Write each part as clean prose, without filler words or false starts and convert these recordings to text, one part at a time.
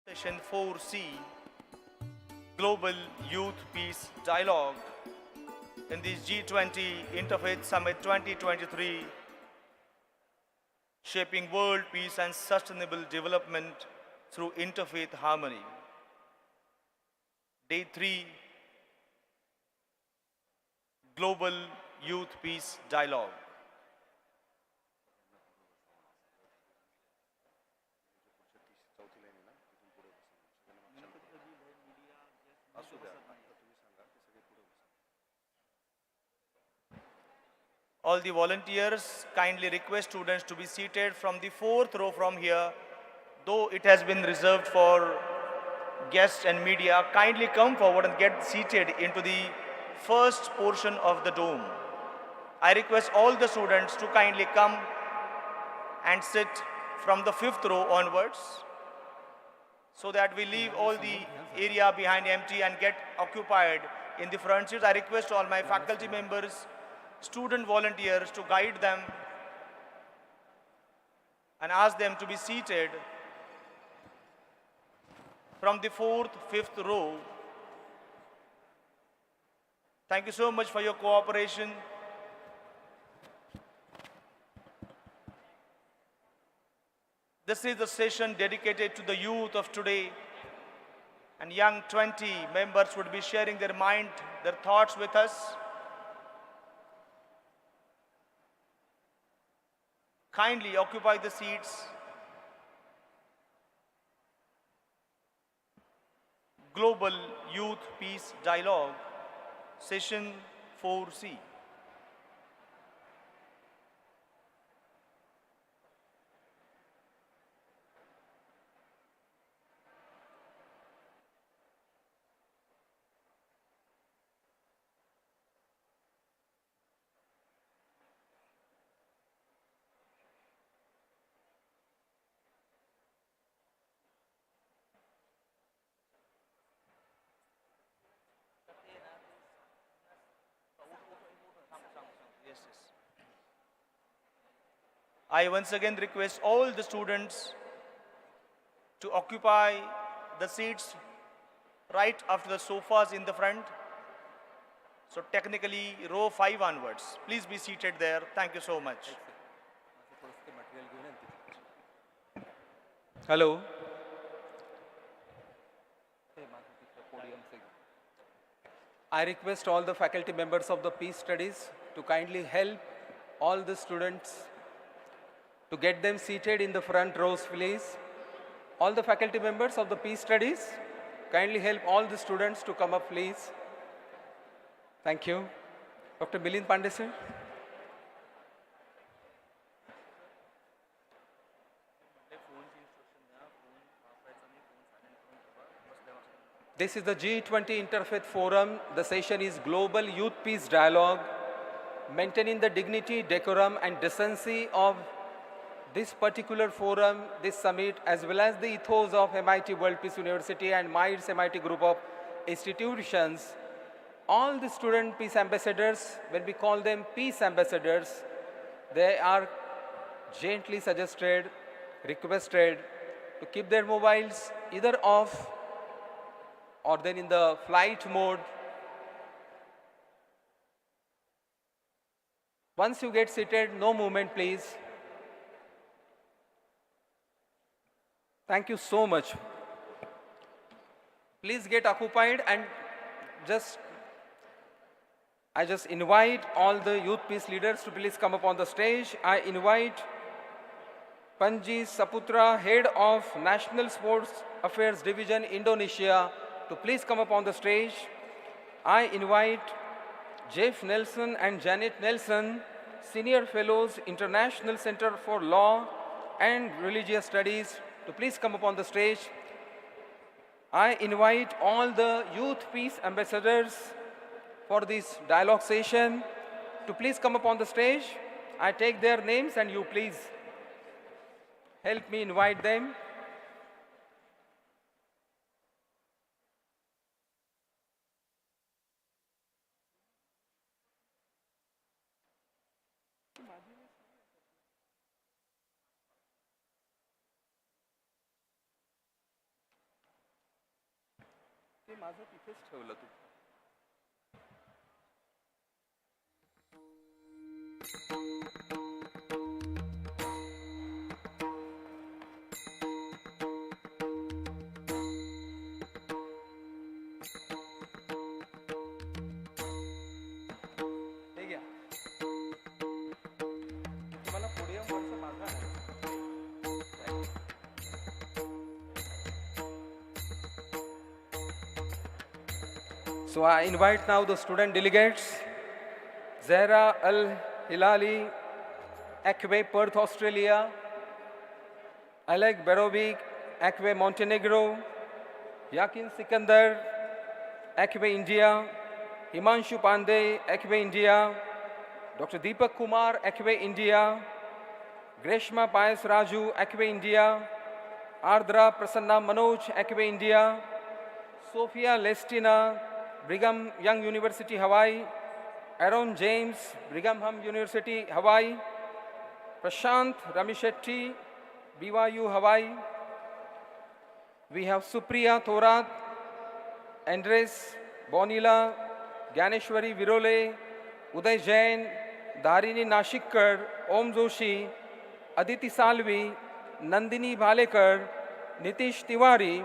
Session 4C, Global Youth Peace Dialogue in the G20 Interfaith Summit 2023, Shaping World Peace and Sustainable Development through Interfaith Harmony. Day 3, Global Youth Peace Dialogue. All the volunteers kindly request students to be seated from the fourth row from here. Though it has been reserved for guests and media, kindly come forward and get seated into the first portion of the dome. I request all the students to kindly come and sit from the fifth row onwards so that we leave all the area behind empty and get occupied in the front seats. I request all my faculty members, student volunteers to guide them and ask them to be seated from the fourth, fifth row. Thank you so much for your cooperation. This is the session dedicated to the youth of today, and young 20 members would be sharing their mind, their thoughts with us. Kindly occupy the seats. Global Youth Peace Dialogue, Session 4C. I once again request all the students to occupy the seats right after the sofas in the front. So technically row 5 onwards. Please be seated there. Thank you so much. Hello. I request all the faculty members of the Peace Studies to kindly help all the students to get them seated in the front rows, please. All the faculty members of the Peace Studies, kindly help all the students to come up, please. Thank you. Dr. Milind Pandey, sir. This is the G20 Interfaith Forum. The session is Global Youth Peace Dialogue, maintaining the dignity, decorum and decency of this particular forum, this summit, as well as the ethos of MIT World Peace University and MITES MIT group of institutions. All the student peace ambassadors, when we call them peace ambassadors, they are gently suggested, requested to keep their mobiles either off or then in the flight mode. Once you get seated, no movement, please. Thank you so much. Please get occupied and I just invite all the youth peace leaders to please come up on the stage. I invite Panji Saputra, Head of National Sports Affairs Division, Indonesia, to please come up on the stage. I invite Jeff Nelson and Janet Nelson, Senior Fellows, International Center for Law and Religious Studies, to please come up on the stage. I invite all the youth peace ambassadors for this dialogue session to please come up on the stage. I take their names and you please help me invite them. ते माझं तिथेच ठेवलं तू. हे घ्या. तुम्हाला पोडियमवरचं माझं आणायचं. So I invite now the student delegates, Zahra Al-Hilali, Akwe, Perth, Australia, Alec Berovic, Akwe, Montenegro, Yakin Sikandar, Akwe, India, Himanshu Pandey, Akwe, India, Dr. Deepak Kumar, Akwe, India, Greshma Payas Raju, Akwe, India, Ardra Prasanna Manoj, Akwe, India, Sophia Lestina, Brigham Young University, Hawaii, Aaron James, Brigham Young University, Hawaii, Prashant Ramishetty, BYU, Hawaii. We have Supriya Thorat, Andres Bonilla, Ganeshwari Virole, Uday Jain, Dharini Nashikkar, Om Joshi, Aditi Salvi, Nandini Bhalekar, Nitish Tiwari.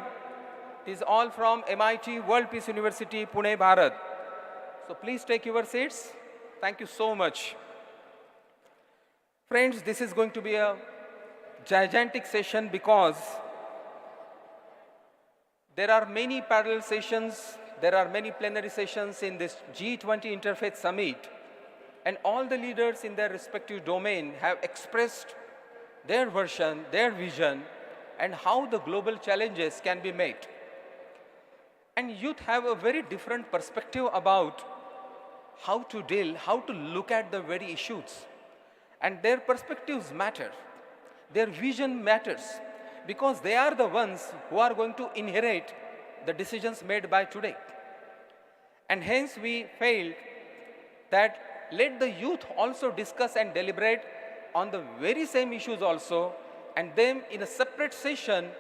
It is all from MIT World Peace University, Pune, Bharat. So please take your seats. Thank you so much. Friends, this is going to be a gigantic session because there are many parallel sessions, there are many plenary sessions in this G20 Interfaith Summit, and all the leaders in their respective domain have expressed their version, their vision, and how the global challenges can be met. And youth have a very different perspective about how to deal, how to look at the very issues. And their perspectives matter. Their vision matters because they are the ones who are going to inherit the decisions made by today. And hence we felt that let the youth also discuss and deliberate on the very same issues also, and them in a separate session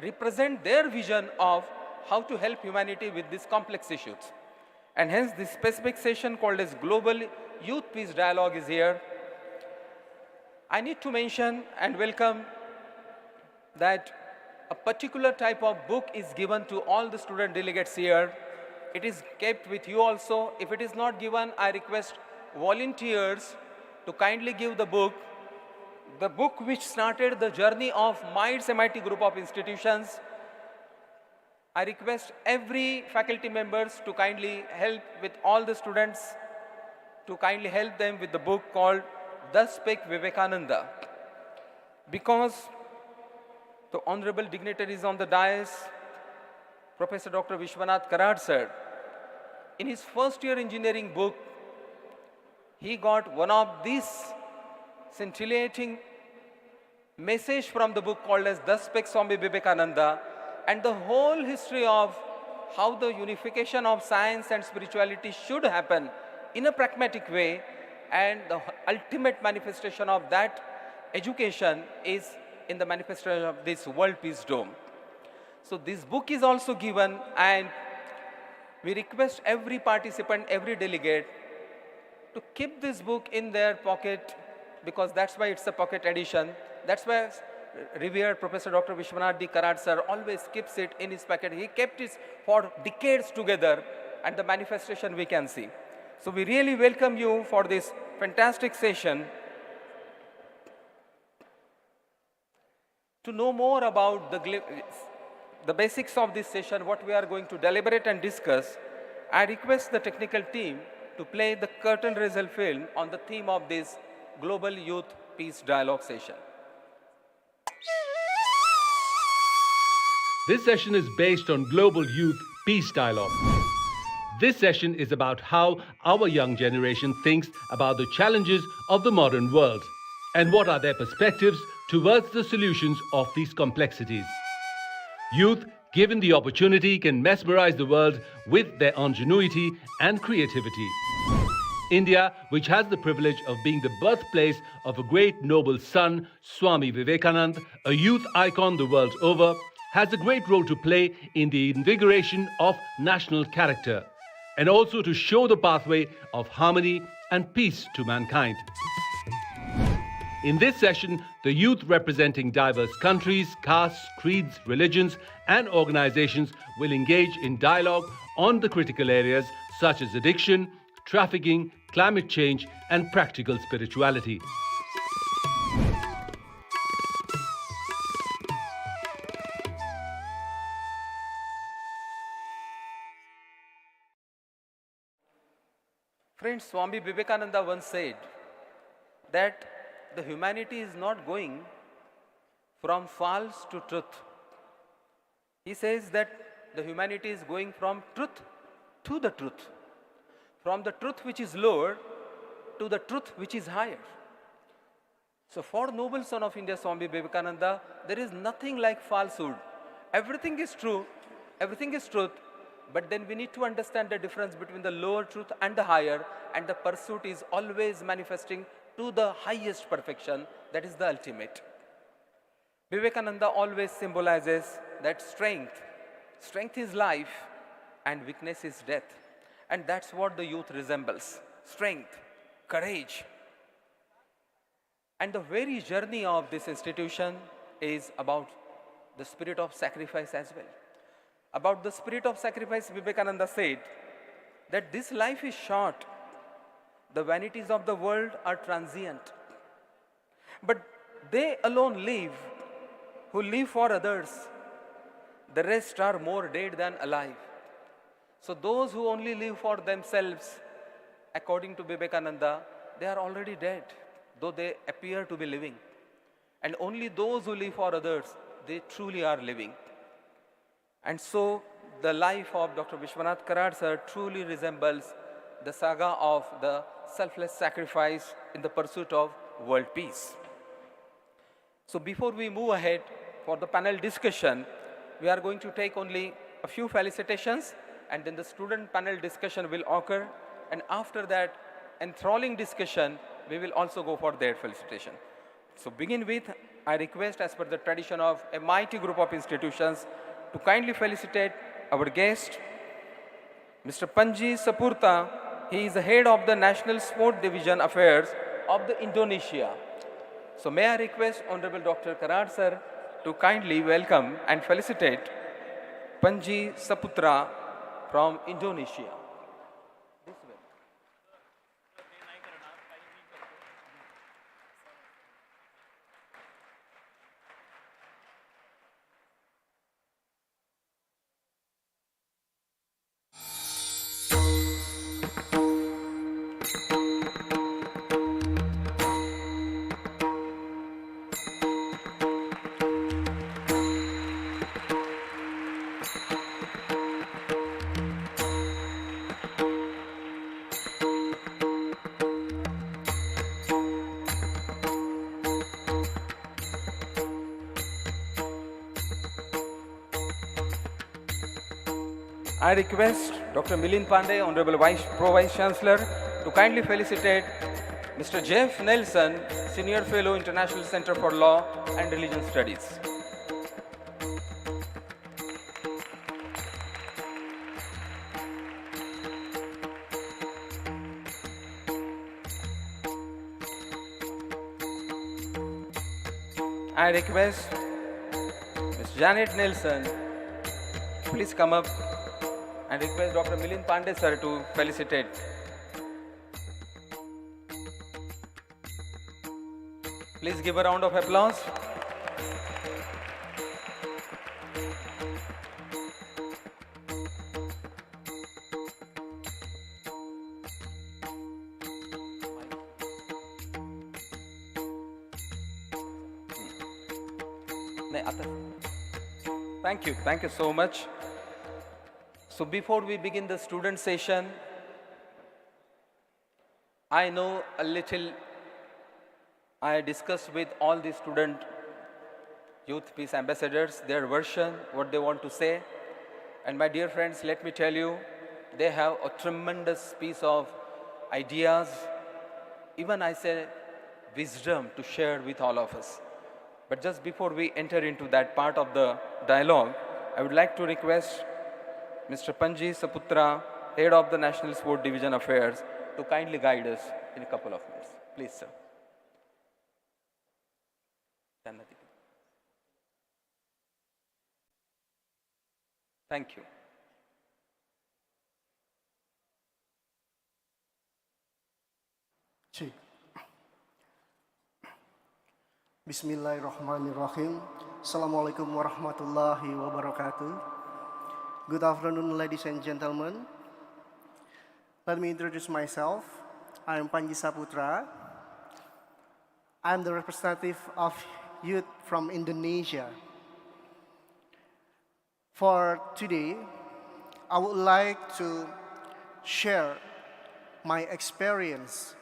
represent their vision of how to help humanity with these complex issues. And hence this specific session called as Global Youth Peace Dialogue is here. I need to mention and welcome that a particular type of book is given to all the student delegates here. It is kept with you also. If it is not given, I request volunteers to kindly give the book which started the journey of MITES MIT group of institutions. I request every faculty members to kindly help with all the students, to kindly help them with the book called Thus Spake Vivekananda. Because the honorable dignitaries on the dais, Professor Dr. Vishwanath Karad sir, in his first year engineering book, he got one of these scintillating message from the book called as Thus Spake Swami Vivekananda, and the whole history of how the unification of science and spirituality should happen in a pragmatic way, and the ultimate manifestation of that education is in the manifestation of this World Peace Dome. So this book is also given, and we request every participant, every delegate to keep this book in their pocket, because that's why it's a pocket edition. That's why revered Professor Dr. Vishwanath D. Karad sir always keeps it in his pocket. He kept it for decades together, and the manifestation we can see. So we really welcome you for this fantastic session. To know more about the basics of this session, what we are going to deliberate and discuss, I request the technical team to play the curtain raiser film on the theme of this Global Youth Peace Dialogue session. This session is based on Global Youth Peace Dialogue. This session is about how our young generation thinks about the challenges of the modern world and what are their perspectives towards the solutions of these complexities. Youth, given the opportunity, can mesmerize the world with their ingenuity and creativity. India, which has the privilege of being the birthplace of a great noble son, Swami Vivekananda, a youth icon the world over, has a great role to play in the invigoration of national character and also to show the pathway of harmony and peace to mankind. In this session, the youth representing diverse countries, castes, creeds, religions, and organizations will engage in dialogue on the critical areas such as addiction, trafficking, climate change, and practical spirituality. Friends, Swami Vivekananda once said that the humanity is not going from false to truth. He says that the humanity is going from truth to the truth, from the truth which is lower to the truth which is higher. So for noble son of India, Swami Vivekananda, there is nothing like falsehood. Everything is true, everything is truth, but then we need to understand the difference between the lower truth and the higher, and the pursuit is always manifesting to the highest perfection, that is the ultimate. Vivekananda always symbolizes that strength is life and weakness is death. And that's what the youth resembles, strength, courage. And the very journey of this institution is about the spirit of sacrifice as well. About the spirit of sacrifice, Vivekananda said that this life is short. The vanities of the world are transient. But they alone live who live for others. The rest are more dead than alive. So those who only live for themselves, according to Vivekananda, they are already dead, though they appear to be living. And only those who live for others, they truly are living. And so the life of Dr. Vishwanath Karad sir truly resembles the saga of the selfless sacrifice in the pursuit of world peace. So before we move ahead for the panel discussion, we are going to take only a few felicitations, and then the student panel discussion will occur, and after that enthralling discussion, we will also go for their felicitation. So begin with, I request as per the tradition of a mighty group of institutions to kindly felicitate our guest, Mr. Panji Sapurta. He is the head of the National Sport Division Affairs of the Indonesia. So may I request Honorable Dr. Karad sir to kindly welcome and felicitate Panji Saputra from Indonesia. This way. I request Dr. Milind Pandey, Honorable Pro Vice Chancellor, to kindly felicitate Mr. Jeff Nelson, Senior Fellow, International Center for Law and Religion Studies. I request Ms. Janet Nelson, please come up, and request Dr. Milind Pandey sir to felicitate. Please give a round of applause. Thank you so much. So before we begin the student session, I know a little. I discussed with all the student youth peace ambassadors their version, what they want to say. And my dear friends, let me tell you, they have a tremendous piece of ideas, even I say wisdom to share with all of us. But just before we enter into that part of the dialogue, I would like to request Mr. Panji Saputra, Head of the National Sport Division Affairs, to kindly guide us in a couple of minutes. Please, sir. Thank you. Ji Bismillahirrahmanirrahim. Assalamualaikum warahmatullahi wabarakatuh. Good afternoon, ladies and gentlemen. Let me introduce myself. I am Panji Saputra. I am the representative of youth from Indonesia. For today, I would like to share my experience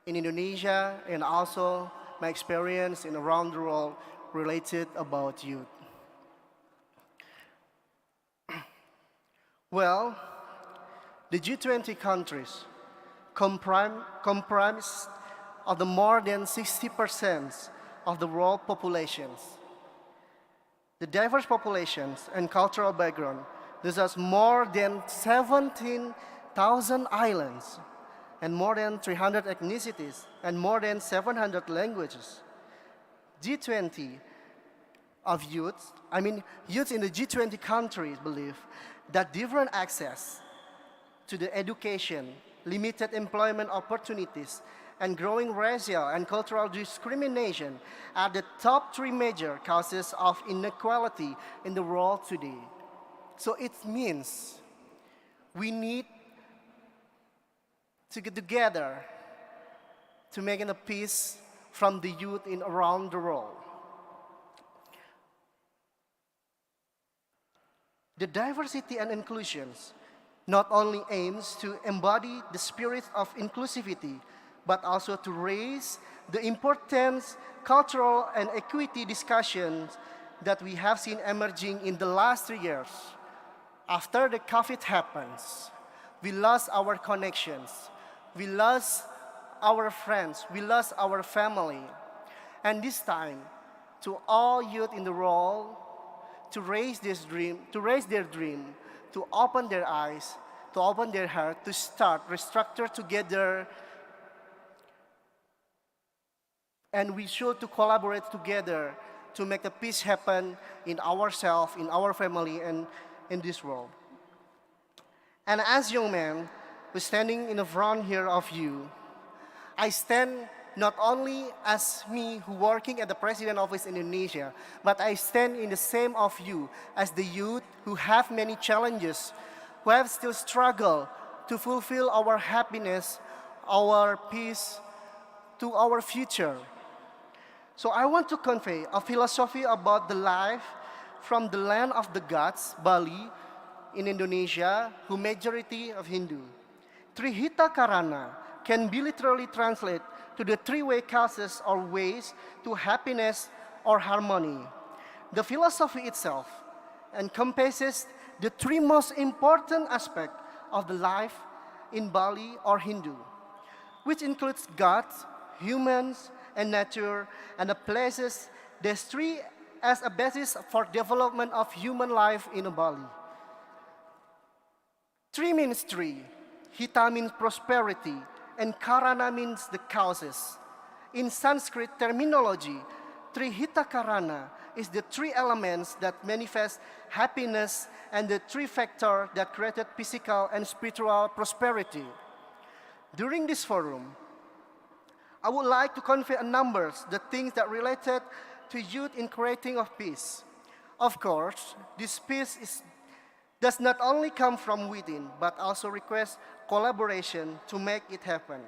in Indonesia and also my experience in around the world related about youth. Well, the G20 countries comprise of the more than 60% of the world populations. The diverse populations and cultural background, this has more than 17,000 islands and more than 300 ethnicities and more than 700 languages. G20 of youth in the G20 countries believe that different access to the education, limited employment opportunities, and growing racial and cultural discrimination are the top three major causes of inequality in the world today. So it means we need to get together to make a peace from the youth in around the world. The diversity and inclusions not only aims to embody the spirit of inclusivity, but also to raise the important cultural and equity discussions that we have seen emerging in the last 3 years. After the COVID happens, we lost our connections, we lost our friends, we lost our family. And this time, to all youth in the world, to raise their dream, to open their eyes, to open their heart, to start, restructure together. And we should to collaborate together to make the peace happen in ourselves, in our family, and in this world. And as young man who's standing in the front here of you, I stand not only as me who working at the President Office in Indonesia, but I stand in the same of you as the youth who have many challenges, who have still struggle to fulfill our happiness, our peace, to our future. So I want to convey a philosophy about the life from the land of the gods, Bali, in Indonesia, who majority of Hindu. Trihita Karana can be literally translated to the three-way causes or ways to happiness or harmony. The philosophy itself encompasses the three most important aspects of the life in Bali or Hindu, which includes God, humans, and nature, and the places. There's three as a basis for development of human life in Bali. Three means three, Hita means prosperity, and Karana means the causes. In Sanskrit terminology, Trihita Karana is the three elements that manifest happiness and the three factors that created physical and spiritual prosperity. During this forum, I would like to convey numbers, the things that related to youth in creating of peace. Of course, this peace does not only come from within, but also requires collaboration to make it happen.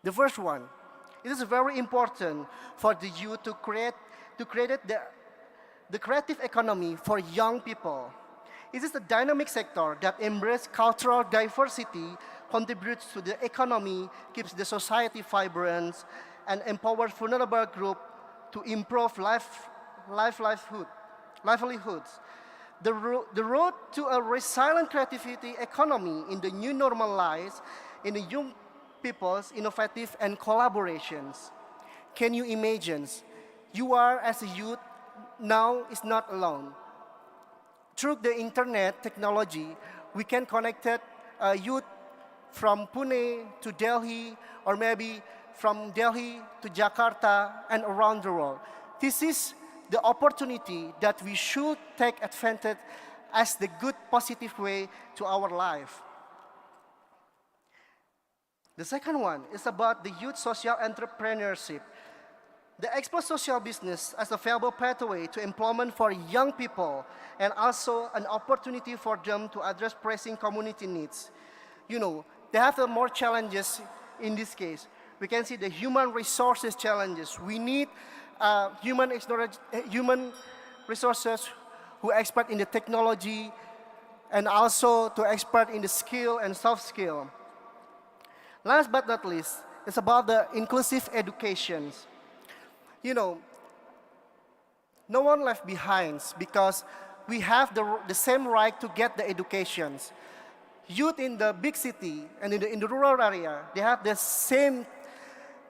The first one, it is very important for the youth to create the creative economy for young people. It is a dynamic sector that embraces cultural diversity, contributes to the economy, keeps the society vibrant, and empowers vulnerable groups to improve livelihoods. The road to a resilient creativity economy in the new normal lies in the young people's innovative and collaborations. can you imagine? You are, as a youth, now is not alone. Through the internet technology, we can connect youth from Pune to Delhi, or maybe from Delhi to Jakarta and around the world. This is the opportunity that we should take advantage as the good, positive way to our life. The second one is about the youth social entrepreneurship. The Expo Social Business as a valuable pathway to employment for young people and also an opportunity for them to address pressing community needs. You know, they have more challenges in this case. We can see the human resources challenges. We need human resources who are expert in the technology and also to expert in the skill and soft skill. Last but not least, it's about the inclusive education. You know, no one left behind because we have the same right to get the educations. Youth in the big city and in the rural area, they have the same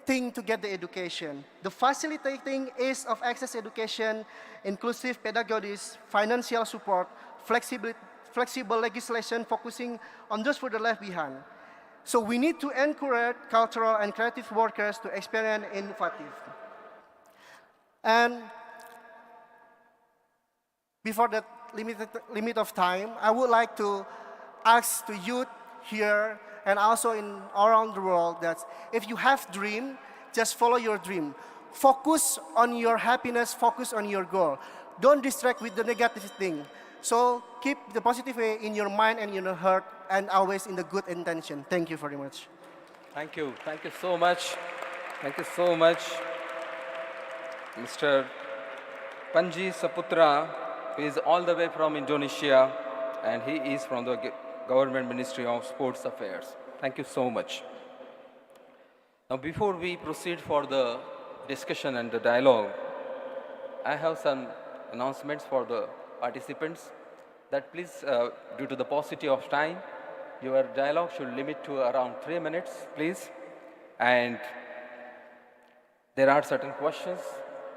thing to get the education. The facilitating ease of access education, inclusive pedagogies, financial support, flexible legislation focusing on those who are left behind. So we need to encourage cultural and creative workers to experience innovative. And before that limit of time, I would like to ask the youth here and also around the world that if you have dream, just follow your dream. Focus on your happiness, focus on your goal. Don't distract with the negative thing. So keep the positive way in your mind and in your heart and always in the good intention. Thank you very much. Thank you. Thank you so much. Thank you so much, Mr. Panji Saputra, who is all the way from Indonesia, and he is from the Government Ministry of Sports Affairs. Thank you so much. Now, before we proceed for the discussion and the dialogue, I have some announcements for the participants that please, due to the paucity of time, your dialogue should limit to around 3 minutes, please. And there are certain questions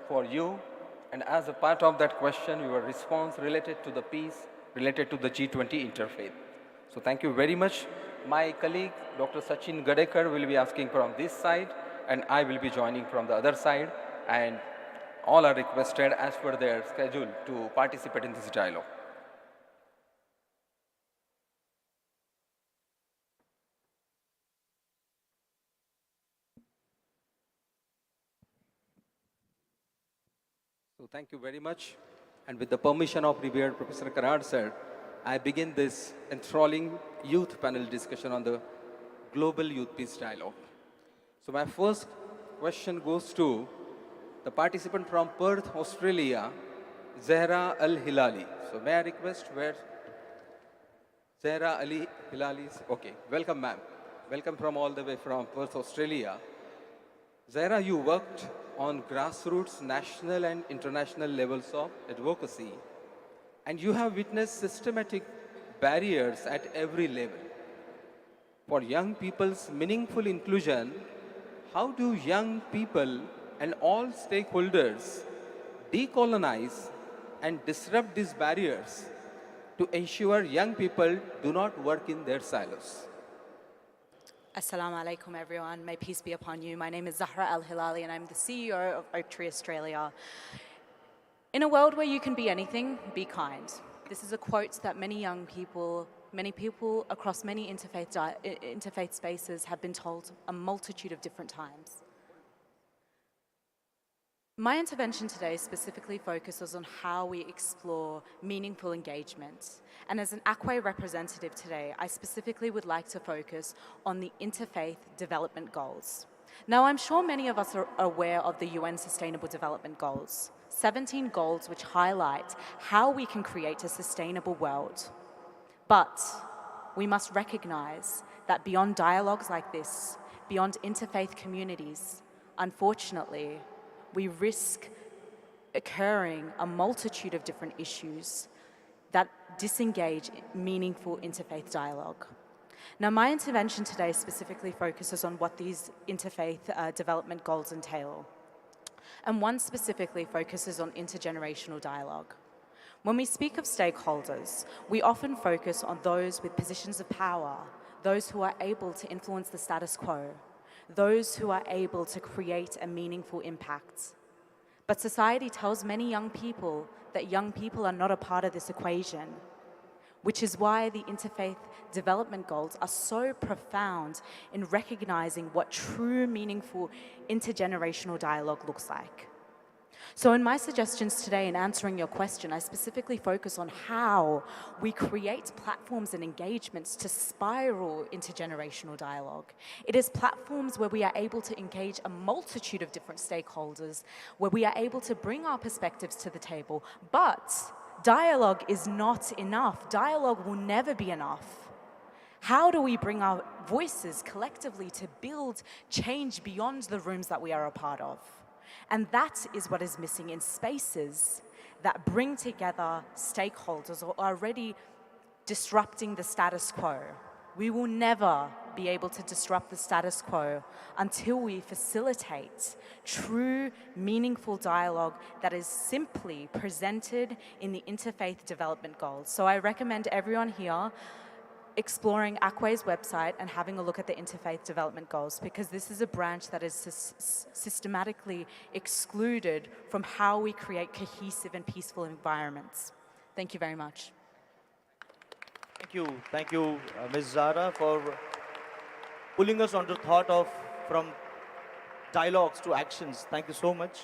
for you, and as a part of that question, your response related to the piece, related to the G20 Interfaith. So thank you very much. My colleague, Dr. Sachin Gadekar, will be asking from this side, and I will be joining from the other side, and all are requested as per their schedule to participate in this dialogue. So thank you very much. And with the permission of revered Professor Karad sir, I begin this enthralling youth panel discussion on the Global Youth Peace Dialogue. So my first question goes to the participant from Perth, Australia, Zahra Al-Hilali. So may I request where Zahra Al-Hilali is? Okay, welcome ma'am. Welcome from all the way from Perth, Australia. Zahra, you worked on grassroots, national and international levels of advocacy, and you have witnessed systematic barriers at every level. For young people's meaningful inclusion, how do young people and all stakeholders decolonize and disrupt these barriers to ensure young people do not work in their silos? Assalamu alaikum, everyone. May peace be upon you. My name is Zahra Al-Hilali, and I'm the CEO of Oak Tree Australia. In a world where you can be anything, be kind. This is a quote that many people across many interfaith spaces have been told a multitude of different times. My intervention today specifically focuses on how we explore meaningful engagement. And as an Akwe representative today, I specifically would like to focus on the Interfaith Development Goals. Now, I'm sure many of us are aware of the UN Sustainable Development Goals, 17 goals which highlight how we can create a sustainable world. But we must recognize that beyond dialogues like this, beyond interfaith communities, unfortunately, we risk occurring a multitude of different issues that disengage meaningful interfaith dialogue. Now, my intervention today specifically focuses on what these interfaith development goals entail. and one specifically focuses on intergenerational dialogue. When we speak of stakeholders, we often focus on those with positions of power, those who are able to influence the status quo, those who are able to create a meaningful impact. But society tells many young people that young people are not a part of this equation, which is why the Interfaith Development Goals are so profound in recognizing what true, meaningful intergenerational dialogue looks like. So in my suggestions today in answering your question, I specifically focus on how we create platforms and engagements to spiral intergenerational dialogue. It is platforms where we are able to engage a multitude of different stakeholders, where we are able to bring our perspectives to the table, but dialogue is not enough. Dialogue will never be enough. How do we bring our voices collectively to build change beyond the rooms that we are a part of? And that is what is missing in spaces that bring together stakeholders or are already disrupting the status quo. We will never be able to disrupt the status quo until we facilitate true, meaningful dialogue that is simply presented in the Interfaith Development Goals. So I recommend everyone here exploring Akwei's website and having a look at the Interfaith Development Goals, because this is a branch that is systematically excluded from how we create cohesive and peaceful environments. Thank you very much. Thank you, Ms. Zara, for pulling us onto thought of from dialogues to actions. Thank you so much.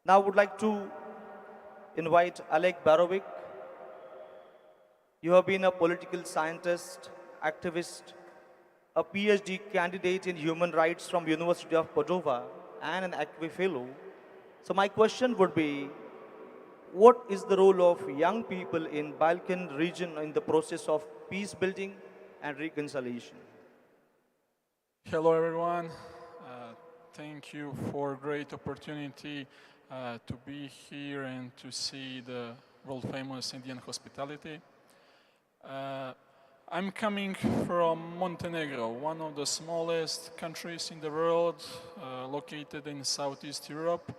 Now I would like to invite Alec Barovic. You have been a political scientist, activist, a PhD candidate in human rights from University of Padova, and an Ackwei Fellow. So my question would be, what is the role of young people in Balkan region in the process of peace building and reconciliation? Hello, everyone. Thank you for a great opportunity to be here and to see the world-famous Indian hospitality. I'm coming from Montenegro, one of the smallest countries in the world, located in Southeast Europe.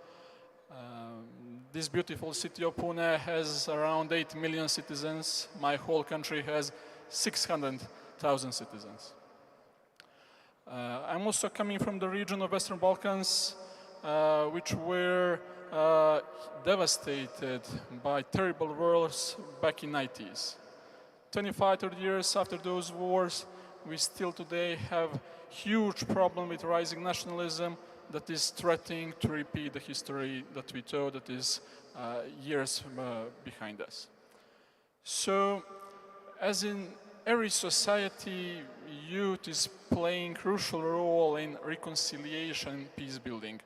This beautiful city of Pune has around 8 million citizens. My whole country has 600,000 citizens. I'm also coming from the region of Western Balkans, which were devastated by terrible wars back in the 90s. 25, 30 years after those wars, we still today have huge problem with rising nationalism that is threatening to repeat the history that we told that is years behind us. So, as in every society, youth is playing a crucial role in reconciliation and peace building.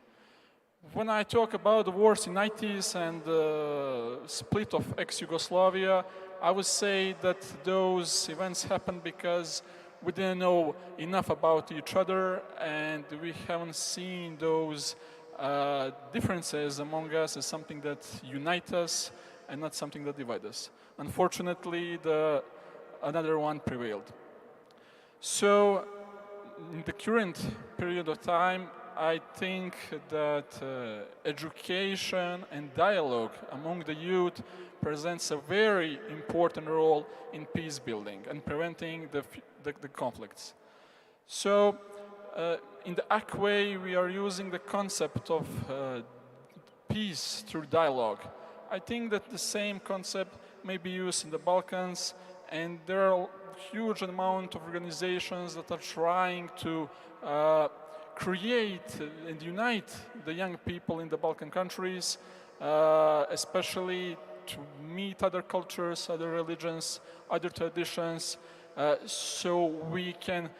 When I talk about the wars in the 90s and the split of ex-Yugoslavia, I would say that those events happened because we didn't know enough about each other and we haven't seen those differences among us as something that unites us and not something that divides us. Unfortunately, another one prevailed. So, in the current period of time, I think that education and dialogue among the youth presents a very important role in peace building and preventing the conflicts. So, in the Ackwei, we are using the concept of peace through dialogue. I think that the same concept may be used in the Balkans, and there are a huge amount of organizations that are trying to create and unite the young people in the Balkan countries, especially to meet other cultures, other religions, other traditions, so we can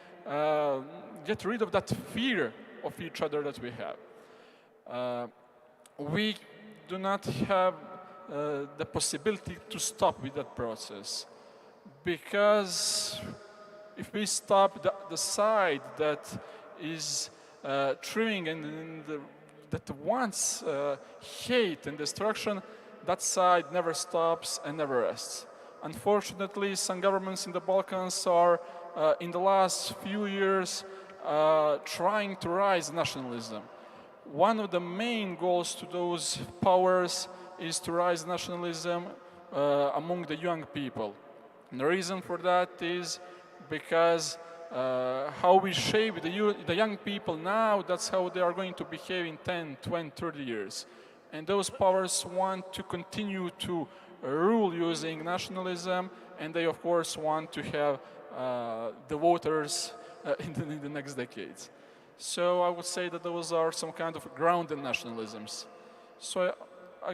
get rid of that fear of each other that we have. We do not have the possibility to stop with that process, because if we stop the side that is trimming and that wants hate and destruction, that side never stops and never rests. Unfortunately, some governments in the Balkans are, in the last few years, trying to rise nationalism. one of the main goals to those powers is to rise nationalism among the young people. And the reason for that is because how we shape the young people now, that's how they are going to behave in 10, 20, 30 years. And those powers want to continue to rule using nationalism, and they of course want to have the voters in the next decades. So I would say that those are some kind of grounded nationalisms. So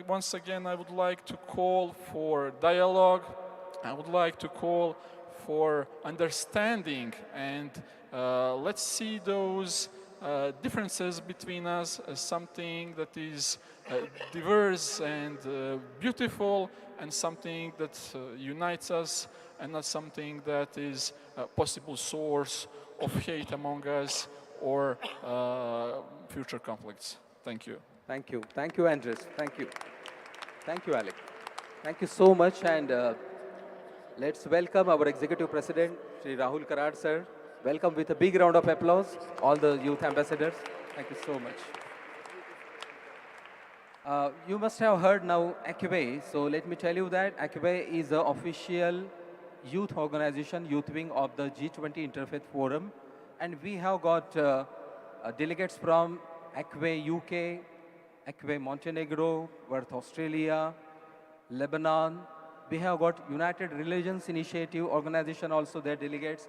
once again, I would like to call for dialogue. I would like to call for understanding, and let's see those differences between us as something that is diverse and beautiful, and something that unites us, and not something that is a possible source of hate among us or future conflicts. Thank you. Thank you. Thank you, Andres. Thank you. Thank you, Alec. Thank you so much. And let's welcome our Executive President, Shri Rahul Karad, sir. Welcome with a big round of applause, all the youth ambassadors. Thank you so much. You must have heard now ACUBE. So let me tell you that ACUBE is the official youth organization, youth wing of the G20 Interfaith Forum. And we have got delegates from ACUBE UK, ACUBE Montenegro, Worth Australia, Lebanon. We have got United Religions Initiative organization also, their delegates,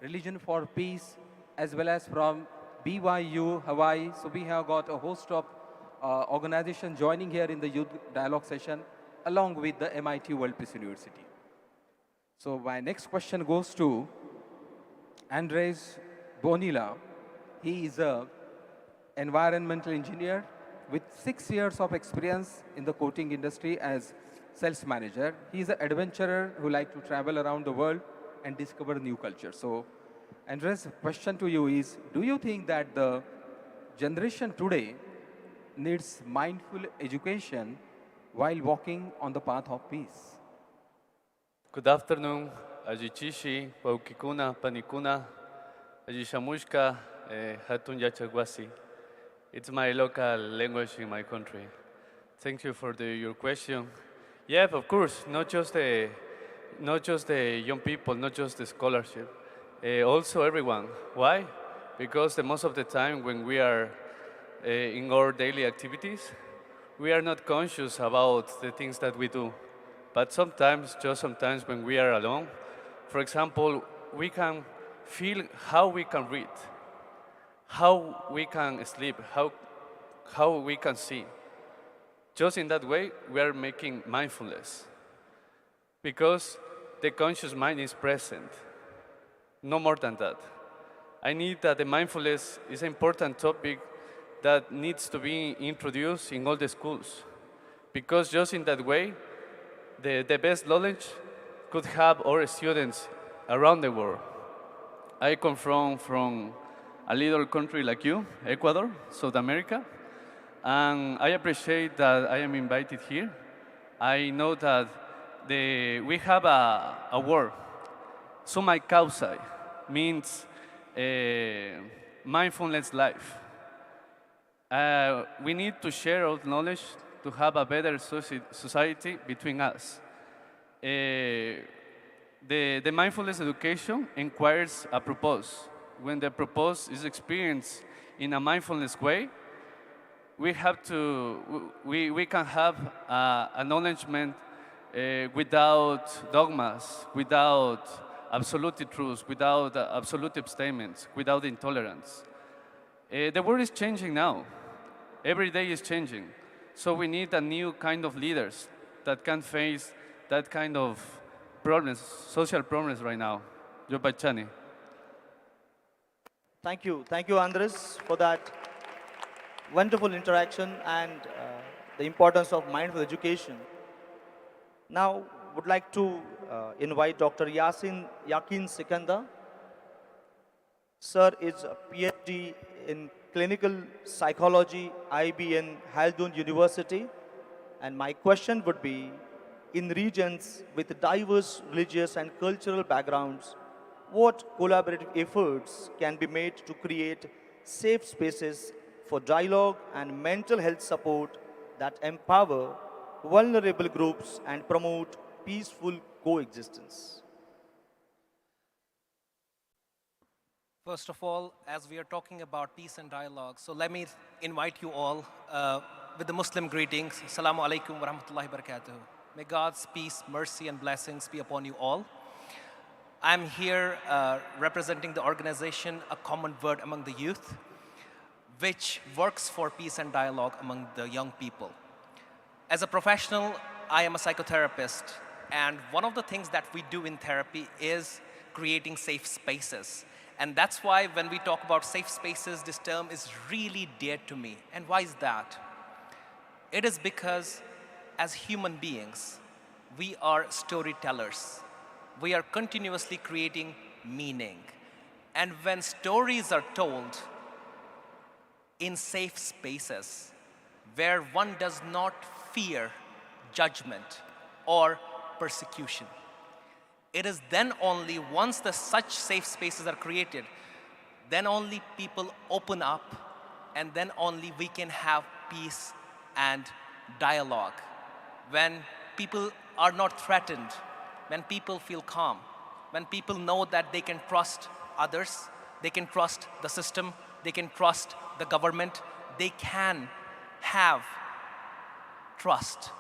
Religion for Peace, as well as from BYU, Hawaii. So we have got a host of organizations joining here in the youth dialogue session, along with the MIT World Peace University. So my next question goes to Andres Bonilla. He is an environmental engineer with 6 years of experience in the coating industry as sales manager. He is an adventurer who likes to travel around the world and discover new cultures. So, Andres, question to you is, do you think that the generation today needs mindful education while walking on the path of peace? Good afternoon, Ajichishi, Paukikuna, Panikuna, Ajishamushka, Hatun Yachagwasi. It's my local language in my country. Thank you for your question. Yeah, of course, not just the young people, not just the scholarship, also everyone. Why? Because most of the time when we are in our daily activities, we are not conscious about the things that we do. But sometimes, just sometimes when we are alone, for example, we can feel how we can read, how we can sleep, how we can see. Just in that way, we are making mindfulness, because the conscious mind is present, no more than that. I need that the mindfulness is an important topic that needs to be introduced in all the schools, because just in that way, the best knowledge could have our students around the world. I come from a little country like you, Ecuador, South America, and I appreciate that I am invited here. I know that we have a word, summa causa, means mindfulness life. We need to share our knowledge to have a better society between us. The mindfulness education inquires a purpose. When the purpose is experienced in a mindfulness way, we can have acknowledgement without dogmas, without absolute truths, without absolute statements, without intolerance. The world is changing now. Every day is changing. So we need a new kind of leaders that can face that kind of problems, social problems right now. Yopachani. Thank you, Andres, for that wonderful interaction and the importance of mindful education. Now, would like to invite Dr. Yakin Sikandar. Sir is a PhD in clinical psychology, IB in Haldun University. And my question would be, in regions with diverse religious and cultural backgrounds, what collaborative efforts can be made to create safe spaces for dialogue and mental health support that empower vulnerable groups and promote peaceful coexistence. First of all, as we are talking about peace and dialogue, so let me invite you all with the Muslim greetings. Assalamu alaikum wa rahmatullahi wa barakatuh. May God's peace, mercy, and blessings be upon you all. I'm here representing the organization A Common Word Among the Youth, which works for peace and dialogue among the young people. As a professional, I am a psychotherapist, and one of the things that we do in therapy is creating safe spaces. And that's why when we talk about safe spaces, this term is really dear to me. And why is that? It is because as human beings, we are storytellers. We are continuously creating meaning. And when stories are told in safe spaces, where one does not fear judgment or persecution, it is then only once such safe spaces are created, then only people open up, and then only we can have peace and dialogue. When people are not threatened, when people feel calm, when people know that they can trust others, they can trust the system, they can trust the government, they can have trust.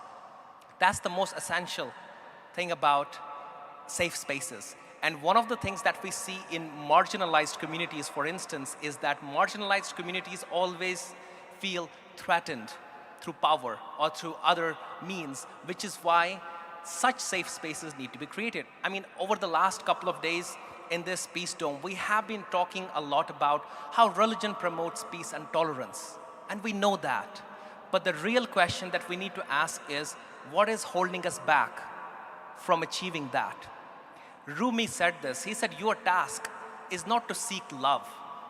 That's the most essential thing about safe spaces. And one of the things that we see in marginalized communities, for instance, is that marginalized communities always feel threatened through power or through other means, which is why such safe spaces need to be created. I mean, over the last couple of days in this Peace Dome, we have been talking a lot about how religion promotes peace and tolerance. And we know that. But the real question that we need to ask is, what is holding us back from achieving that? Rumi said this. He said, your task is not to seek love,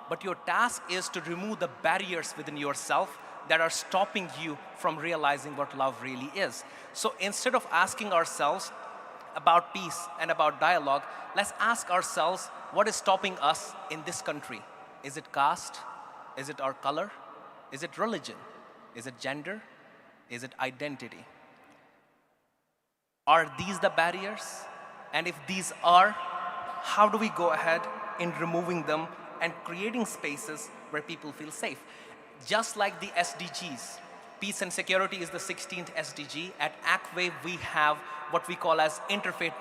but your task is to remove the barriers within yourself that are stopping you from realizing what love really is. So instead of asking ourselves about peace and about dialogue, let's ask ourselves, what is stopping us in this country? Is it caste? Is it our color? Is it religion? Is it gender? Is it identity? Are these the barriers? And if these are, how do we go ahead in removing them and creating spaces where people feel safe? Just like the SDGs, peace and security is the 16th SDG. At ACWAVE, we have what we call as Interfaith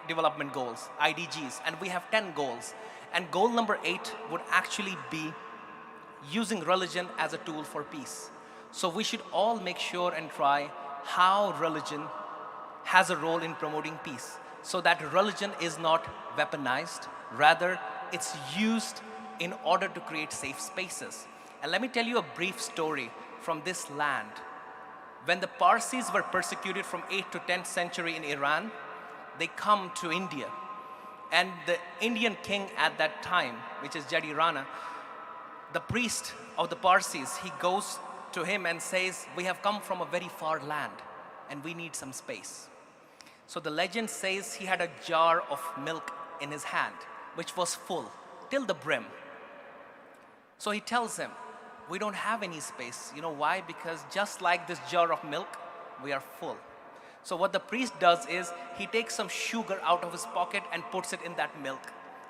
Development Goals, IDGs, and we have 10 goals. And goal number 8 would actually be using religion as a tool for peace. So we should all make sure and try how religion has a role in promoting peace, so that religion is not weaponized, rather it's used in order to create safe spaces. And let me tell you a brief story from this land. When the Parsis were persecuted from 8th to 10th century in Iran, they come to India. And the Indian king at that time, which is Jadi Rana, the priest of the Parsis, he goes to him and says, we have come from a very far land and we need some space. So the legend says he had a jar of milk in his hand, which was full till the brim. So he tells him, we don't have any space. You know why? Because just like this jar of milk, we are full. So what the priest does is he takes some sugar out of his pocket and puts it in that milk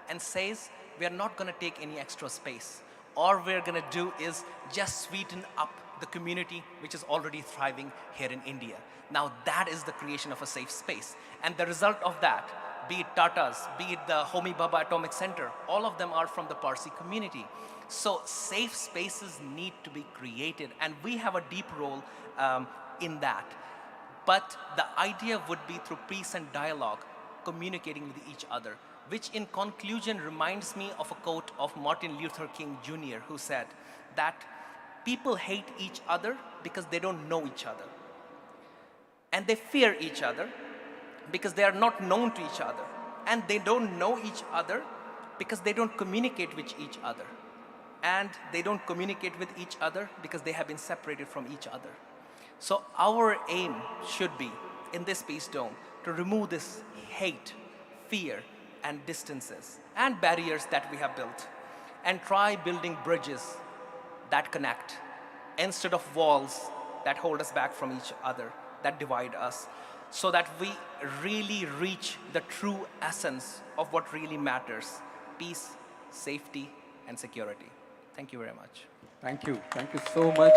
and says, we are not going to take any extra space. All we're going to do is just sweeten up the community which is already thriving here in India. Now that is the creation of a safe space. And the result of that, be it Tatas, be it the Homi Bhabha Atomic Center, all of them are from the Parsi community. So safe spaces need to be created, and we have a deep role in that. But the idea would be through peace and dialogue, communicating with each other, which in conclusion reminds me of a quote of Martin Luther King Jr., who said that people hate each other because they don't know each other. And they fear each other because they are not known to each other. And they don't know each other because they don't communicate with each other. And they don't communicate with each other because they have been separated from each other. So our aim should be, in this Peace Dome, to remove this hate, fear, and distances and barriers that we have built, and try building bridges that connect instead of walls that hold us back from each other, that divide us, so that we really reach the true essence of what really matters: peace, safety, and security. Thank you very much. Thank you. Thank you so much,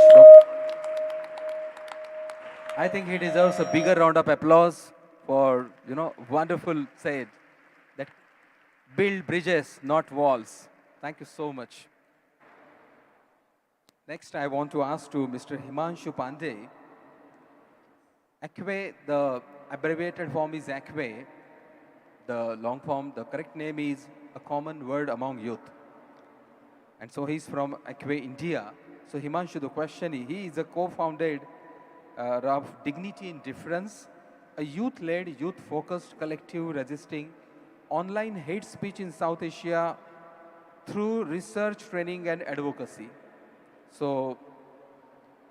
I think he deserves a bigger round of applause for, wonderful said that build bridges, not walls. Thank you so much. Next, I want to ask to Mr. Himanshu Pandey. ACWE, the abbreviated form is ACWE. The long form, the correct name is a common word among youth. And so he's from ACWE, India. So Himanshu, the question is, he is a co-founded of Dignity in Difference, a youth-led, youth-focused collective resisting online hate speech in South Asia through research, training, and advocacy. So,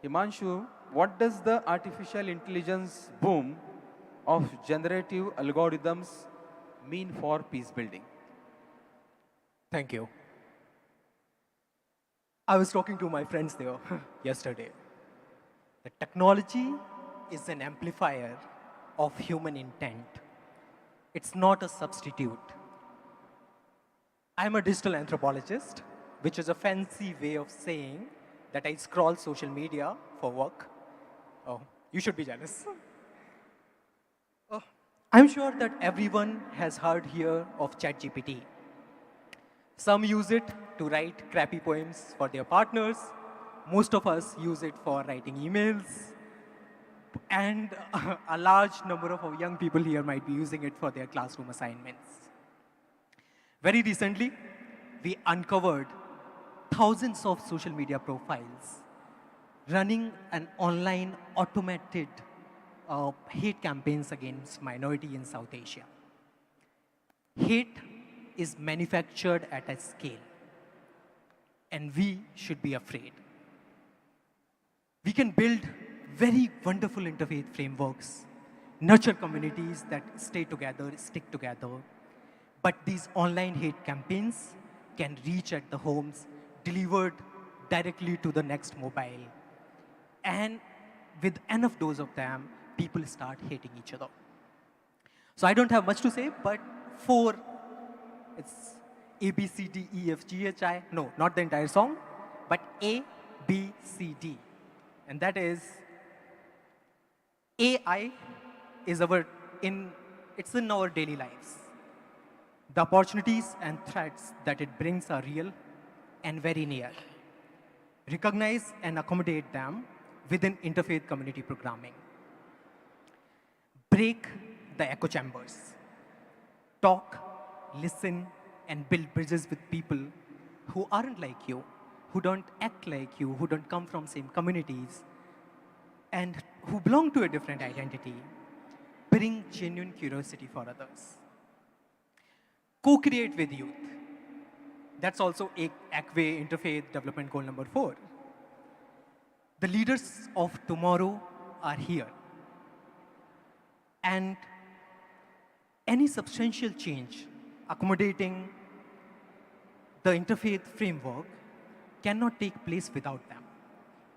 Himanshu, what does the artificial intelligence boom of generative algorithms mean for peace building? Thank you. I was talking to my friends there yesterday. The technology is an amplifier of human intent. It's not a substitute. I'm a digital anthropologist, which is a fancy way of saying that I scroll social media for work. Oh, you should be jealous. Oh, I'm sure that everyone has heard here of ChatGPT. Some use it to write crappy poems for their partners. Most of us use it for writing emails. And a large number of our young people here might be using it for their classroom assignments. Very recently, we uncovered thousands of social media profiles running an online automated hate campaigns against minority in South Asia. Hate is manufactured at a scale, and we should be afraid. We can build very wonderful interfaith frameworks, nurture communities that stay together, stick together, but these online hate campaigns can reach at the homes, delivered directly to the next mobile. And with enough dose of them, people start hating each other. So I don't have much to say, but it's A, B, C, D, E, F, G, H, I. No, not the entire song, but A, B, C, D. And that is, AI is it's in our daily lives. The opportunities and threats that it brings are real and very near. Recognize and accommodate them within interfaith community programming. Break the echo chambers. Talk, listen, and build bridges with people who aren't like you, who don't act like you, who don't come from same communities, and who belong to a different identity. Bring genuine curiosity for others. Co-create with youth. That's also ACWE Interfaith Development Goal number 4. The leaders of tomorrow are here. And any substantial change accommodating the interfaith framework cannot take place without them.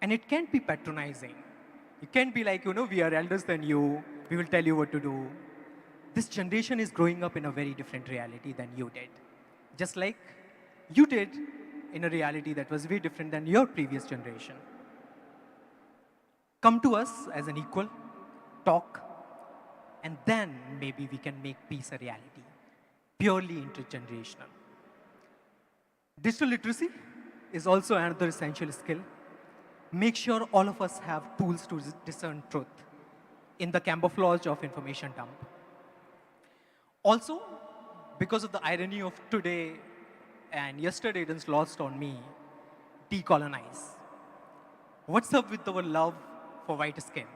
And it can't be patronizing. It can't be like, we are elders than you, we will tell you what to do. This generation is growing up in a very different reality than you did. Just like you did in a reality that was very different than your previous generation. Come to us as an equal, talk, and then maybe we can make peace a reality, purely intergenerational. Digital literacy is also another essential skill. Make sure all of us have tools to discern truth in the camouflage of information dump. Also, because of the irony of today and yesterday, it is lost on me, decolonize. What's up with our love for white skin?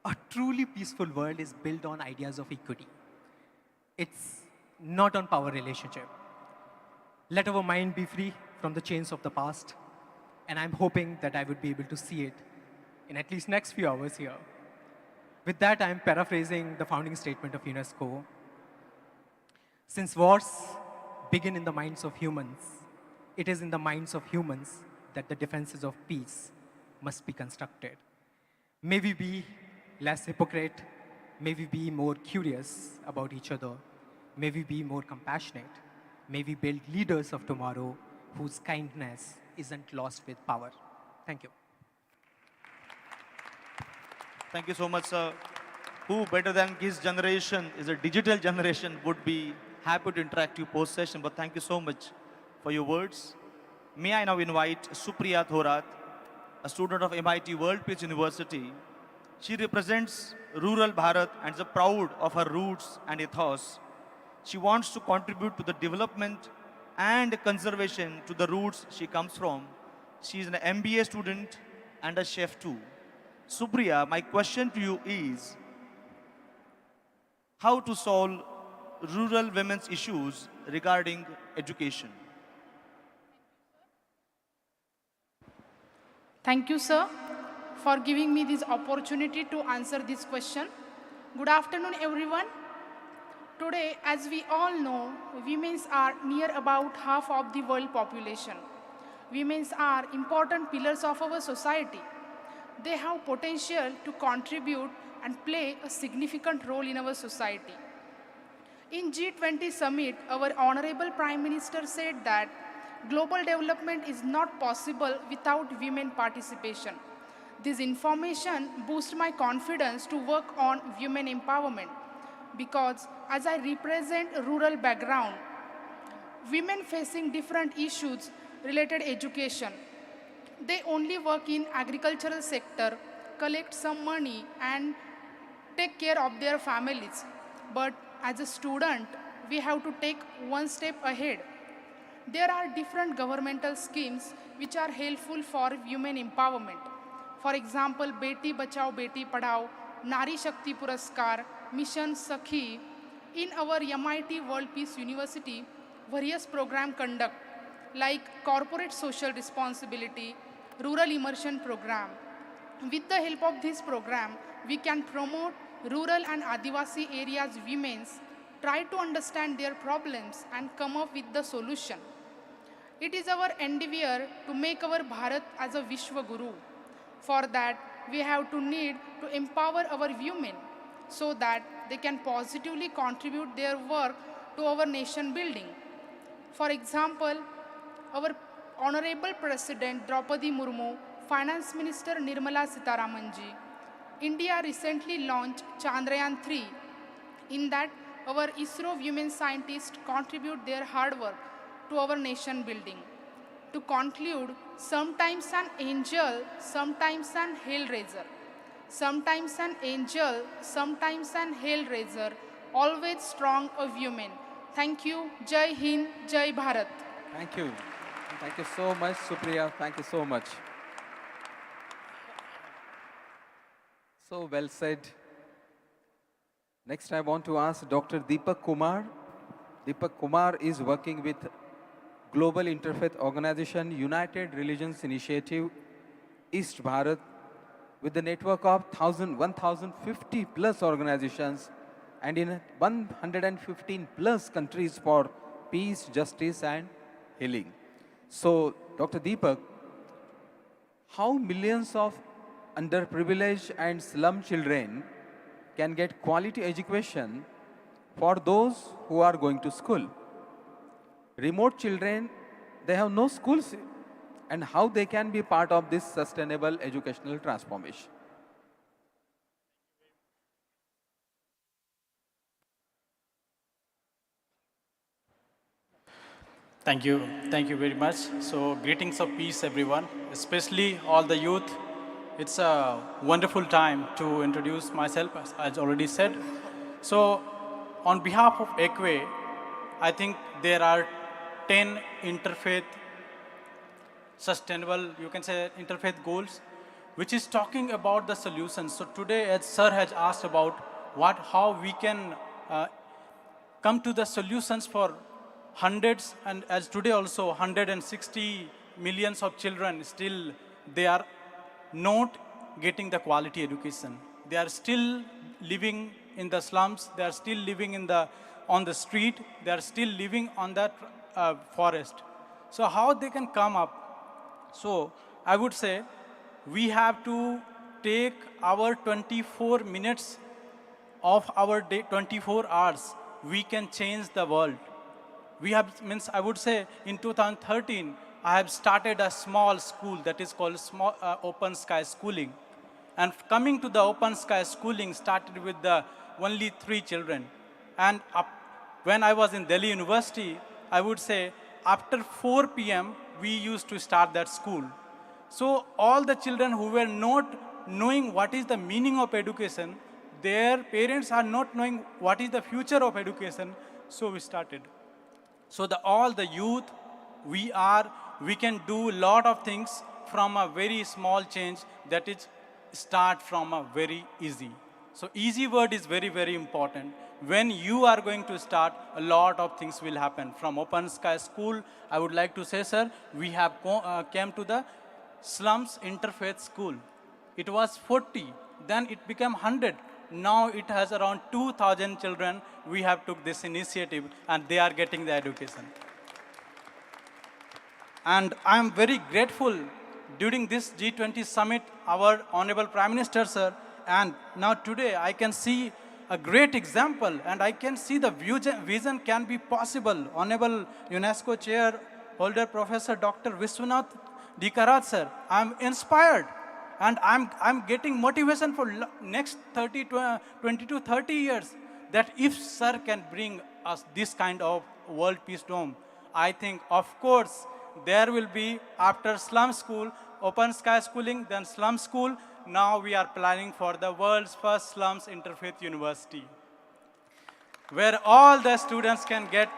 A truly peaceful world is built on ideas of equity. It's not on power relationship. Let our mind be free from the chains of the past. And I'm hoping that I would be able to see it in at least next few hours here. With that, I'm paraphrasing the founding statement of UNESCO. Since wars begin in the minds of humans, it is in the minds of humans that the defenses of peace must be constructed. May we be less hypocrite. May we be more curious about each other. May we be more compassionate. May we build leaders of tomorrow whose kindness isn't lost with power. Thank you. Thank you so much, sir. Who better than his generation is a digital generation would be happy to interact you post-session, but thank you so much for your words. May I now invite Supriya Thorat, a student of MIT World Peace University. She represents rural Bharat and is proud of her roots and ethos. She wants to contribute to the development and conservation to the roots she comes from. She is an MBA student and a chef too. Supriya, my question to you is, how to solve rural women's issues regarding education? Thank you, sir, for giving me this opportunity to answer this question. Good afternoon, everyone. Today, as we all know, women are near about half of the world population. Women are important pillars of our society. They have potential to contribute and play a significant role in our society. In G20 summit, our Honorable Prime Minister said that global development is not possible without women participation. This information boosts my confidence to work on women empowerment because as I represent a rural background, women facing different issues related education, they only work in agricultural sector, collect some money and take care of their families. But as a student, we have to take one step ahead. There are different governmental schemes which are helpful for women empowerment. For example, Beti Bachao Beti Padhao, Nari Shakti Puraskar, Mission Sakhi. In our MIT World Peace University, various programs conduct like corporate social responsibility, rural immersion program. With the help of this program, we can promote rural and Adivasi areas women's, try to understand their problems and come up with the solution. It is our endeavor to make our Bharat as a Vishwa Guru. For that, we have to need to empower our women so that they can positively contribute their work to our nation building. For example, our Honorable President Draupadi Murmu, Finance Minister Nirmala Sitharamanji, India recently launched Chandrayaan-3. In that, our ISRO women scientists contribute their hard work to our nation building. To conclude, sometimes an angel, sometimes an hellraiser. Sometimes an angel, sometimes an hellraiser, always strong of women. Thank you. Jai Hind, Jai Bharat. Thank you. Thank you so much, Supriya. Thank you so much. So well said. Next, I want to ask Dr. Deepak Kumar. Deepak Kumar is working with Global Interfaith Organization, United Religions Initiative, East Bharat, with a network of 1,050 plus organizations and in 115 plus countries for peace, justice, and healing. So, Dr. Deepak, how millions of underprivileged and slum children can get quality education for those who are going to school? Remote children, they have no schools, and how they can be part of this sustainable educational transformation? Thank you. Thank you very much. So greetings of peace, everyone, especially all the youth. It's a wonderful time to introduce myself, as already said. So on behalf of EQUE, I think there are 10 interfaith sustainable, you can say interfaith goals, which is talking about the solutions. So today, as Sir has asked about how we can come to the solutions for hundreds, and as today also 160 millions of children still, they are not getting the quality education. They are still living in the slums. They are still living on the street. They are still living on that forest. So how they can come up? So I would say we have to take our 24 minutes of our day, 24 hours, we can change the world. We have, means I would say in 2013, I have started a small school that is called Open Sky Schooling. And coming to the Open Sky Schooling started with the only 3 children. And when I was in Delhi University, I would say after 4 p.m., we used to start that school. So all the children who were not knowing what is the meaning of education, their parents are not knowing what is the future of education, so we started. So all the youth, we can do a lot of things from a very small change, that is start from a very easy. So easy word is very, very important. When you are going to start, a lot of things will happen. From Open Sky School, I would like to say, sir, we have came to the Slums Interfaith School. It was 40, then it became 100. Now it has around 2,000 children. We have took this initiative and they are getting the education. And I'm very grateful during this G20 summit, our Honorable Prime Minister, sir, and now today I can see a great example and I can see the vision can be possible. Honorable UNESCO Chair Holder Professor Dr. Vishwanath Dikarat, sir, I'm inspired and I'm getting motivation for next 20 to 30 years that if sir can bring us this kind of world peace dome, I think of course there will be after slum school, Open Sky Schooling, then slum school. Now we are planning for the world's first slums interfaith university, where all the students can get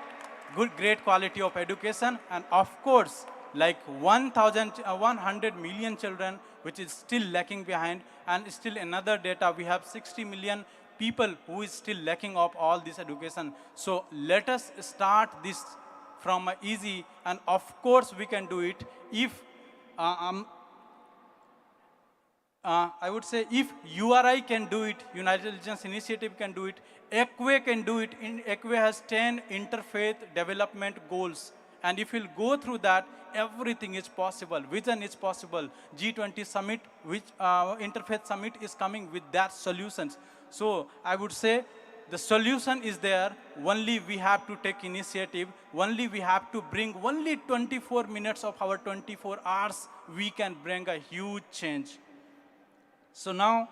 great quality of education, and of course, like 100 million children, which is still lacking behind, and still another data, we have 60 million people who is still lacking of all this education. So let us start this from easy, and of course we can do it if I would say if URI can do it, United Nations Initiative can do it, ECWE can do it. ECWE has 10 interfaith development goals. And if you'll go through that, everything is possible. Vision is possible. G20 summit, which Interfaith Summit is coming with that solutions. So I would say the solution is there. Only we have to take initiative. Only we have to bring only 24 minutes of our 24 hours. We can bring a huge change. So now,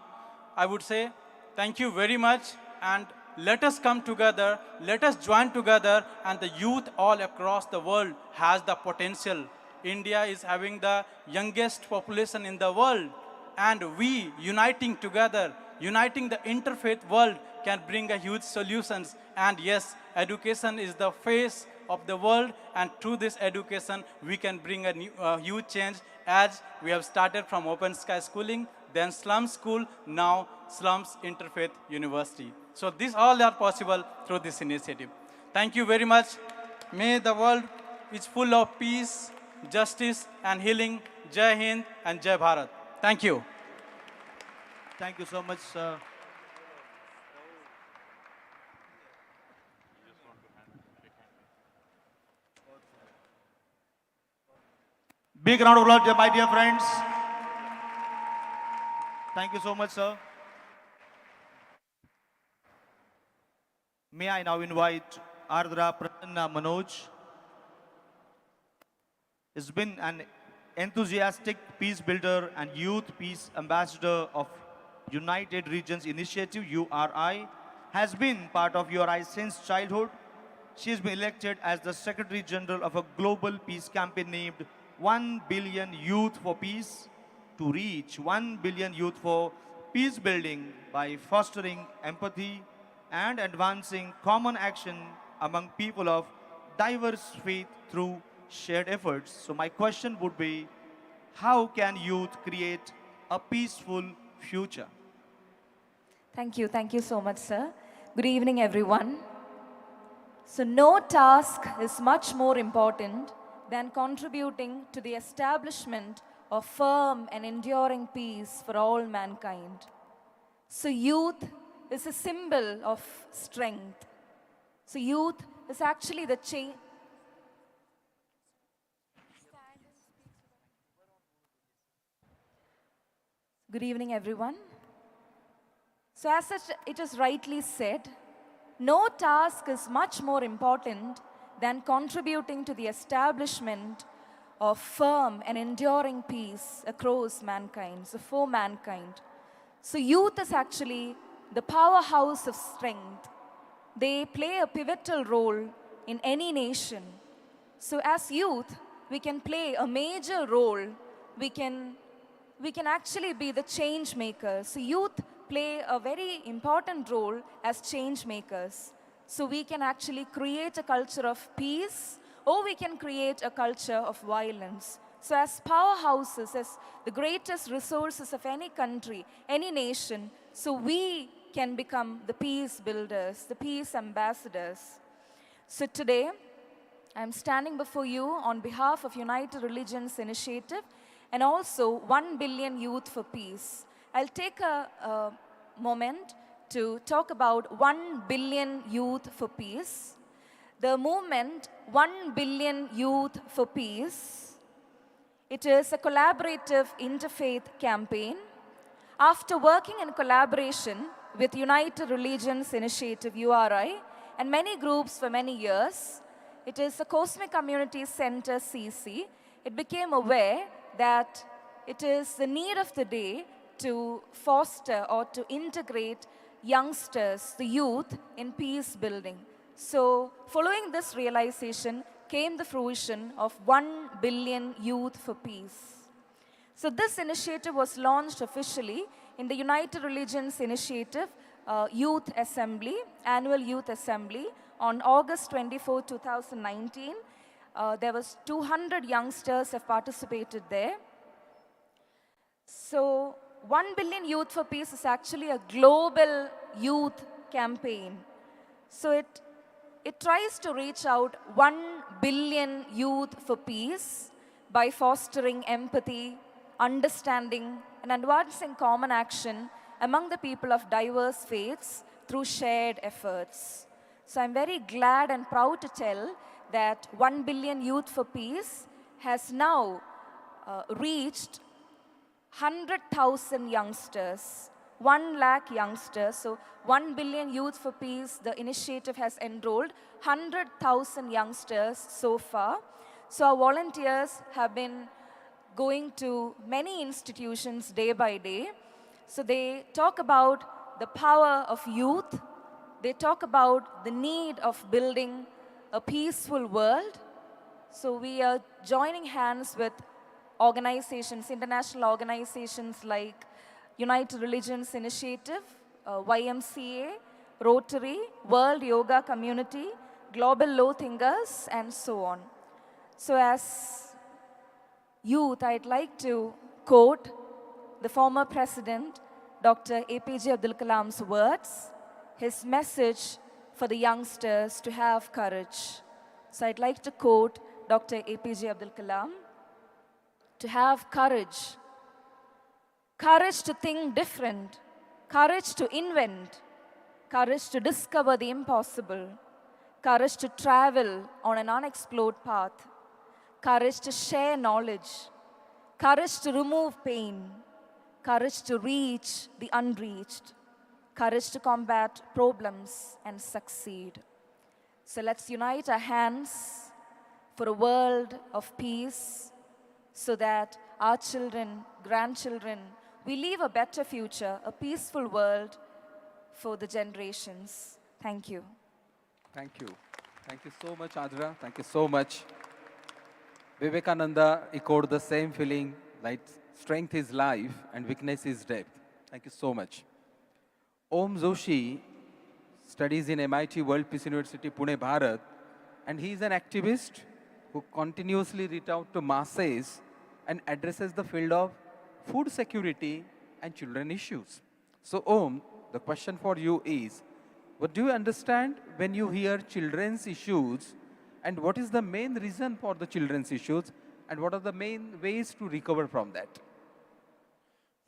I would say, thank you very much, and let us come together, let us join together, and the youth all across the world has the potential. India is having the youngest population in the world, and we, uniting together, uniting the interfaith world, can bring a huge solutions. And yes, education is the face of the world, and through this education, we can bring a huge change, as we have started from Open Sky Schooling, then Slum School, now Slums Interfaith University. So these all are possible through this initiative. Thank you very much. May the world is full of peace, justice, and healing. Jai Hind and Jai Bharat. Thank you. Thank you so much, sir. Big round of applause, my dear friends. Thank you so much, sir. May I now invite Ardra Prasanna Manoj. He's been an enthusiastic peace builder and youth peace ambassador of United Regions Initiative, URI, has been part of URI since childhood. She has been elected as the Secretary General of a global peace campaign named 1 Billion Youth for Peace, to reach 1 billion youth for peace building by fostering empathy and advancing common action among people of diverse faith through shared efforts. So my question would be, how can youth create a peaceful future? Thank you so much, sir. Good evening, everyone. So no task is much more important than contributing to the establishment of firm and enduring peace for all mankind. So youth is a symbol of strength. So youth is actually the change. Good evening, everyone. So as it is rightly said, no task is much more important than contributing to the establishment of firm and enduring peace across mankind, so for mankind. So youth is actually the powerhouse of strength. They play a pivotal role in any nation. So as youth, we can play a major role. We can actually be the change makers. So youth play a very important role as change makers. So we can actually create a culture of peace, or we can create a culture of violence. So as powerhouses, as the greatest resources of any country, any nation, so we can become the peace builders, the peace ambassadors. So today, I'm standing before you on behalf of United Religions Initiative and also 1 billion Youth for Peace. I'll take a moment to talk about 1 billion Youth for Peace. The movement 1 billion Youth for Peace, it is a collaborative interfaith campaign. After working in collaboration with United Religions Initiative, URI, and many groups for many years, it is a Cosmic Community Center, CC. It became aware that it is the need of the day to foster or to integrate youngsters, the youth, in peace building. So following this realization came the fruition of 1 billion Youth for Peace. So this initiative was launched officially in the United Religions Initiative Youth Assembly, Annual Youth Assembly, on August 24, 2019. There was 200 youngsters have participated there. So 1 billion Youth for Peace is actually a global youth campaign. So it tries to reach out 1 billion youth for peace by fostering empathy, understanding, and advancing common action among the people of diverse faiths through shared efforts. So I'm very glad and proud to tell that 1 billion Youth for Peace has now reached 100,000 youngsters, 1 lakh youngsters. So 1 billion Youth for Peace, the initiative has enrolled 100,000 youngsters so far. So our volunteers have been going to many institutions day by day. So they talk about the power of youth. They talk about the need of building a peaceful world. So we are joining hands with organizations, international organizations like United Religions Initiative, YMCA, Rotary, World Yoga Community, Global Law Thinkers, and so on. So as youth, I'd like to quote the former president, Dr. APJ Abdul Kalam's words, his message for the youngsters to have courage. So I'd like to quote Dr. APJ Abdul Kalam, to have courage. Courage to think different, courage to invent, courage to discover the impossible, courage to travel on an unexplored path, courage to share knowledge, courage to remove pain, courage to reach the unreached, courage to combat problems and succeed. So let's unite our hands for a world of peace so that our children, grandchildren, we leave a better future, a peaceful world for the generations. Thank you. Thank you. Thank you so much, Adra. Thank you so much. Vivekananda echoed the same feeling, like strength is life and weakness is death. Thank you so much. Om Joshi studies in MIT World Peace University, Pune, Bharat, and he is an activist who continuously reach out to masses and addresses the field of food security and children issues. So Om, the question for you is, what do you understand when you hear children's issues, and what is the main reason for the children's issues, and what are the main ways to recover from that?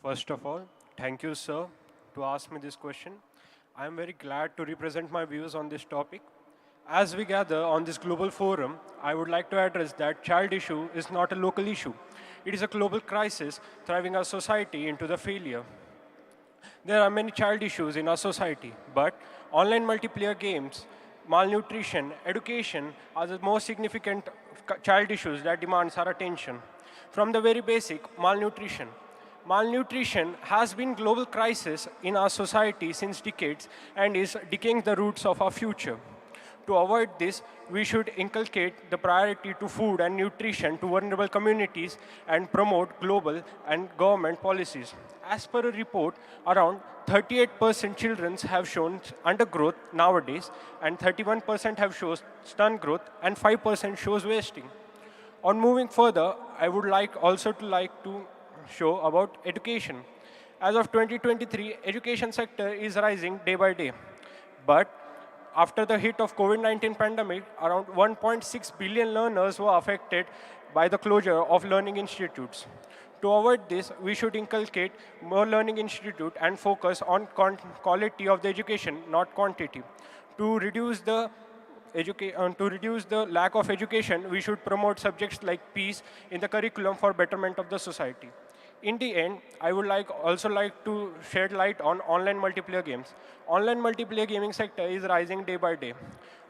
First of all, thank you, sir, to ask me this question. I am very glad to represent my views on this topic. As we gather on this global forum, I would like to address that child issue is not a local issue. It is a global crisis driving our society into the failure. There are many child issues in our society, but online multiplayer games, malnutrition, education are the most significant child issues that demands our attention. From the very basic, malnutrition. Malnutrition has been global crisis in our society since decades and is decaying the roots of our future. To avoid this, we should inculcate the priority to food and nutrition to vulnerable communities and promote global and government policies. As per a report, around 38% children have shown undergrowth nowadays, and 31% have shown stunt growth, and 5% shows wasting. On moving further, I would also like to show about education. As of 2023, education sector is rising day by day. But after the hit of COVID-19 pandemic, around 1.6 billion learners were affected by the closure of learning institutes. To avoid this, we should inculcate more learning institute and focus on quality of the education, not quantity. To reduce the lack of education, we should promote subjects like peace in the curriculum for betterment of the society. In the end, I would also like to shed light on online multiplayer games. Online multiplayer gaming sector is rising day by day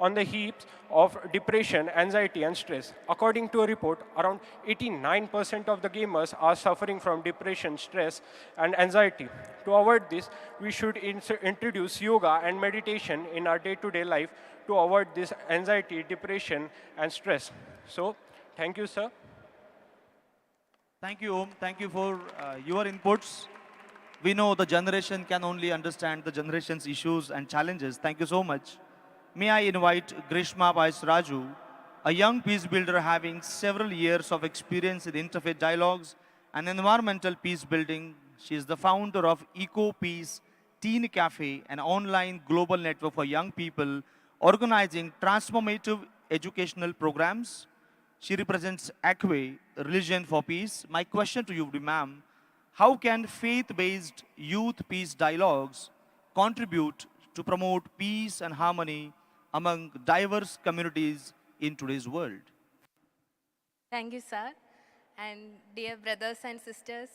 on the heaps of depression, anxiety, and stress. According to a report, around 89% of the gamers are suffering from depression, stress, and anxiety. To avoid this, we should introduce yoga and meditation in our day-to-day life to avoid this anxiety, depression, and stress. So, thank you, sir. Thank you, Om. Thank you for your inputs. We know the generation can only understand the generation's issues and challenges. Thank you so much. May I invite Grishma Raju, a young peace builder having several years of experience in interfaith dialogues and environmental peace building. She is the founder of Eco Peace Teen Cafe, an online global network for young people organizing transformative educational programs. She represents ACWE, Religion for Peace. My question to you, ma'am, how can faith-based youth peace dialogues contribute to promote peace and harmony among diverse communities in today's world? Thank you, sir. And dear brothers and sisters,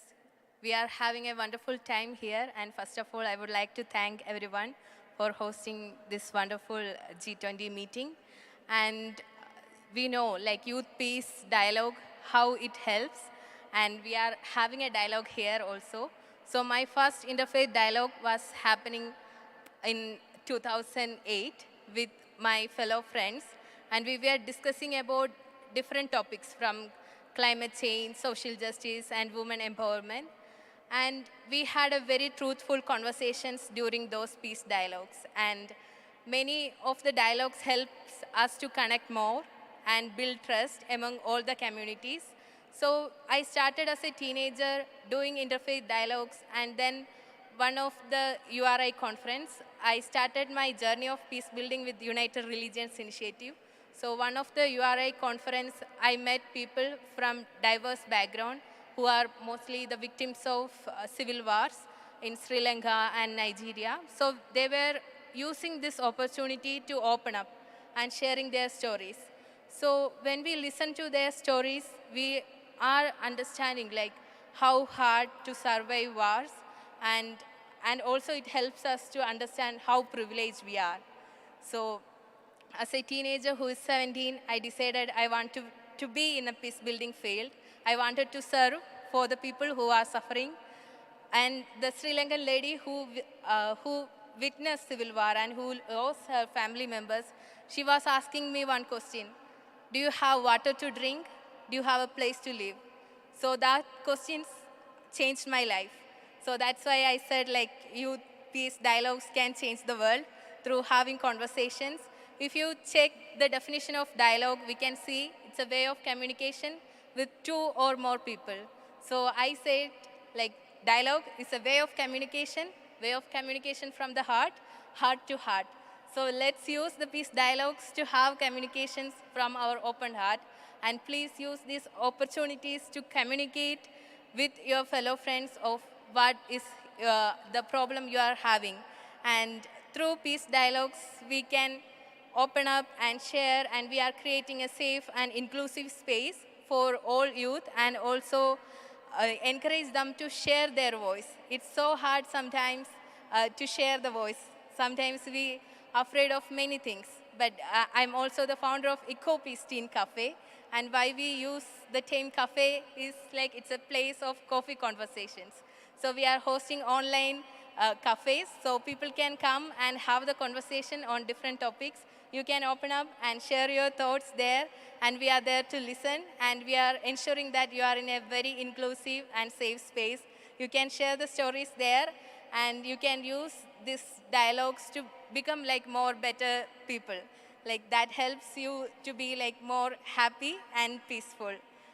we are having a wonderful time here. And first of all, I would like to thank everyone for hosting this wonderful G20 meeting. And we know, like, youth peace dialogue, how it helps, and we are having a dialogue here also. So my first interfaith dialogue was happening in 2008 with my fellow friends, and we were discussing about different topics from climate change, social justice, and women empowerment. And we had a very truthful conversations during those peace dialogues, and many of the dialogues helps us to connect more and build trust among all the communities. So I started as a teenager doing interfaith dialogues, and then one of the URI conference, I started my journey of peace building with United Religions Initiative. So one of the URI conference, I met people from diverse background who are mostly the victims of civil wars in Sri Lanka and Nigeria. So they were using this opportunity to open up and sharing their stories. So when we listen to their stories, we are understanding like how hard to survive wars, and also it helps us to understand how privileged we are. So as a teenager who is 17, I decided I want to be in a peace building field. I wanted to serve for the people who are suffering. And the Sri Lankan lady who witnessed civil war and who lost her family members, she was asking me one question. Do you have water to drink? Do you have a place to live? So that question changed my life. So that's why I said, like, youth peace dialogues can change the world through having conversations. If you check the definition of dialogue, we can see it's a way of communication with two or more people. So I said, like, dialogue is a way of communication from the heart to heart. So let's use the peace dialogues to have communications from our open heart. And please use these opportunities to communicate with your fellow friends of what is the problem you are having. And through peace dialogues, we can open up and share, and we are creating a safe and inclusive space for all youth, and also encourage them to share their voice. It's so hard sometimes to share the voice. Sometimes we are afraid of many things. But I'm also the founder of Eco Peace Teen Cafe. And why we use the term cafe is like it's a place of coffee conversations. So we are hosting online cafes, so people can come and have the conversation on different topics. You can open up and share your thoughts there, and we are there to listen, and we are ensuring that you are in a very inclusive and safe space. You can share the stories there, and you can use these dialogues to become like more better people. Like that helps you to be like more happy and peaceful.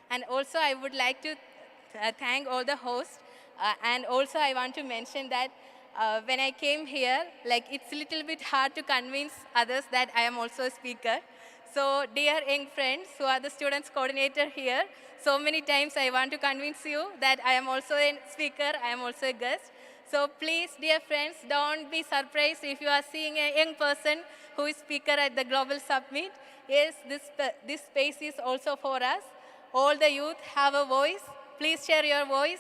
And also I would like to thank all the hosts. And also I want to mention that when I came here, like it's a little bit hard to convince others that I am also a speaker. So dear young friends who are the students coordinator here, so many times I want to convince you that I am also a speaker, I am also a guest. So please, dear friends, don't be surprised if you are seeing a young person who is speaker at the Global Summit. Yes, this space is also for us. All the youth have a voice. Please share your voice,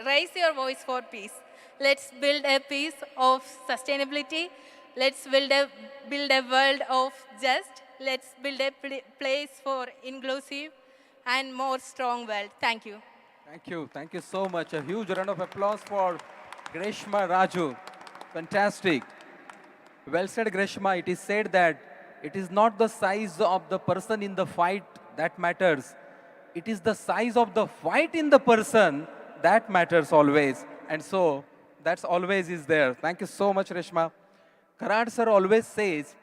raise your voice for peace. Let's build a peace of sustainability. Let's build a world of just. Let's build a place for inclusive and more strong world. Thank you. Thank you. Thank you so much. A huge round of applause for Greshma Raju. Fantastic. Well said, Greshma. It is said that it is not the size of the person in the fight that matters. It is the size of the fight in the person that matters always. And so, that's always is there. Thank you so much, Reshma. Karad sir always says,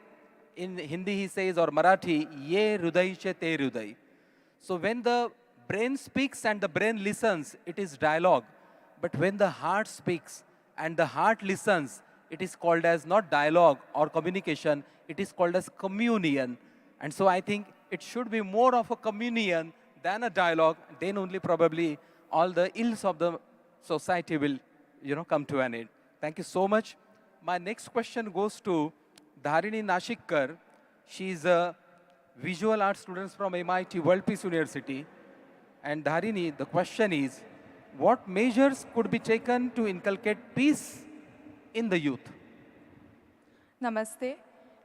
in Hindi he says, or Marathi, ye hruday che te hruday. So when the brain speaks and the brain listens, it is dialogue. But when the heart speaks and the heart listens, it is called as not dialogue or communication, it is called as communion. And so I think it should be more of a communion than a dialogue, then only probably all the ills of the society will, come to an end. Thank you so much. My next question goes to Dharini Nashikkar. She is a visual arts student from MIT World Peace University. And Dharini, the question is, what measures could be taken to inculcate peace in the youth? Namaste.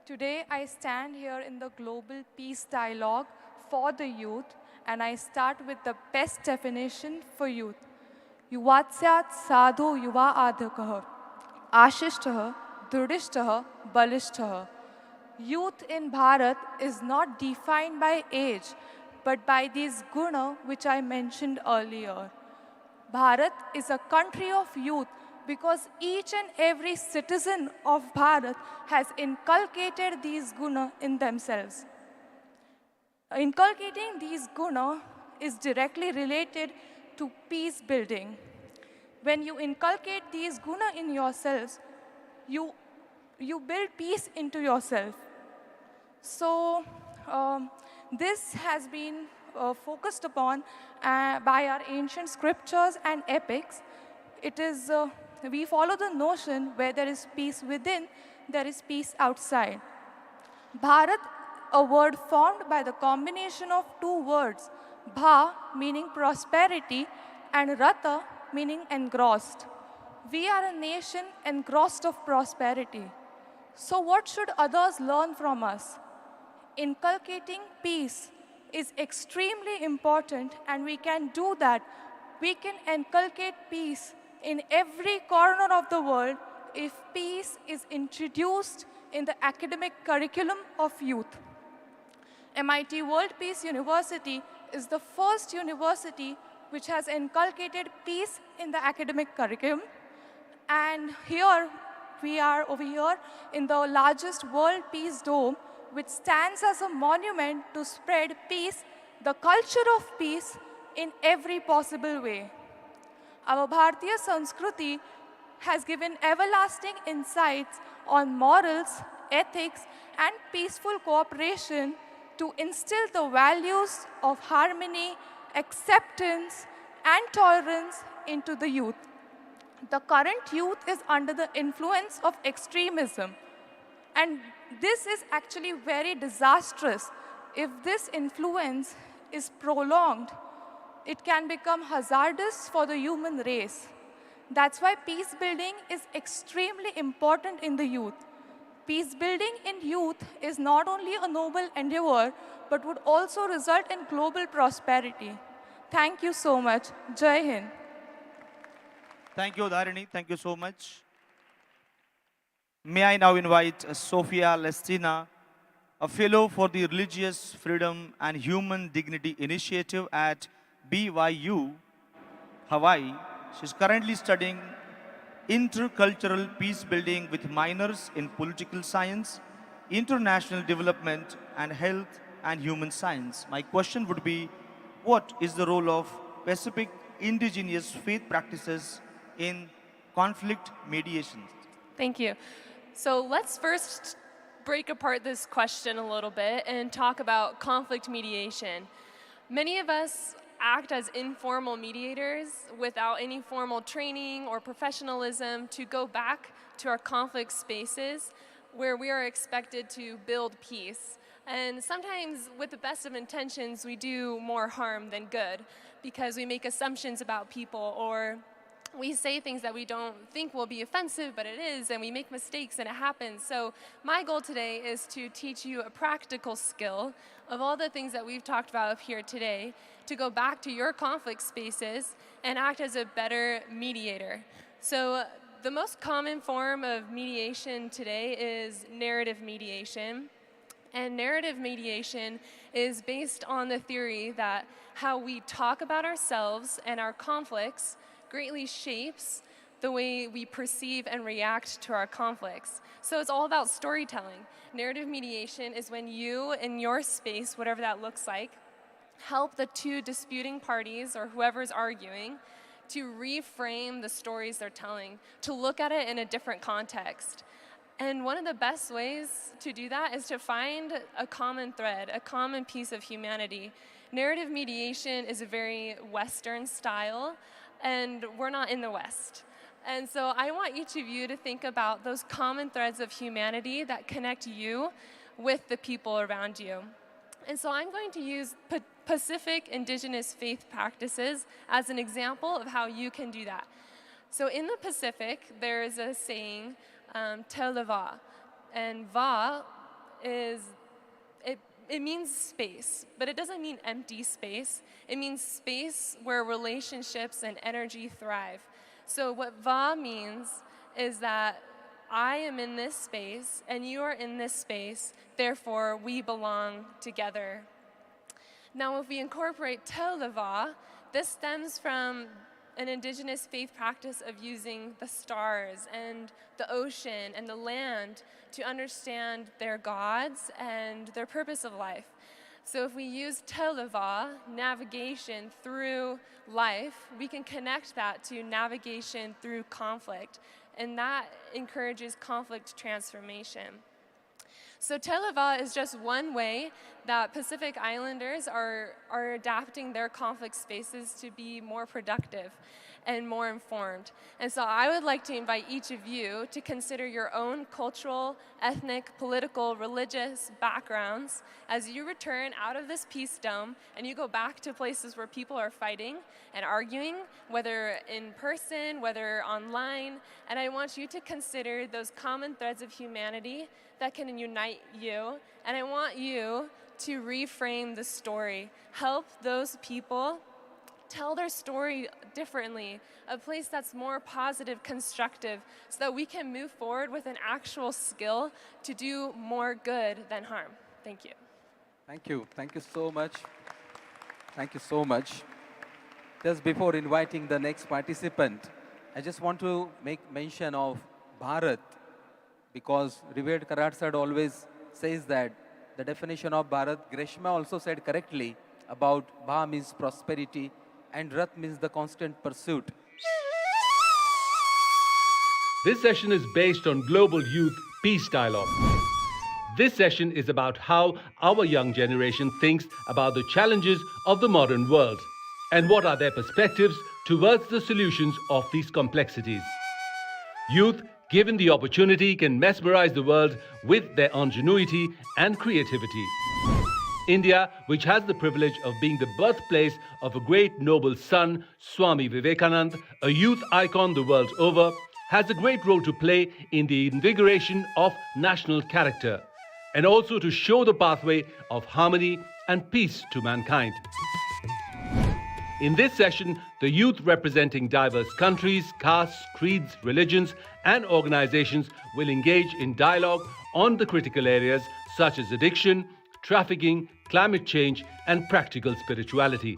Today I stand here in the Global Peace Dialogue for the youth, and I start with the best definition for youth. Yuvatsyat sadhu yuva adhakah, ashishtaha, dhrudishtaha, balishtaha. Youth in Bharat is not defined by age, but by these guna which I mentioned earlier. Bharat is a country of youth because each and every citizen of Bharat has inculcated these guna in themselves. Inculcating these guna is directly related to peace building. When you inculcate these guna in yourselves, you build peace into yourself. So this has been focused upon by our ancient scriptures and epics. It is, we follow the notion where there is peace within, there is peace outside. Bharat, a word formed by the combination of two words, bha meaning prosperity and rata meaning engrossed. We are a nation engrossed of prosperity. So what should others learn from us? Inculcating peace is extremely important, and we can do that. We can inculcate peace in every corner of the world if peace is introduced in the academic curriculum of youth. MIT World Peace University is the first university which has inculcated peace in the academic curriculum. And here, we are over here in the largest World Peace Dome, which stands as a monument to spread peace, the culture of peace, in every possible way. Our Bharatiya Sanskriti has given everlasting insights on morals, ethics, and peaceful cooperation to instill the values of harmony, acceptance, and tolerance into the youth. The current youth is under the influence of extremism, And this is actually very disastrous. If this influence is prolonged, it can become hazardous for the human race. That's why peace building is extremely important in the youth. Peace building in youth is not only a noble endeavor, but would also result in global prosperity. Thank you so much. Jai Hind. Thank you, Dharini. Thank you so much. May I now invite Sophia Lestina, a fellow for the Religious Freedom and Human Dignity Initiative at BYU, Hawaii. She's currently studying intercultural peace building with minors in political science, international development, and health and human science. My question would be, what is the role of Pacific indigenous faith practices in conflict mediation? Thank you. So let's first break apart this question a little bit and talk about conflict mediation. Many of us act as informal mediators without any formal training or professionalism to go back to our conflict spaces where we are expected to build peace. And sometimes with the best of intentions, we do more harm than good because we make assumptions about people, or we say things that we don't think will be offensive, but it is, and we make mistakes and it happens. So my goal today is to teach you a practical skill of all the things that we've talked about here today, to go back to your conflict spaces and act as a better mediator. So the most common form of mediation today is narrative mediation. And narrative mediation is based on the theory that how we talk about ourselves and our conflicts greatly shapes the way we perceive and react to our conflicts. So it's all about storytelling. Narrative mediation is when you, in your space, whatever that looks like, help the two disputing parties or whoever's arguing to reframe the stories they're telling, to look at it in a different context. And one of the best ways to do that is to find a common thread, a common piece of humanity. Narrative mediation is a very Western style, and we're not in the West. And so I want each of you to think about those common threads of humanity that connect you with the people around you. And so I'm going to use Pacific indigenous faith practices as an example of how you can do that. So in the Pacific, there is a saying, Tel le va. And va is, it means space, but it doesn't mean empty space. It means space where relationships and energy thrive. So what va means is that I am in this space and you are in this space, therefore we belong together. Now if we incorporate tel le va, this stems from an indigenous faith practice of using the stars and the ocean and the land to understand their gods and their purpose of life. So if we use tel le va, navigation through life, we can connect that to navigation through conflict, and that encourages conflict transformation. So tel le va is just one way that Pacific Islanders are adapting their conflict spaces to be more productive and more informed. And so I would like to invite each of you to consider your own cultural, ethnic, political, religious backgrounds as you return out of this peace dome and you go back to places where people are fighting and arguing, whether in person, whether online. And I want you to consider those common threads of humanity that can unite you. And I want you to reframe the story. Help those people tell their story differently, a place that's more positive, constructive, so that we can move forward with an actual skill to do more good than harm. Thank you. Thank you. Thank you so much. Thank you so much. Just before inviting the next participant, I just want to make mention of Bharat, because revered Karatsad always says that the definition of Bharat, Greshma also said correctly about Bha means prosperity and Rat means the constant pursuit. This session is based on Global Youth Peace Dialogue. This session is about how our young generation thinks about the challenges of the modern world and what are their perspectives towards the solutions of these complexities. Youth given the opportunity, can mesmerize the world with their ingenuity and creativity. India, which has the privilege of being the birthplace of a great noble son, Swami Vivekananda, a youth icon the world over, has a great role to play in the invigoration of national character and also to show the pathway of harmony and peace to mankind. In this session, the youth representing diverse countries, castes, creeds, religions, and organizations will engage in dialogue on the critical areas such as addiction, trafficking, climate change, and practical spirituality.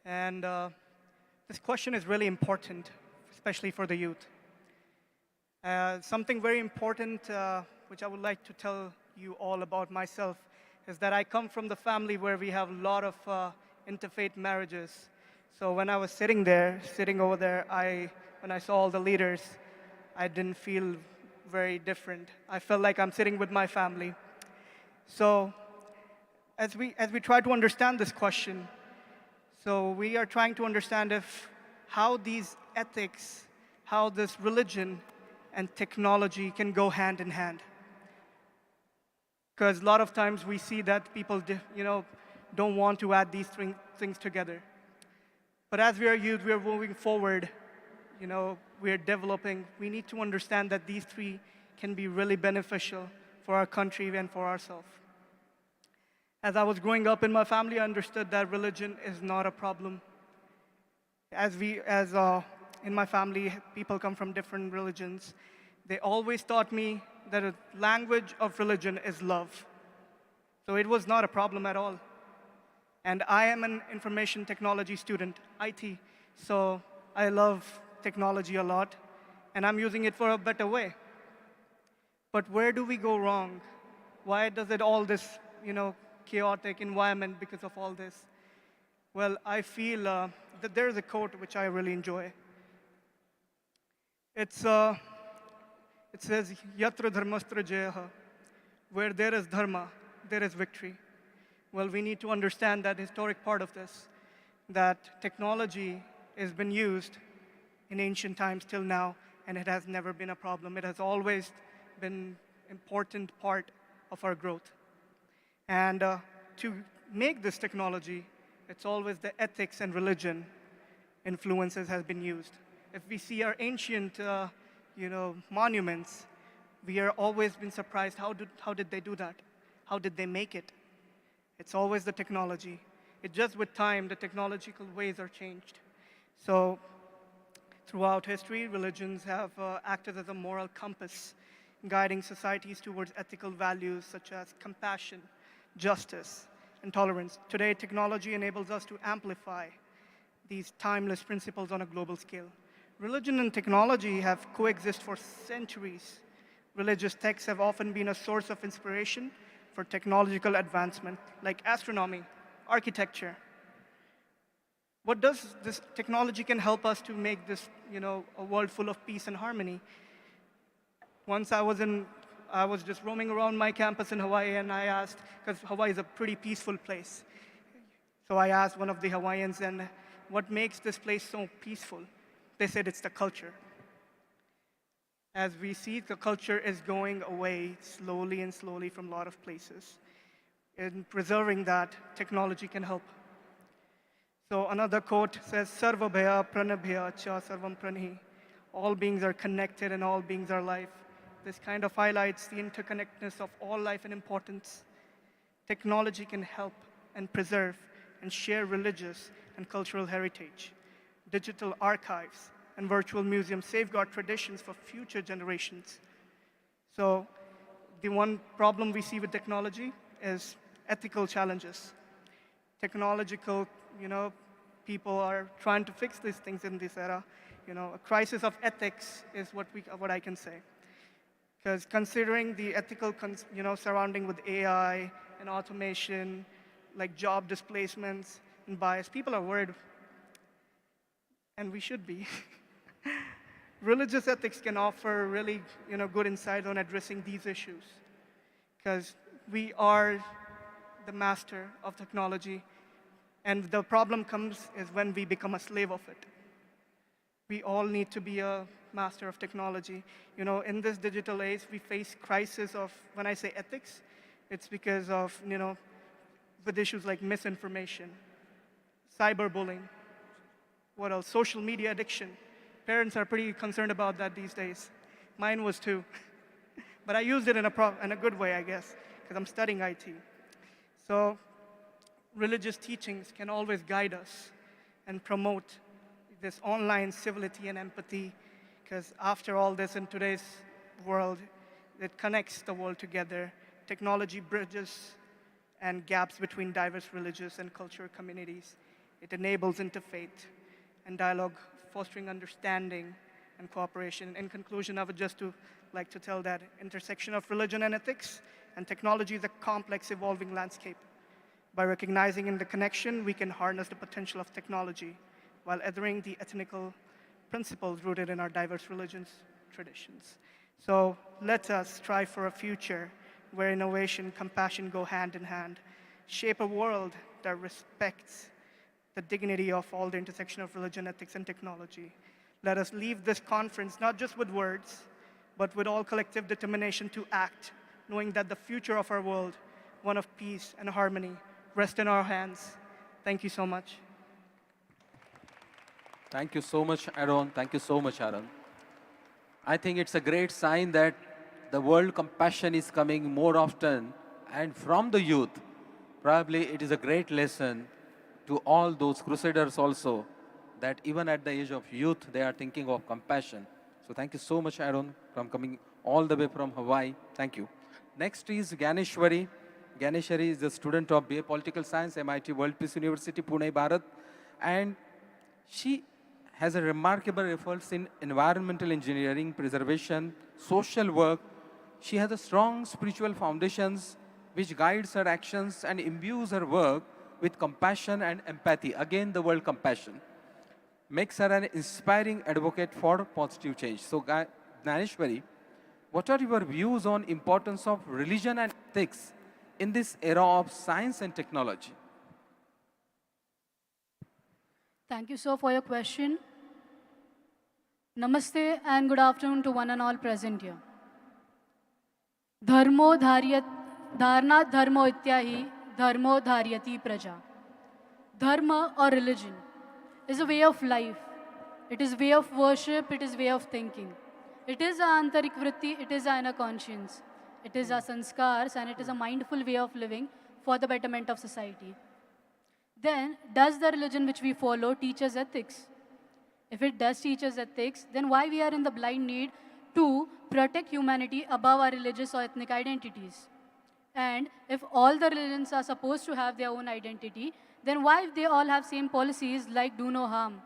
And this question is really important, especially for the youth. Something very important which I would like to tell you all about myself is that I come from the family where we have a lot of interfaith marriages. So when I was sitting over there, when I saw all the leaders, I didn't feel very different. I felt like I'm sitting with my family. So as we try to understand this question, so we are trying to understand how these ethics, how this religion and technology can go hand in hand. Because a lot of times we see that people, don't want to add these things together. But as we are youth, we are moving forward, we are developing. We need to understand that these three can be really beneficial for our country and for ourselves. As I was growing up in my family, I understood that religion is not a problem. In my family, people come from different religions. They always taught me that a language of religion is love. So it was not a problem at all. And I am an information technology student, IT, so I love technology a lot, and I'm using it for a better way. But where do we go wrong? Why does it all this, chaotic environment because of all this? Well, I feel that there is a quote which I really enjoy. It says, Yatra dharmastra jayaha, where there is dharma, there is victory. Well, we need to understand that historic part of this, that technology has been used in ancient times till now, and it has never been a problem. It has always been an important part of our growth. And to make this technology, it's always the ethics and religion influences has been used. If we see our ancient, monuments, we are always been surprised, how did they do that? How did they make it? It's always the technology. It's just with time, the technological ways are changed. So throughout history, religions have acted as a moral compass, guiding societies towards ethical values such as compassion, justice, and tolerance. Today, technology enables us to amplify these timeless principles on a global scale. Religion and technology have coexisted for centuries. Religious texts have often been a source of inspiration for technological advancement, like astronomy, architecture. What does this technology can help us to make this, a world full of peace and harmony? Once I was just roaming around my campus in Hawaii, and I asked, because Hawaii is a pretty peaceful place. So I asked one of the Hawaiians, and what makes this place so peaceful? They said it's the culture. As we see, the culture is going away slowly and slowly from a lot of places. In preserving that, technology can help. So another quote says, Sarva bhaya pranabhya cha sarvam pranihi. All beings are connected and all beings are life. This kind of highlights the interconnectedness of all life and importance. Technology can help and preserve and share religious and cultural heritage. Digital archives and virtual museums safeguard traditions for future generations. So the one problem we see with technology is ethical challenges. Technological, people are trying to fix these things in this era. A crisis of ethics is what I can say. Because considering the ethical, surrounding with AI and automation, like job displacements and bias, people are worried, and we should be. Religious ethics can offer really, good insight on addressing these issues, because we are the master of technology, and the problem comes is when we become a slave of it. We all need to be a master of technology. In this digital age, we face crisis of, when I say ethics, it's because of, with issues like misinformation, cyberbullying, what else? Social media addiction. Parents are pretty concerned about that these days. Mine was too. But I used it in a good way, I guess, because I'm studying IT. So religious teachings can always guide us and promote this online civility and empathy, because after all this, in today's world, it connects the world together. Technology bridges and gaps between diverse religious and cultural communities. It enables interfaith and dialogue, fostering understanding and cooperation. In conclusion, I would just like to tell that intersection of religion and ethics and technology is a complex, evolving landscape. By recognizing in the connection, we can harness the potential of technology while adhering the ethical principles rooted in our diverse religions, traditions. So let us strive for a future where innovation, compassion go hand in hand, shape a world that respects the dignity of all the intersection of religion, ethics, and technology. Let us leave this conference not just with words, but with all collective determination to act, knowing that the future of our world, one of peace and harmony, rests in our hands. Thank you so much. Thank you so much, Aaron. Thank you so much, Aaron. I think it's a great sign that the world compassion is coming more often and from the youth. Probably it is a great lesson to all those crusaders also, that even at the age of youth, they are thinking of compassion. So thank you so much, Aaron, from coming all the way from Hawaii. Thank you. Next is Ganeshwari. Ganeshwari is a student of BA Political Science, MIT World Peace University, Pune, Bharat. And she has a remarkable efforts in environmental engineering, preservation, social work. She has a strong spiritual foundations which guides her actions and imbues her work with compassion and empathy. Again, the word compassion makes her an inspiring advocate for positive change. So, Ganeshwari, what are your views on importance of religion and ethics in this era of science and technology? Thank you, sir, for your question. Namaste and good afternoon to one and all present here. Dharmo dharnat dharmo ityahi dharmo dharyati praja. Dharma or religion is a way of life. It is way of worship, it is way of thinking. It is a antarik vritti, it is a inner conscience. It is a sanskars and it is a mindful way of living for the betterment of society. Then, does the religion which we follow teach us ethics? If it does teach us ethics, then why we are in the blind need to protect humanity above our religious or ethnic identities? And if all the religions are supposed to have their own identity, then why they all have same policies like do no harm?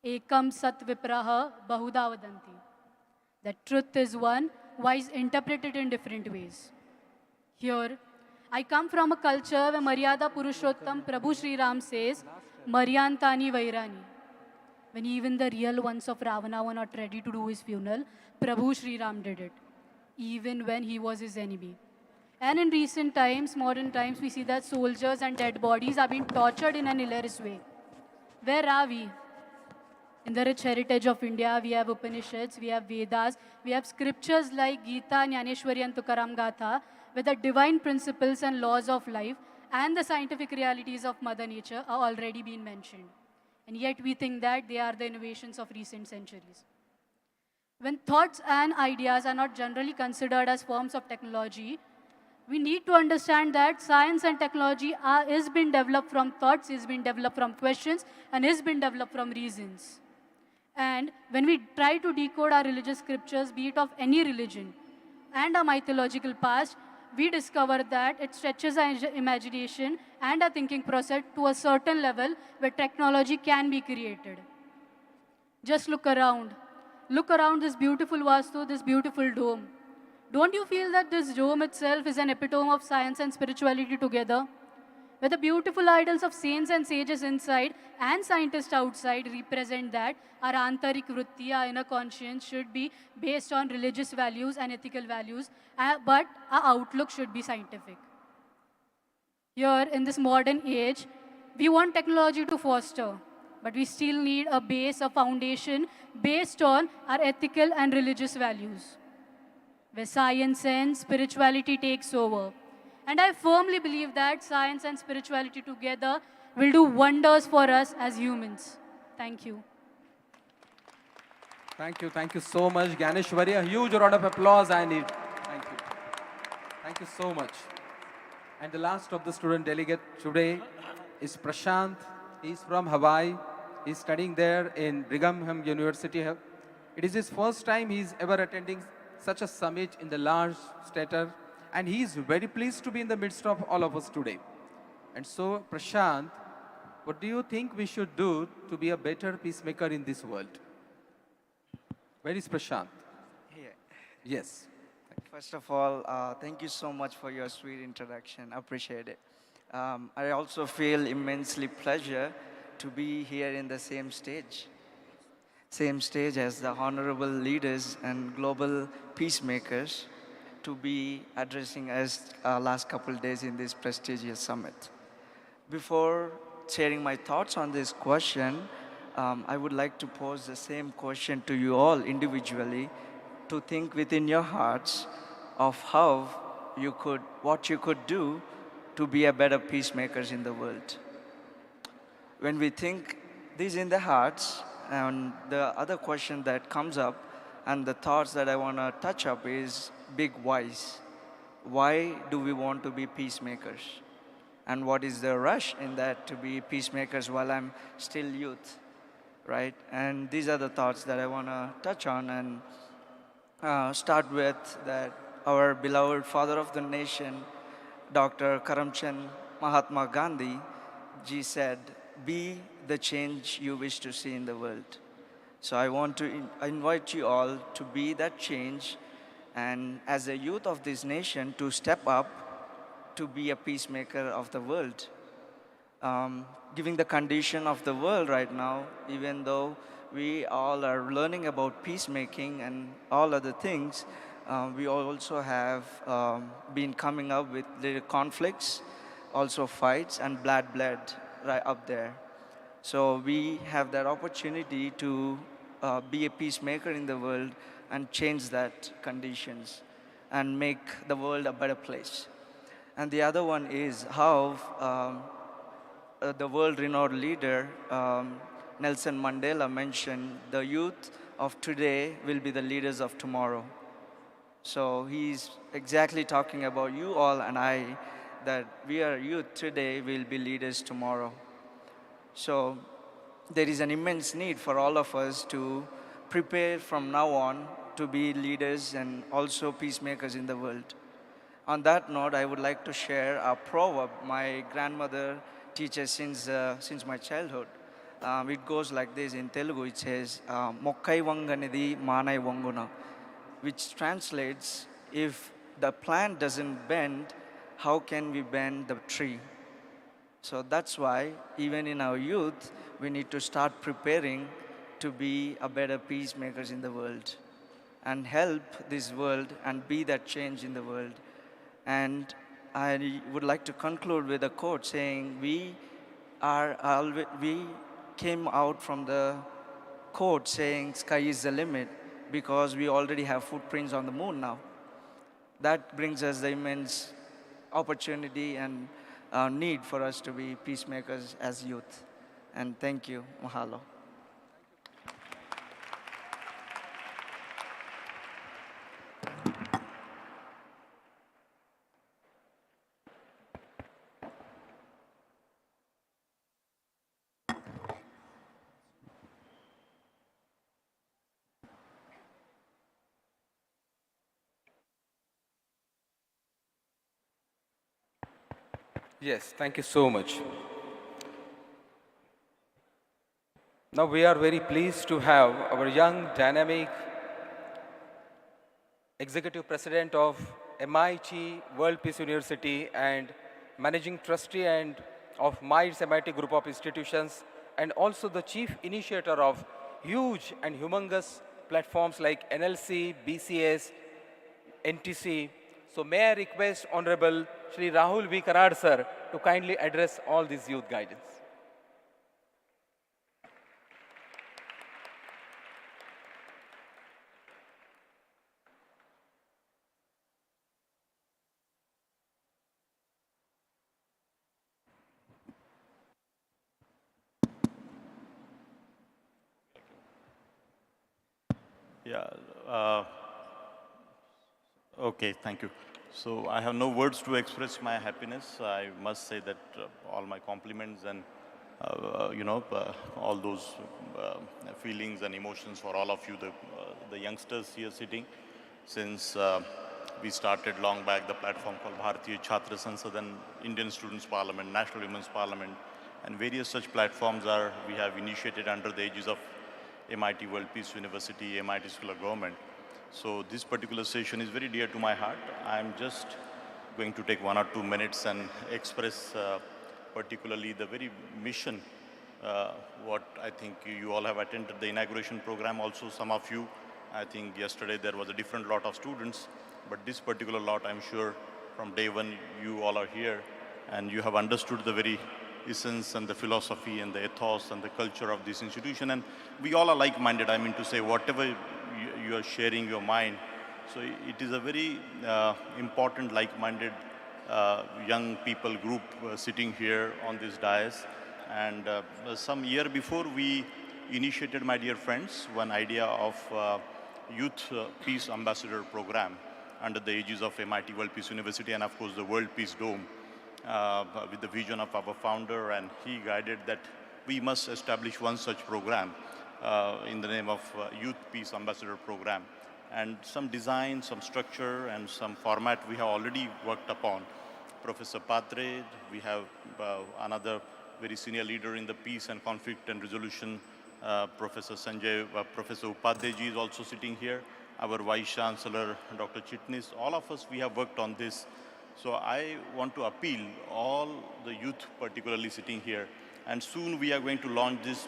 Ekam sat vipraha bahuda vadanti. That truth is one, why is interpreted in different ways. Here, I come from a culture where Maryada Purushottam Prabhu Sri Ram says, Maryantani Vairani. When even the real ones of Ravana were not ready to do his funeral, Prabhu Sri Ram did it, even when he was his enemy. And in recent times, modern times, we see that soldiers and dead bodies are being tortured in an hilarious way. Where are we? In the rich heritage of India, we have Upanishads, we have Vedas, we have scriptures like Gita, Jnaneshwari and Tukaram Gatha, where the divine principles and laws of life and the scientific realities of Mother Nature are already being mentioned. And yet we think that they are the innovations of recent centuries. When thoughts and ideas are not generally considered as forms of technology, we need to understand that science and technology is being developed from thoughts, is being developed from questions, and is being developed from reasons. And when we try to decode our religious scriptures, be it of any religion, and our mythological past, we discover that it stretches our imagination and our thinking process to a certain level where technology can be created. Just look around. Look around this beautiful Vastu, this beautiful dome. Don't you feel that this dome itself is an epitome of science and spirituality together? Where the beautiful idols of saints and sages inside and scientists outside represent that our antarik vritti, our inner conscience, should be based on religious values and ethical values, but our outlook should be scientific. Here, in this modern age, we want technology to foster, but we still need a base, a foundation based on our ethical and religious values, where science and spirituality takes over. And I firmly believe that science and spirituality together will do wonders for us as humans. Thank you. Thank you so much, Ganeshwari. A huge round of applause I need. Thank you. Thank you so much. And the last of the student delegate today is Prashant. He's from Hawaii. He's studying there in Brigham Young University. It is his first time he's ever attending such a summit in the large stature, and he is very pleased to be in the midst of all of us today. And so, Prashant, what do you think we should do to be a better peacemaker in this world? Where is Prashant? Here. Yes. First of all, thank you so much for your sweet introduction. Appreciate it. I also feel immensely pleasure to be here in the same stage as the honorable leaders and global peacemakers to be addressing us last couple days in this prestigious summit. Before sharing my thoughts on this question, I would like to pose the same question to you all individually to think within your hearts of how you could, what you could do to be a better peacemakers in the world. When we think these in the hearts, and the other question that comes up and the thoughts that I want to touch up is big whys. Why do we want to be peacemakers? And what is the rush in that to be peacemakers while I'm still youth, right? And these are the thoughts that I want to touch on and start with that our beloved father of the nation, Dr. Karamchand Mahatma Gandhi, ji said, be the change you wish to see in the world. So I want to invite you all to be that change and as a youth of this nation to step up to be a peacemaker of the world. Given the condition of the world right now, even though we all are learning about peacemaking and all other things, we also have been coming up with little conflicts, also fights and blood right up there. So we have that opportunity to be a peacemaker in the world and change that conditions and make the world a better place. And the other one is how the world-renowned leader, Nelson Mandela, mentioned the youth of today will be the leaders of tomorrow. So he's exactly talking about you all and I, that we are youth today, will be leaders tomorrow. So there is an immense need for all of us to prepare from now on to be leaders and also peacemakers in the world. On that note, I would like to share a proverb my grandmother teaches since my childhood. It goes like this in Telugu. It says, "Mokkai vanganidi manai vanguna," which translates, if the plant doesn't bend, how can we bend the tree? So that's why, even in our youth, we need to start preparing to be a better peacemakers in the world and help this world and be that change in the world. And I would like to conclude with a quote saying, we came out from the quote saying, sky is the limit, because we already have footprints on the moon now. That brings us the immense opportunity and need for us to be peacemakers as youth. And thank you. Mahalo. Yes, thank you so much. Now we are very pleased to have our young, dynamic Executive President of MIT World Peace University and Managing Trustee and of MITES MIT Group of Institutions, and also the Chief Initiator of huge and humongous platforms like NLC, BCS, NTC. So may I request Honorable Shri Rahul V. Karad sir to kindly address all these youth guidance. Yeah. Okay, thank you. So I have no words to express my happiness. I must say that all my compliments and all those feelings and emotions for all of you, the youngsters here sitting, since we started long back the platform called Bharatiya Chhatra Sansad and Indian Students Parliament, National Women's Parliament, and various such platforms we have initiated under the aegis of MIT World Peace University, MIT School of Government. So this particular session is very dear to my heart. I'm just going to take 1 or 2 minutes and express particularly the very mission, what I think you all have attended the inauguration program. Also some of you, I think yesterday there was a different lot of students, but this particular lot, I'm sure from day one you all are here and you have understood the very essence and the philosophy and the ethos and the culture of this institution. And we all are like-minded. I mean to say, whatever you are sharing your mind. So it is a very important like-minded young people group sitting here on this dais. And some year before, we initiated, my dear friends, one idea of Youth Peace Ambassador Program under the aegis of MIT World Peace University and, of course, the World Peace Dome, with the vision of our founder. And he guided that we must establish one such program in the name of Youth Peace Ambassador Program. And some design, some structure, and some format we have already worked upon. Professor Patre, we have another very senior leader in the peace and conflict and resolution, Professor Sanjay, Professor Upadhyay is also sitting here, our Vice Chancellor, Dr. Chitnis. All of us, we have worked on this. So I want to appeal all the youth, particularly sitting here, and soon we are going to launch this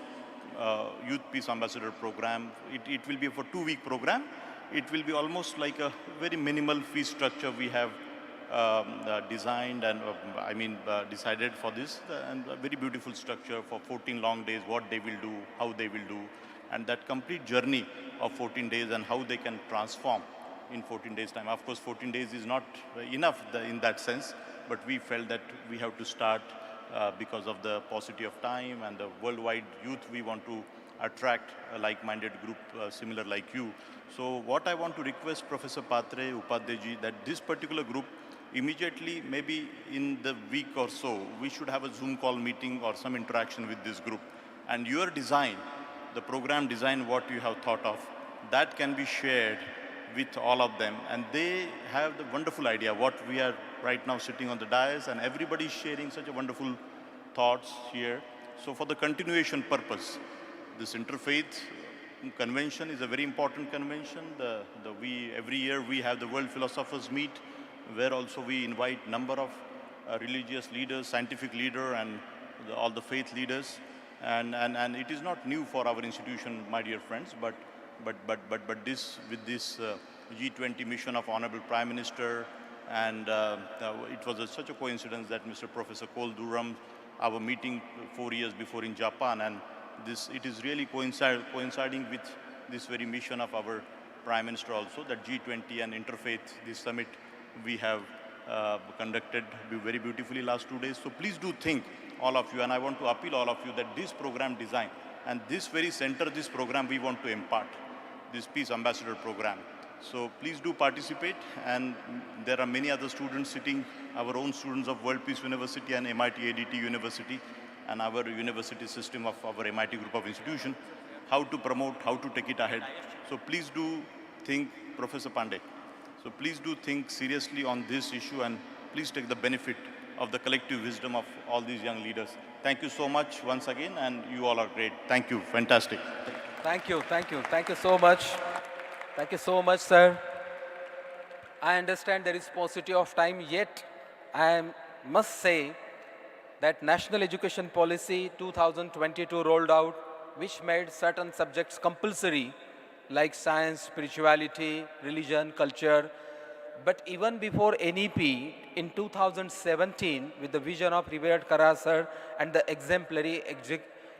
Youth Peace Ambassador Program. It will be for 2-week program. It will be almost like a very minimal fee structure we have designed and decided for this, and a very beautiful structure for 14 long days, what they will do, how they will do, and that complete journey of 14 days and how they can transform in 14 days time. Of course, 14 days is not enough in that sense, but we felt that we have to start because of the paucity of time and the worldwide youth we want to attract a like-minded group similar like you. So what I want to request Professor Patre, Upadhyay, that this particular group immediately, maybe in the week or so, we should have a Zoom call meeting or some interaction with this group. And your design, the program design, what you have thought of, that can be shared with all of them. And they have the wonderful idea, what we are right now sitting on the dais, and everybody is sharing such a wonderful thoughts here. So for the continuation purpose, this interfaith convention is a very important convention. Every year we have the World Philosophers Meet, where also we invite number of religious leaders, scientific leader, and all the faith leaders. And it is not new for our institution, my dear friends, but this, with this G20 mission of Honorable Prime Minister, and it was such a coincidence that Mr. Professor Cole Durham, our meeting 4 years before in Japan, and it is really coinciding with this very mission of our Prime Minister also, that G20 and Interfaith, this summit we have conducted very beautifully last 2 days. So please do think, all of you, and I want to appeal all of you that this program design and this very center, this program we want to impart, this Peace Ambassador Program. So please do participate, and there are many other students sitting, our own students of World Peace University and MIT ADT University, and our university system of our MIT group of institutions, how to promote, how to take it ahead. So please do think, Professor Pandey, so please do think seriously on this issue, and please take the benefit of the collective wisdom of all these young leaders. Thank you so much once again, and you all are great. Thank you, fantastic. Thank you so much. Thank you so much, sir. I understand there is paucity of time, yet I must say that National Education Policy 2022 rolled out, which made certain subjects compulsory, like science, spirituality, religion, culture. But even before NEP, in 2017, with the vision of revered Karasar and the exemplary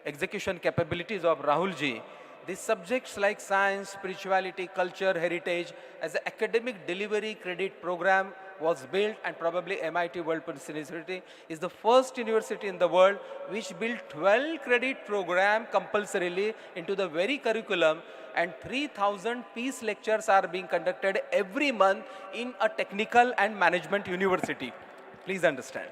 execution capabilities of Rahulji, these subjects like science, spirituality, culture, heritage, as an academic delivery credit program was built, and probably MIT World Peace University is the first university in the world which built 12 credit program compulsorily into the very curriculum, and 3,000 peace lectures are being conducted every month in a technical and management university. Please understand.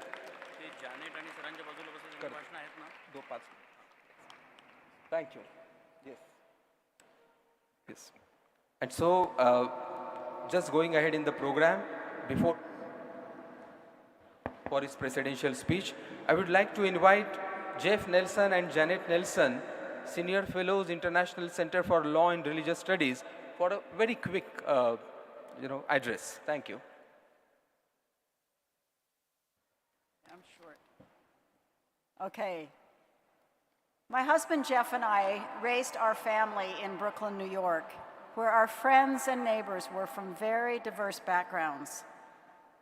Thank you. Yes. And so, just going ahead in the program, for his presidential speech, I would like to invite Jeff Nelson and Janet Nelson, Senior Fellows, International Center for Law and Religious Studies, for a very quick, address. Thank you. I'm short. Okay. My husband Jeff and I raised our family in Brooklyn, New York, where our friends and neighbors were from very diverse backgrounds.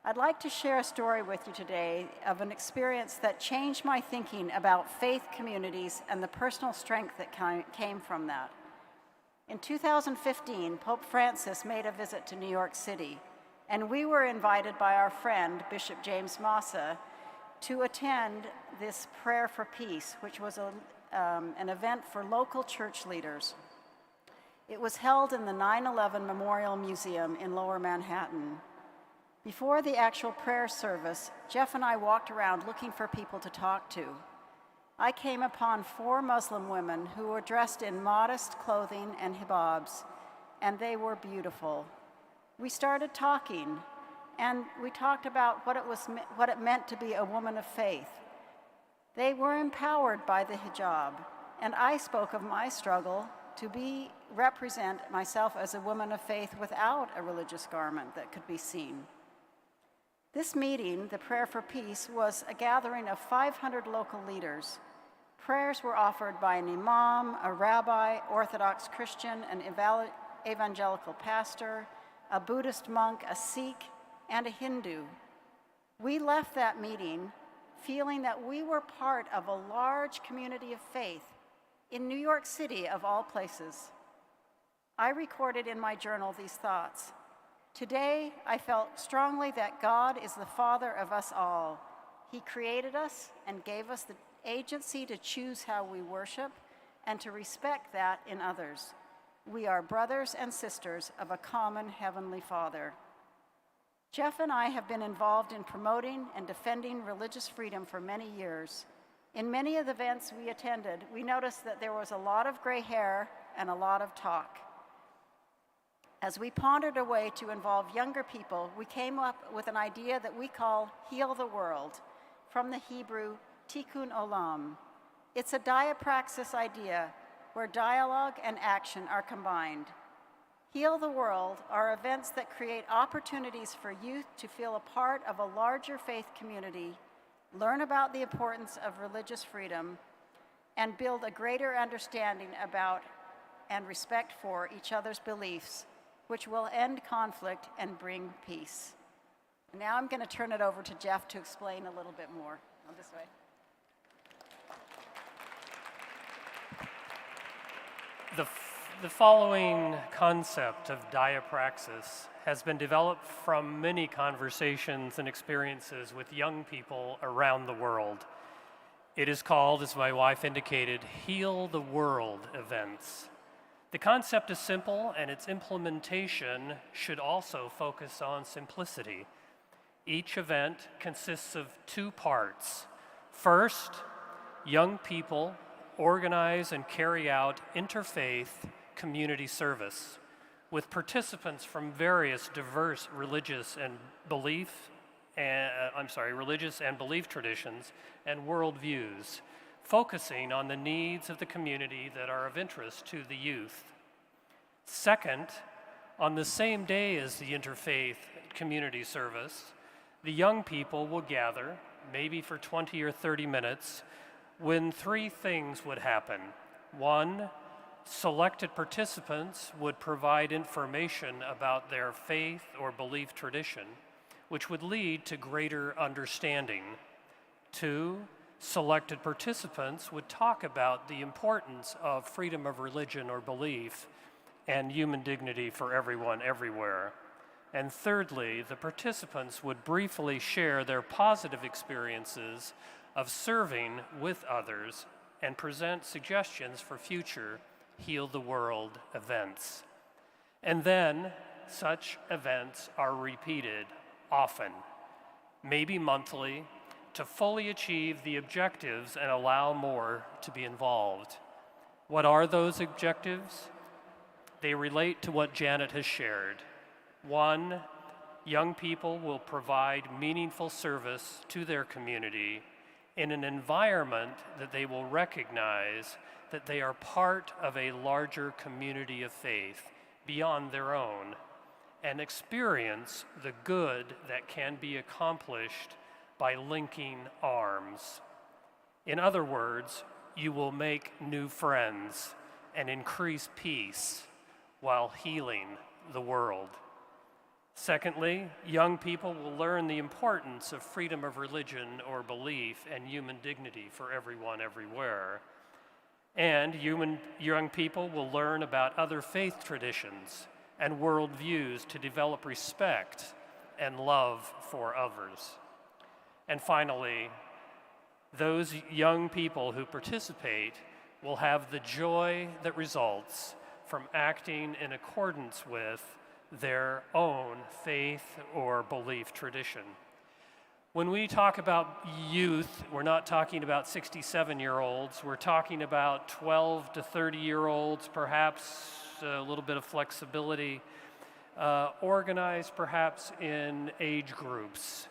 I'd like to share a story with you today of an experience that changed my thinking about faith communities and the personal strength that came from that. In 2015, Pope Francis made a visit to New York City, and we were invited by our friend, Bishop James Massa, to attend this Prayer for Peace, which was an event for local church leaders. It was held in the 9/11 Memorial Museum in Lower Manhattan. Before the actual prayer service, Jeff and I walked around looking for people to talk to. I came upon 4 Muslim women who were dressed in modest clothing and hijabs, and they were beautiful. We started talking, and we talked about what it meant to be a woman of faith. They were empowered by the hijab, and I spoke of my struggle to represent myself as a woman of faith without a religious garment that could be seen. This meeting, the Prayer for Peace, was a gathering of 500 local leaders. Prayers were offered by an imam, a rabbi, Orthodox Christian, an evangelical pastor, a Buddhist monk, a Sikh, and a Hindu. We left that meeting feeling that we were part of a large community of faith in New York City, of all places. I recorded in my journal these thoughts. Today, I felt strongly that God is the Father of us all. He created us and gave us the agency to choose how we worship and to respect that in others. We are brothers and sisters of a common Heavenly Father. Jeff and I have been involved in promoting and defending religious freedom for many years. In many of the events we attended, we noticed that there was a lot of gray hair and a lot of talk. As we pondered a way to involve younger people, we came up with an idea that we call Heal the World, from the Hebrew Tikkun Olam. It's a diapraxis idea where dialogue and action are combined. Heal the World are events that create opportunities for youth to feel a part of a larger faith community, learn about the importance of religious freedom, and build a greater understanding about and respect for each other's beliefs, which will end conflict and bring peace. Now I'm going to turn it over to Jeff to explain a little bit more. Go this way. The following concept of diapraxis has been developed from many conversations and experiences with young people around the world. It is called, as my wife indicated, Heal the World events. The concept is simple, and its implementation should also focus on simplicity. Each event consists of 2 parts. First, young people organize and carry out interfaith community service with participants from various diverse religious and belief traditions and worldviews, focusing on the needs of the community that are of interest to the youth. Second, on the same day as the interfaith community service, the young people will gather, maybe for 20 or 30 minutes, when 3 things would happen. 1, selected participants would provide information about their faith or belief tradition, which would lead to greater understanding. 2, selected participants would talk about the importance of freedom of religion or belief and human dignity for everyone, everywhere. And thirdly, the participants would briefly share their positive experiences of serving with others and present suggestions for future Heal the World events. And then such events are repeated often, maybe monthly, to fully achieve the objectives and allow more to be involved. What are those objectives? They relate to what Janet has shared. 1, young people will provide meaningful service to their community in an environment that they will recognize that they are part of a larger community of faith beyond their own, and experience the good that can be accomplished by linking arms. In other words, you will make new friends and increase peace while healing the world. Secondly, young people will learn the importance of freedom of religion or belief and human dignity for everyone, everywhere. And young people will learn about other faith traditions and worldviews to develop respect and love for others. And finally, those young people who participate will have the joy that results from acting in accordance with their own faith or belief tradition. When we talk about youth, we're not talking about 67-year-olds. We're talking about 12 to 30-year-olds, perhaps a little bit of flexibility, organized perhaps in age groups.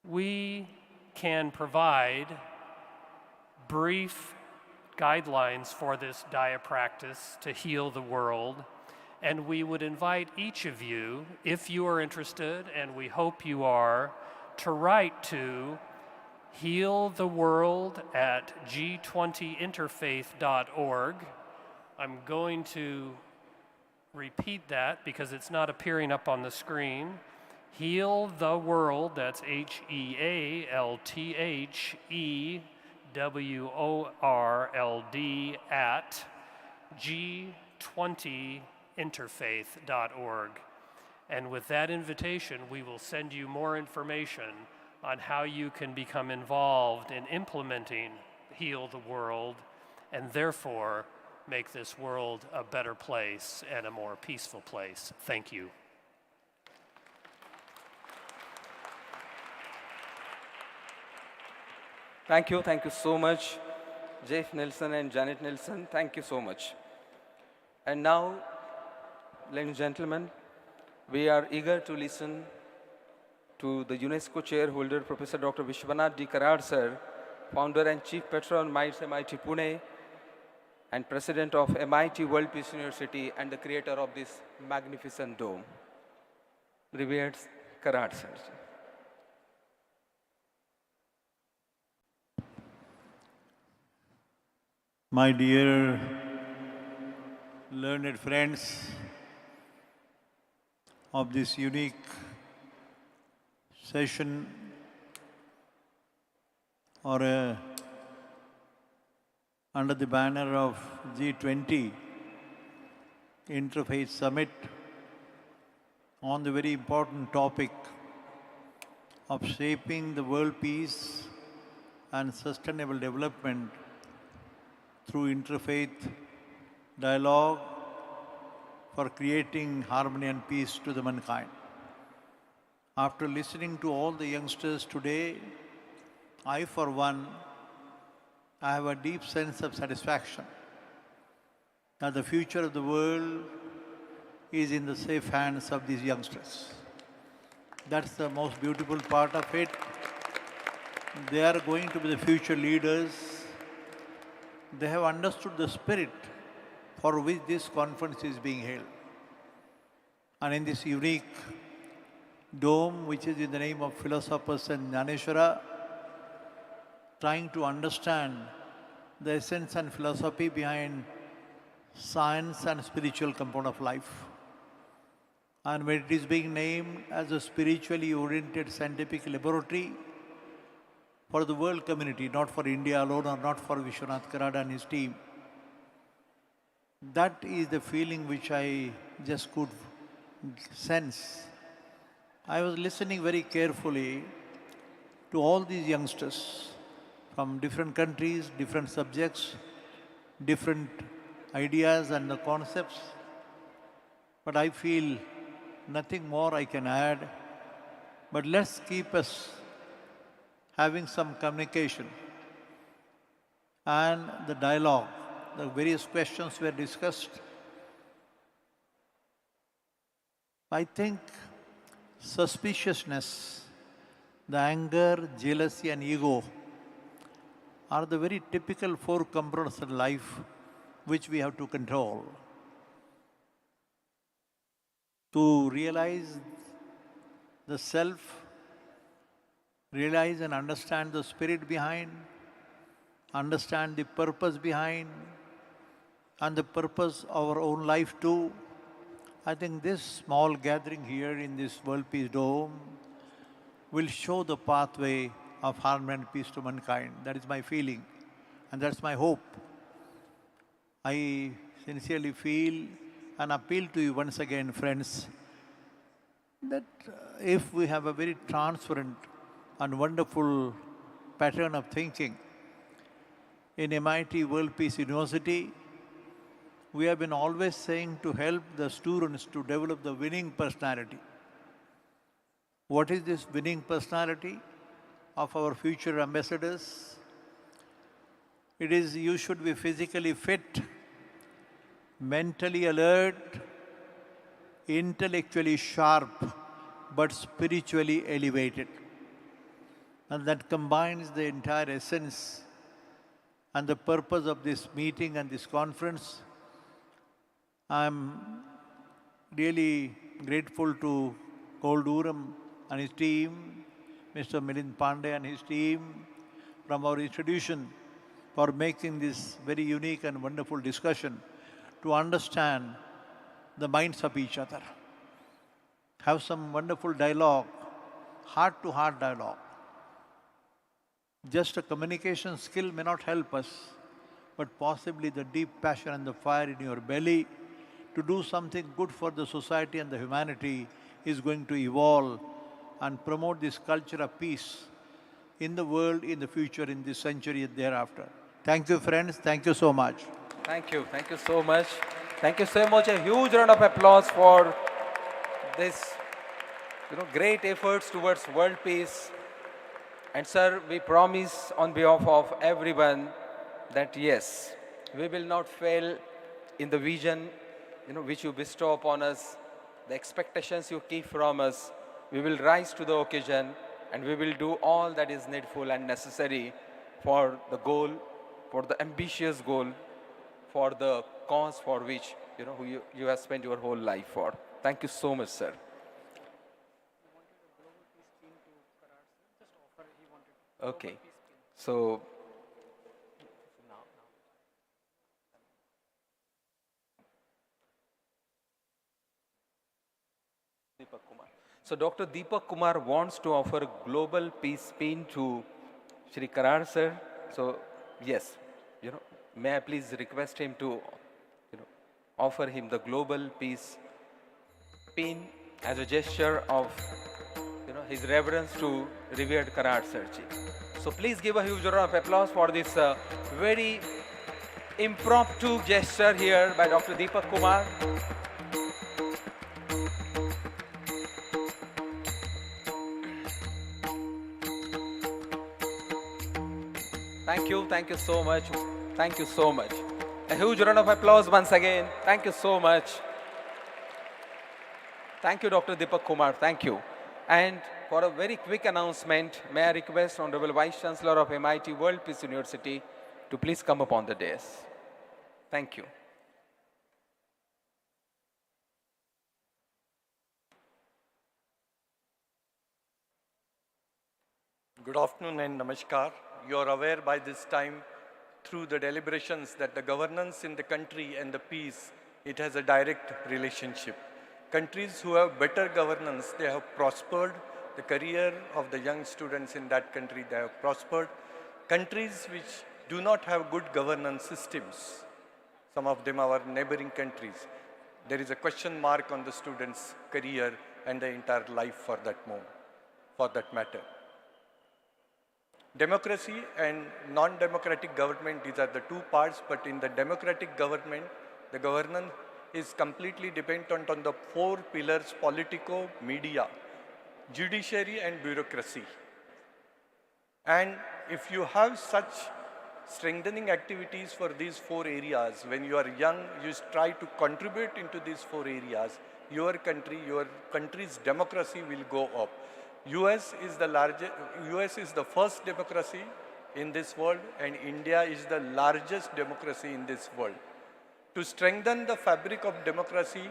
We can provide brief guidelines for this Daya practice to heal the world. And we would invite each of you, if you are interested, and we hope you are, to write to healtheworld@g20interfaith.org. I'm going to repeat that because it's not appearing up on the screen. Heal the World, that's HEALTHEWORLD at G20interfaith.org. And with that invitation, we will send you more information on how you can become involved in implementing Heal the World and therefore make this world a better place and a more peaceful place. Thank you. Thank you so much, Jeff Nelson and Janet Nelson. Thank you so much. And now, ladies and gentlemen, we are eager to listen to the UNESCO chairholder, Professor Dr. Vishwanath Karad sir, founder and chief patron, MIT Pune, and president of MIT World Peace University and the creator of this magnificent dome. Revered Karad sir. My dear learned friends of this unique session or under the banner of G20 Interfaith Summit on the very important topic of shaping the world peace and sustainable development through interfaith dialogue for creating harmony and peace to the mankind. After listening to all the youngsters today, I, for one, I have a deep sense of satisfaction that the future of the world is in the safe hands of these youngsters. That's the most beautiful part of it. They are going to be the future leaders. They have understood the spirit for which this conference is being held. And in this unique dome, which is in the name of philosophers and Jnaneshwara, trying to understand the essence and philosophy behind science and spiritual component of life. And when it is being named as a spiritually oriented scientific laboratory for the world community, not for India alone or not for Vishwanath Karad and his team, that is the feeling which I just could sense. I was listening very carefully to all these youngsters from different countries, different subjects, different ideas and the concepts. But I feel nothing more I can add. But let's keep us having some communication and the dialogue. The various questions were discussed. I think suspiciousness, the anger, jealousy and ego are the very typical four components of life which we have to control. To realize the self, realize and understand the spirit behind, understand the purpose behind, and the purpose of our own life too. I think this small gathering here in this World Peace Dome will show the pathway of harmony and peace to mankind. That is my feeling, and that's my hope. I sincerely feel and appeal to you once again, friends, that if we have a very transparent and wonderful pattern of thinking in MIT World Peace University, we have been always saying to help the students to develop the winning personality. What is this winning personality of our future ambassadors? It is you should be physically fit, mentally alert, intellectually sharp, but spiritually elevated. And that combines the entire essence and the purpose of this meeting and this conference. I'm really grateful to Gold Durham and his team, Mr. Milind Pandey and his team from our institution for making this very unique and wonderful discussion to understand the minds of each other. Have some wonderful dialogue, heart-to-heart dialogue. Just a communication skill may not help us, but possibly the deep passion and the fire in your belly to do something good for the society and the humanity is going to evolve and promote this culture of peace in the world, in the future, in this century and thereafter. Thank you, friends. Thank you so much. Thank you. Thank you so much. Thank you so much. A huge round of applause for this, great efforts towards world peace. And sir, we promise on behalf of everyone that yes, we will not fail in the vision, which you bestow upon us, the expectations you keep from us. We will rise to the occasion and we will do all that is needful and necessary for the goal, for the ambitious goal, for the cause for which you have spent your whole life for. Thank you so much, sir. Okay, so Dr. Deepak Kumar wants to offer global peace pin to Shri Karar sir. So yes, may I please request him to offer him the global peace pin as a gesture of his reverence to revered Karar sir ji. So please give a huge round of applause for this very impromptu gesture here by Dr. Deepak Kumar. Thank you so much. Thank you so much. A huge round of applause once again. Thank you so much. Thank you, Dr. Deepak Kumar. Thank you. And for a very quick announcement, may I request Honorable Vice Chancellor of MIT World Peace University to please come upon the dais. Thank you. Good afternoon and namaskar. You are aware by this time through the deliberations that the governance in the country and the peace, it has a direct relationship. Countries who have better governance, they have prospered. The career of the young students in that country, they have prospered. Countries which do not have good governance systems, some of them are neighboring countries, there is a question mark on the student's career and the entire life for that matter. Democracy and non-democratic government, these are the two parts, but in the democratic government, the governance is completely dependent on the four pillars: politico, media, judiciary and bureaucracy. And if you have such strengthening activities for these four areas, when you are young, you try to contribute into these four areas, your country's democracy will go up. US is the first democracy in this world, and India is the largest democracy in this world. To strengthen the fabric of democracy,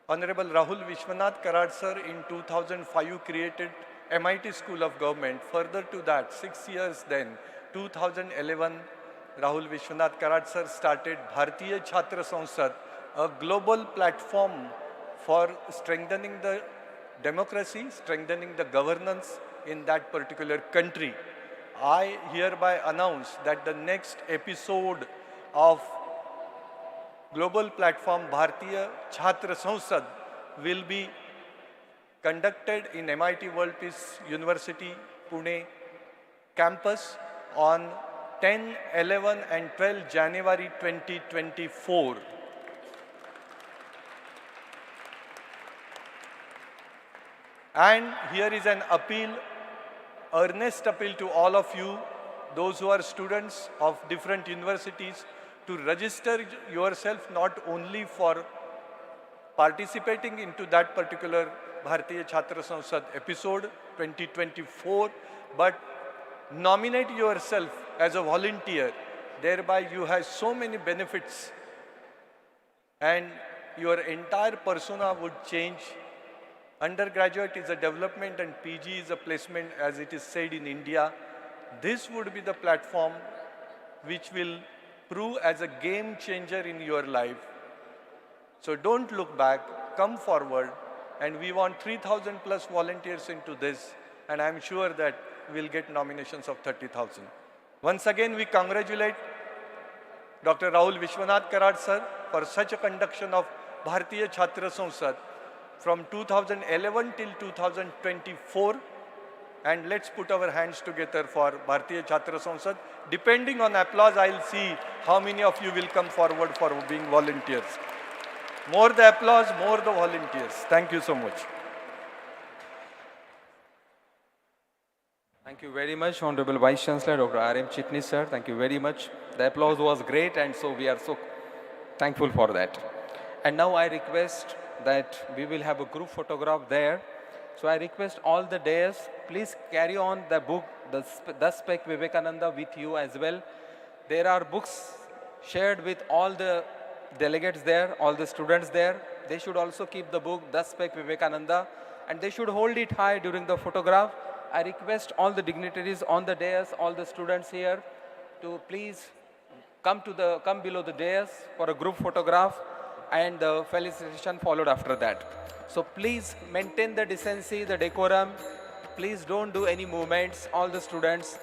Honorable Rahul Vishwanath Karad sir in 2005 created MIT School of Government. Further to that, 6 years then, 2011, Rahul Vishwanath Karad sir started Bharatiya Chhatra Sansad, a global platform for strengthening the democracy, strengthening the governance in that particular country. I hereby announce that the next episode of global platform Bharatiya Chhatra Sansad will be conducted in MIT World Peace University, Pune campus on 10, 11 and 12 January 2024. And here is an appeal, earnest appeal to all of you, those who are students of different universities, to register yourself not only for participating into that particular Bharatiya Chhatra Sansad episode 2024, but nominate yourself as a volunteer. Thereby you have so many benefits and your entire persona would change. Undergraduate is a development and PG is a placement, as it is said in India. This would be the platform which will prove as a game changer in your life. So don't look back, come forward, and we want 3,000 plus volunteers into this, and I'm sure that we'll get nominations of 30,000. Once again, we congratulate Dr. Rahul Vishwanath Karad sir for such a conduction of Bharatiya Chhatra Sansad from 2011 till 2024. And let's put our hands together for Bharatiya Chhatra Sansad. Depending on applause, I'll see how many of you will come forward for being volunteers. More the applause, more the volunteers. Thank you so much. Thank you very much, Honorable Vice Chancellor, Dr. R.M. Chitnis, sir. Thank you very much. The applause was great, and so we are so thankful for that. And now I request that we will have a group photograph there. So I request all the dais, please carry on the book, the Spec Vivekananda with you as well. There are books shared with all the delegates there, all the students there. They should also keep the book, the Spec Vivekananda, and they should hold it high during the photograph. I request all the dignitaries on the dais, all the students here, to please come below the dais for a group photograph, and the felicitation followed after that. So please maintain the decency, the decorum. Please don't do any movements. All the students,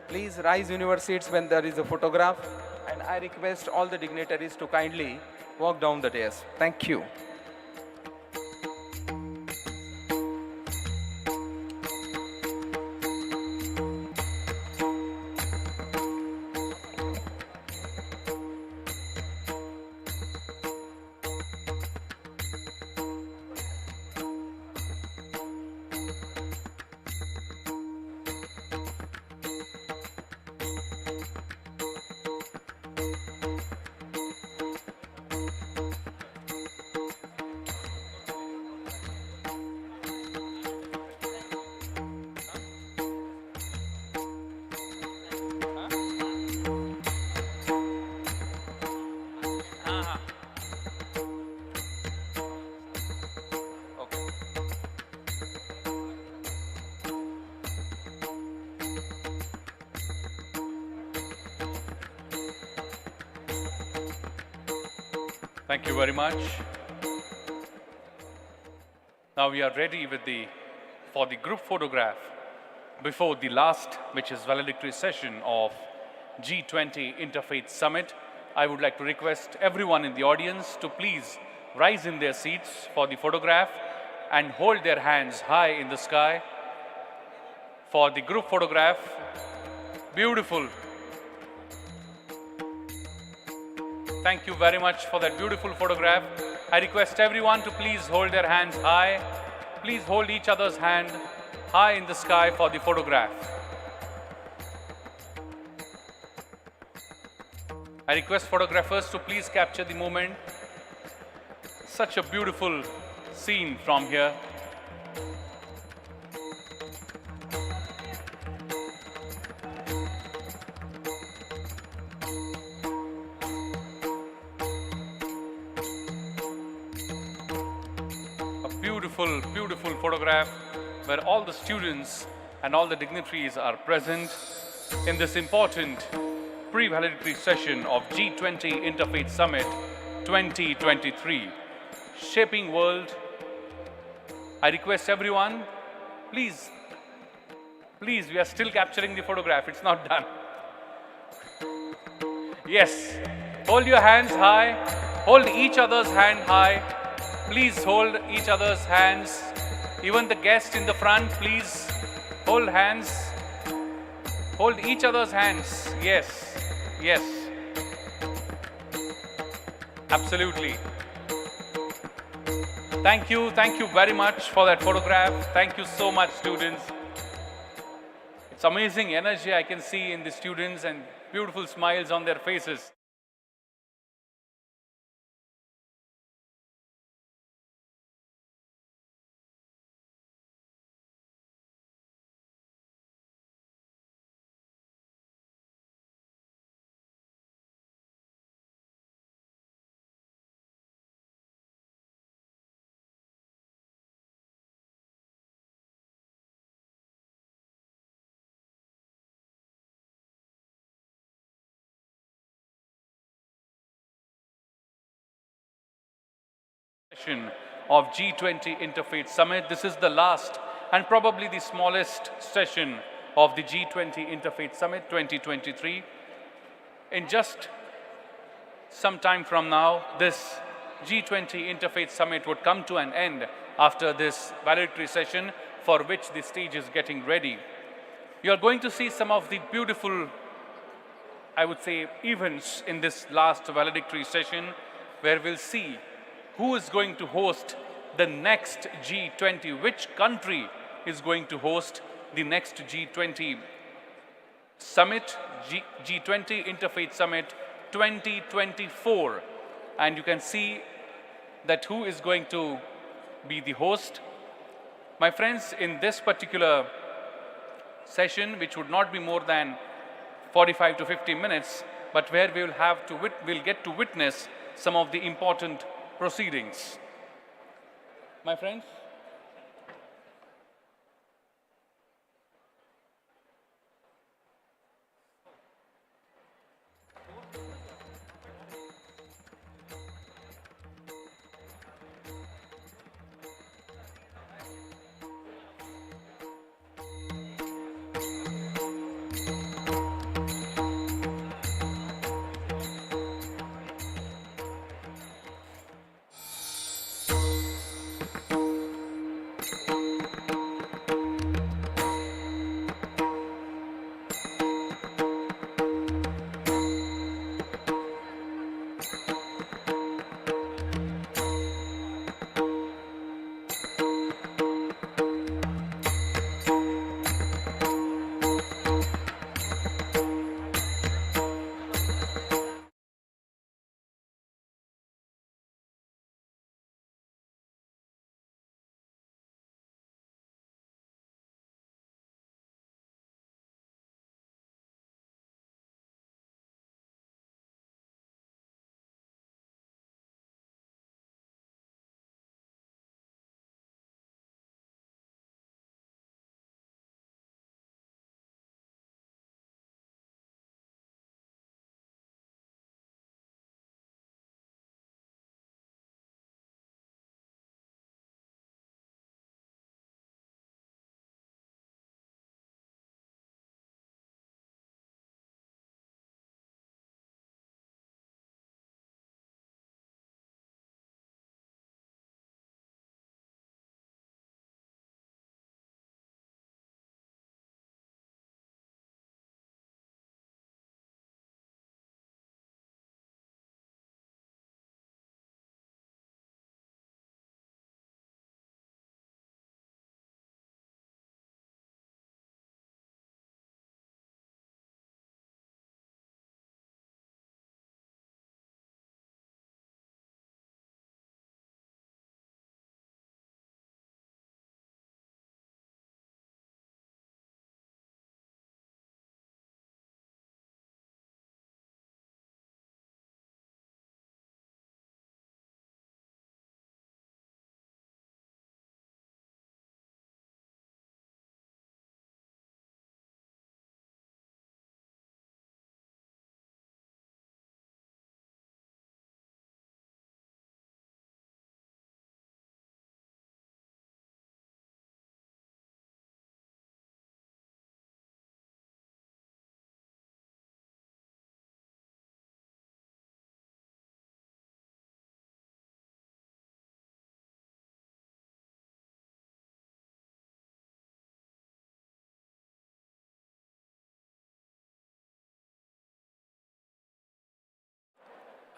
please rise in your seats when there is a photograph. And I request all the dignitaries to kindly walk down the dais. Thank you. Thank you very much. Now we are ready for the group photograph before the last, which is valedictory session of G20 Interfaith Summit. I would like to request everyone in the audience to please rise in their seats for the photograph and hold their hands high in the sky for the group photograph. Beautiful. Thank you very much for that beautiful photograph. I request everyone to please hold their hands high. Please hold each other's hand high in the sky for the photograph. I request photographers to please capture the moment. Such a beautiful scene from here. Beautiful photograph where all the students and all the dignitaries are present in this important pre-valedictory session of G20 Interfaith Summit 2023. Shaping World. I request everyone, please, we are still capturing the photograph. It's not done. Yes, hold your hands high. Hold each other's hand high. Please hold each other's hands. Even the guests in the front, please hold hands. Hold each other's hands. Yes, yes. Absolutely. Thank you very much for that photograph. Thank you so much, students. It's amazing energy I can see in the students and beautiful smiles on their faces. Session of G20 Interfaith Summit. This is the last and probably the smallest session of the G20 Interfaith Summit 2023. In just some time from now, this G20 Interfaith Summit would come to an end after this valedictory session for which the stage is getting ready. You are going to see some of the beautiful, I would say, events in this last valedictory session where we'll see who is going to host the next G20, which country is going to host the next G20 Summit, G20 Interfaith Summit 2024. And you can see that who is going to be the host. My friends, in this particular session, which would not be more than 45 to 50 minutes, but where we'll get to witness some of the important proceedings. My friends,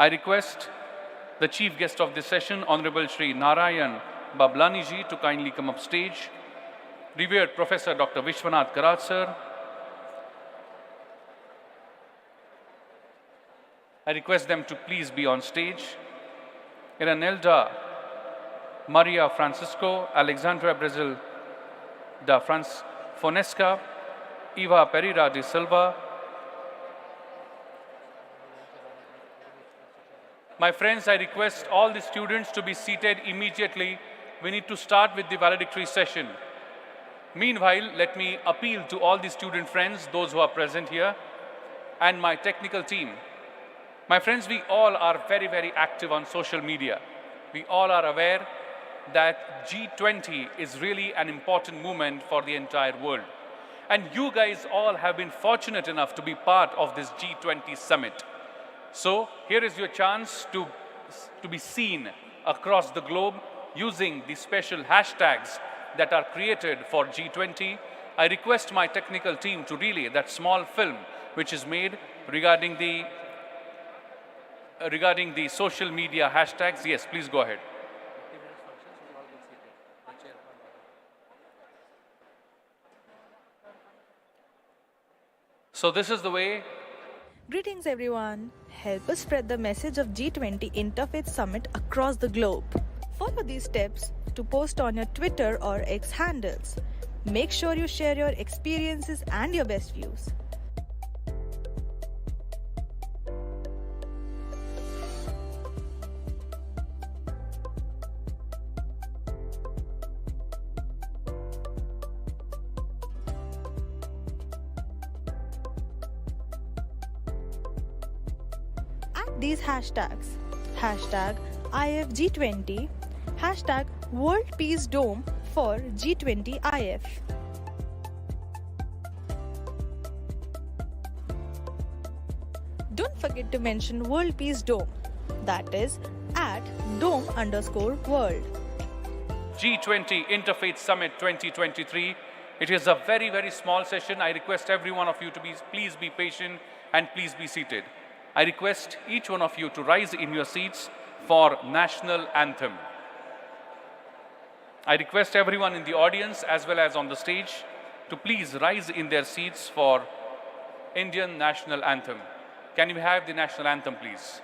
I request the chief guest of this session, Honorable Shri Narayan Bablani ji, to kindly come up stage. Revered Professor Dr. Vishwanath Karaj sir. I request them to please be on stage. Iranelda Maria Francisco, Alexandra Brazil da Fonesca, Eva Pereira de Silva. My friends, I request all the students to be seated immediately. We need to start with the valedictory session. Meanwhile, let me appeal to all the student friends, those who are present here, and my technical team. My friends, we all are very, very active on social media. We all are aware that G20 is really an important movement for the entire world. And you guys all have been fortunate enough to be part of this G20 summit. So here is your chance to be seen across the globe using the special hashtags that are created for G20. I request my technical team to relay that small film which is made regarding the social media hashtags. Yes, please go ahead. So this is the way. Greetings everyone. Help us spread the message of G20 Interfaith Summit across the globe. Follow these steps to post on your Twitter or X handles. Make sure you share your experiences and your best views. These hashtags, hashtag IFG20, hashtag World Peace Dome for G20 IF. Don't forget to mention World Peace Dome, that is at @dome_world. G20 Interfaith Summit 2023. It is a very, very small session. I request every one of you to please be patient and please be seated. I request each one of you to rise in your seats for National Anthem. I request everyone in the audience as well as on the stage to please rise in their seats for Indian National Anthem. Can we have the National Anthem, please?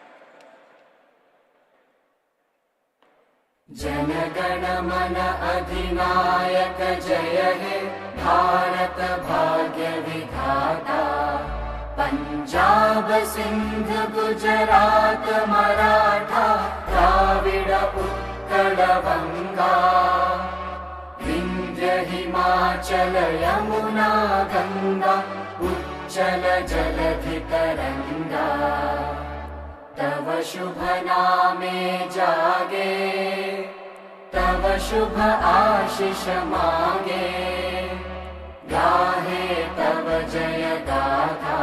Jana Gana मन अधिनायक जय हे भारत भाग्य विधाता पंजाब सिंध गुजरात मराठा द्राविड उत्कल गंगा विंध्य हिमाचल यमुना गंगा उच्चल जलधि तरंगा तव शुभ नामे जागे तव शुभ आशीष मांगे गाहे तव जय गाथा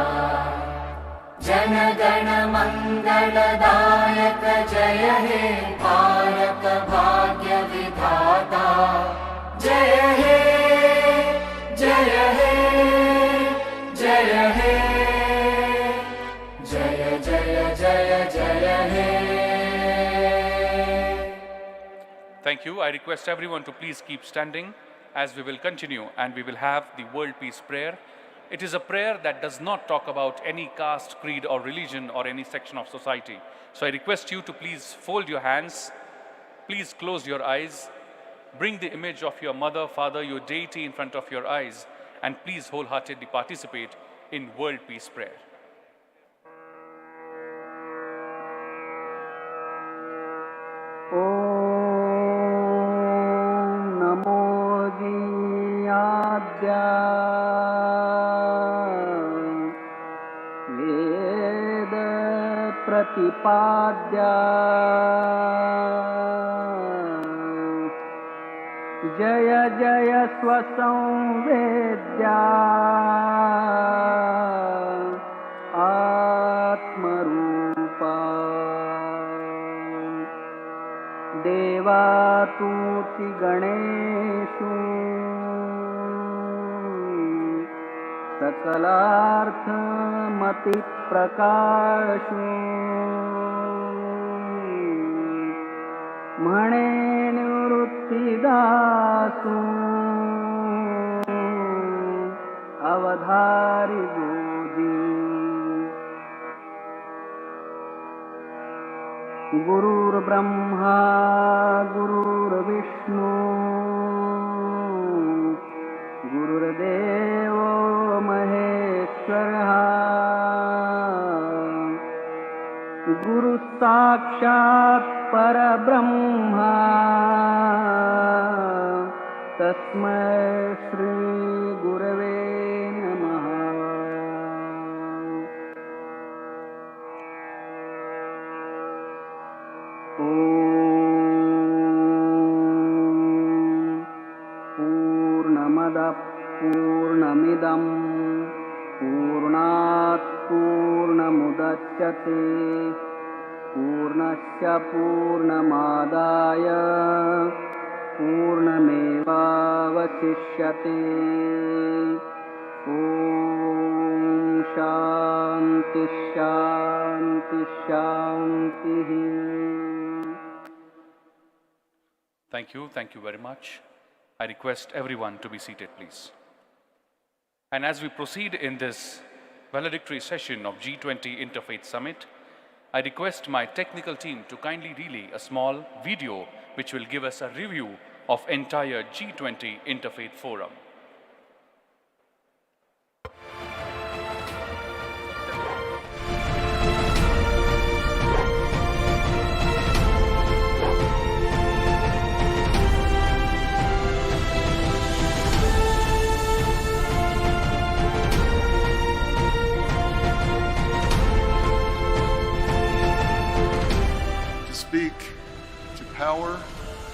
जन गण मंगलदायक जय हे भारत भाग्य विधाता जय हे जय हे जय हे जय जय जय जय हे. Thank you. I request everyone to please keep standing as we will continue and we will have the World Peace Prayer. It is a prayer that does not talk about any caste, creed or religion or any section of society. So I request you to please fold your hands, please close your eyes, bring the image of your mother, father, your deity in front of your eyes, and please wholeheartedly participate in World Peace Prayer. वेद प्रतिपाद्या जय जय स्वसंवेद्या आत्मरूपा देवातूति गणेषु सकलार्थमति प्रकाशु म्हणे निवृत्तिदासू अवधारी goji गुरुर्ब्रह्मा गुरुर्विष्णू गुरुर्देव महेश्वरः गुरु साक्षात् परब्रह्मा तस्मै श्री गुरवे नमः। पूर्णमदः पूर्णमिदं पूर्णात् पूर्णमुदच्यते पूर्णस्य पूर्णमादाय पूर्णमेवावशिष्यते। ॐ शान्ति शान्ति शान्तिः। Thank you very much. I request everyone to be seated, please. And as we proceed in this valedictory session of G20 Interfaith Summit, I request my technical team to kindly relay a small video which will give us a review of entire G20 Interfaith Forum. Speak to power,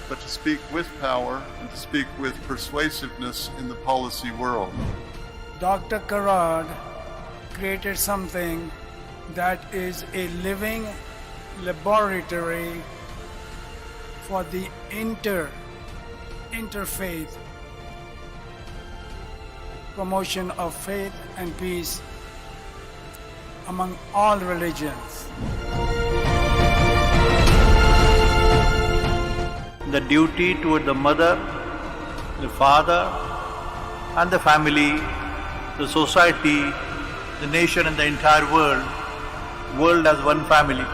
but to speak with power and to speak with persuasiveness in the policy world. Dr. Karad created something that is a living laboratory for the interfaith promotion of faith and peace among all religions. The duty toward the mother, the father, and the family, the society, the nation, and the entire world as one family.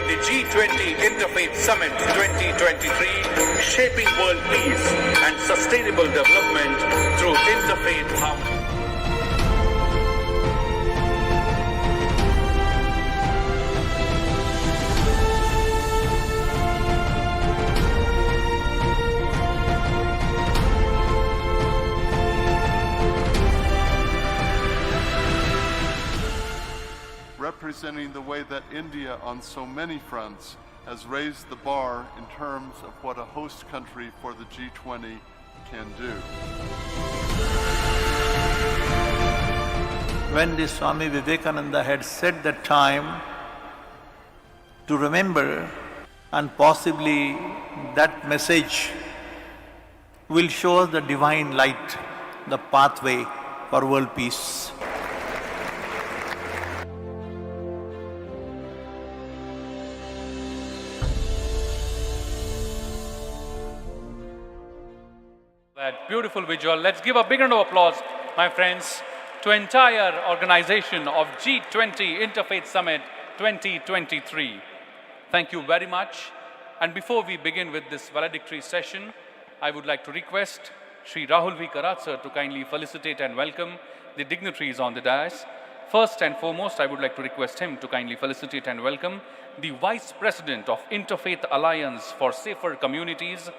the G20 Interfaith Summit 2023, shaping world peace and sustainable development through interfaith harmony. Representing the way that India on so many fronts has raised the bar in terms of what a host country for the G20 can do. When the Swami Vivekananda had set the time to remember, and possibly that message will show us the divine light, the pathway for world peace. That beautiful visual. Let's give a big round of applause, my friends, to entire organization of G20 Interfaith Summit 2023. Thank you very much. And before we begin with this valedictory session, I would like to request Sri Rahul V. Karatsar to kindly felicitate and welcome the dignitaries on the dais. First and foremost, I would like to request him to kindly felicitate and welcome the Vice President of Interfaith Alliance for Safer Communities,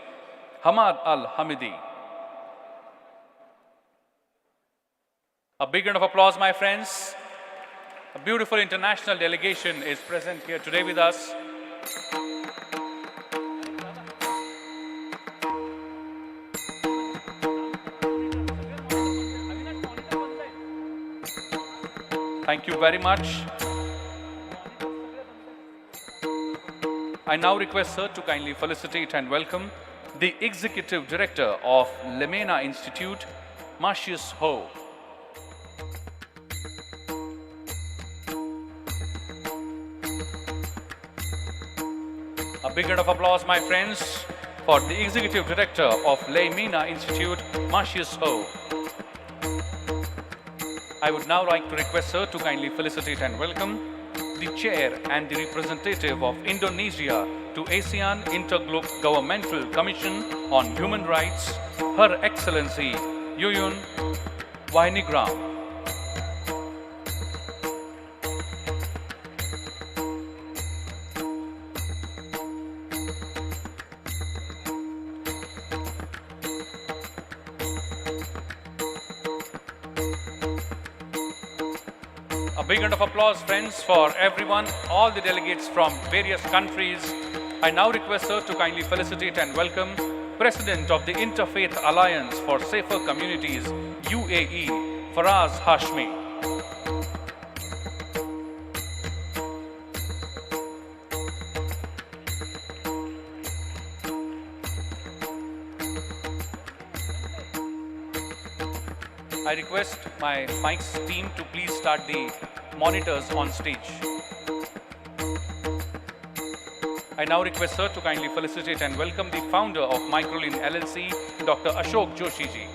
Hamad Al-Hamidi. A big round of applause, my friends. A beautiful international delegation is present here today with us. Thank you very much. I now request Sir to kindly felicitate and welcome the Executive Director of Lemena Institute, Marcius Ho. A big round of applause, my friends, for the Executive Director of Lemena Institute, Marcius Ho. I would now like to request Sir to kindly felicitate and welcome the Chair and the Representative of Indonesia to ASEAN Intergovernmental Commission on Human Rights, Her Excellency Yuyun Wainigram. A big round of applause, friends, for everyone, all the delegates from various countries. I now request Sir to kindly felicitate and welcome President of the Interfaith Alliance for Safer Communities, UAE, Faraz Hashmi. I request my Mike's team to please start the monitors on stage. I now request Sir to kindly felicitate and welcome the founder of Microlin LLC, Dr. Ashok Joshi ji.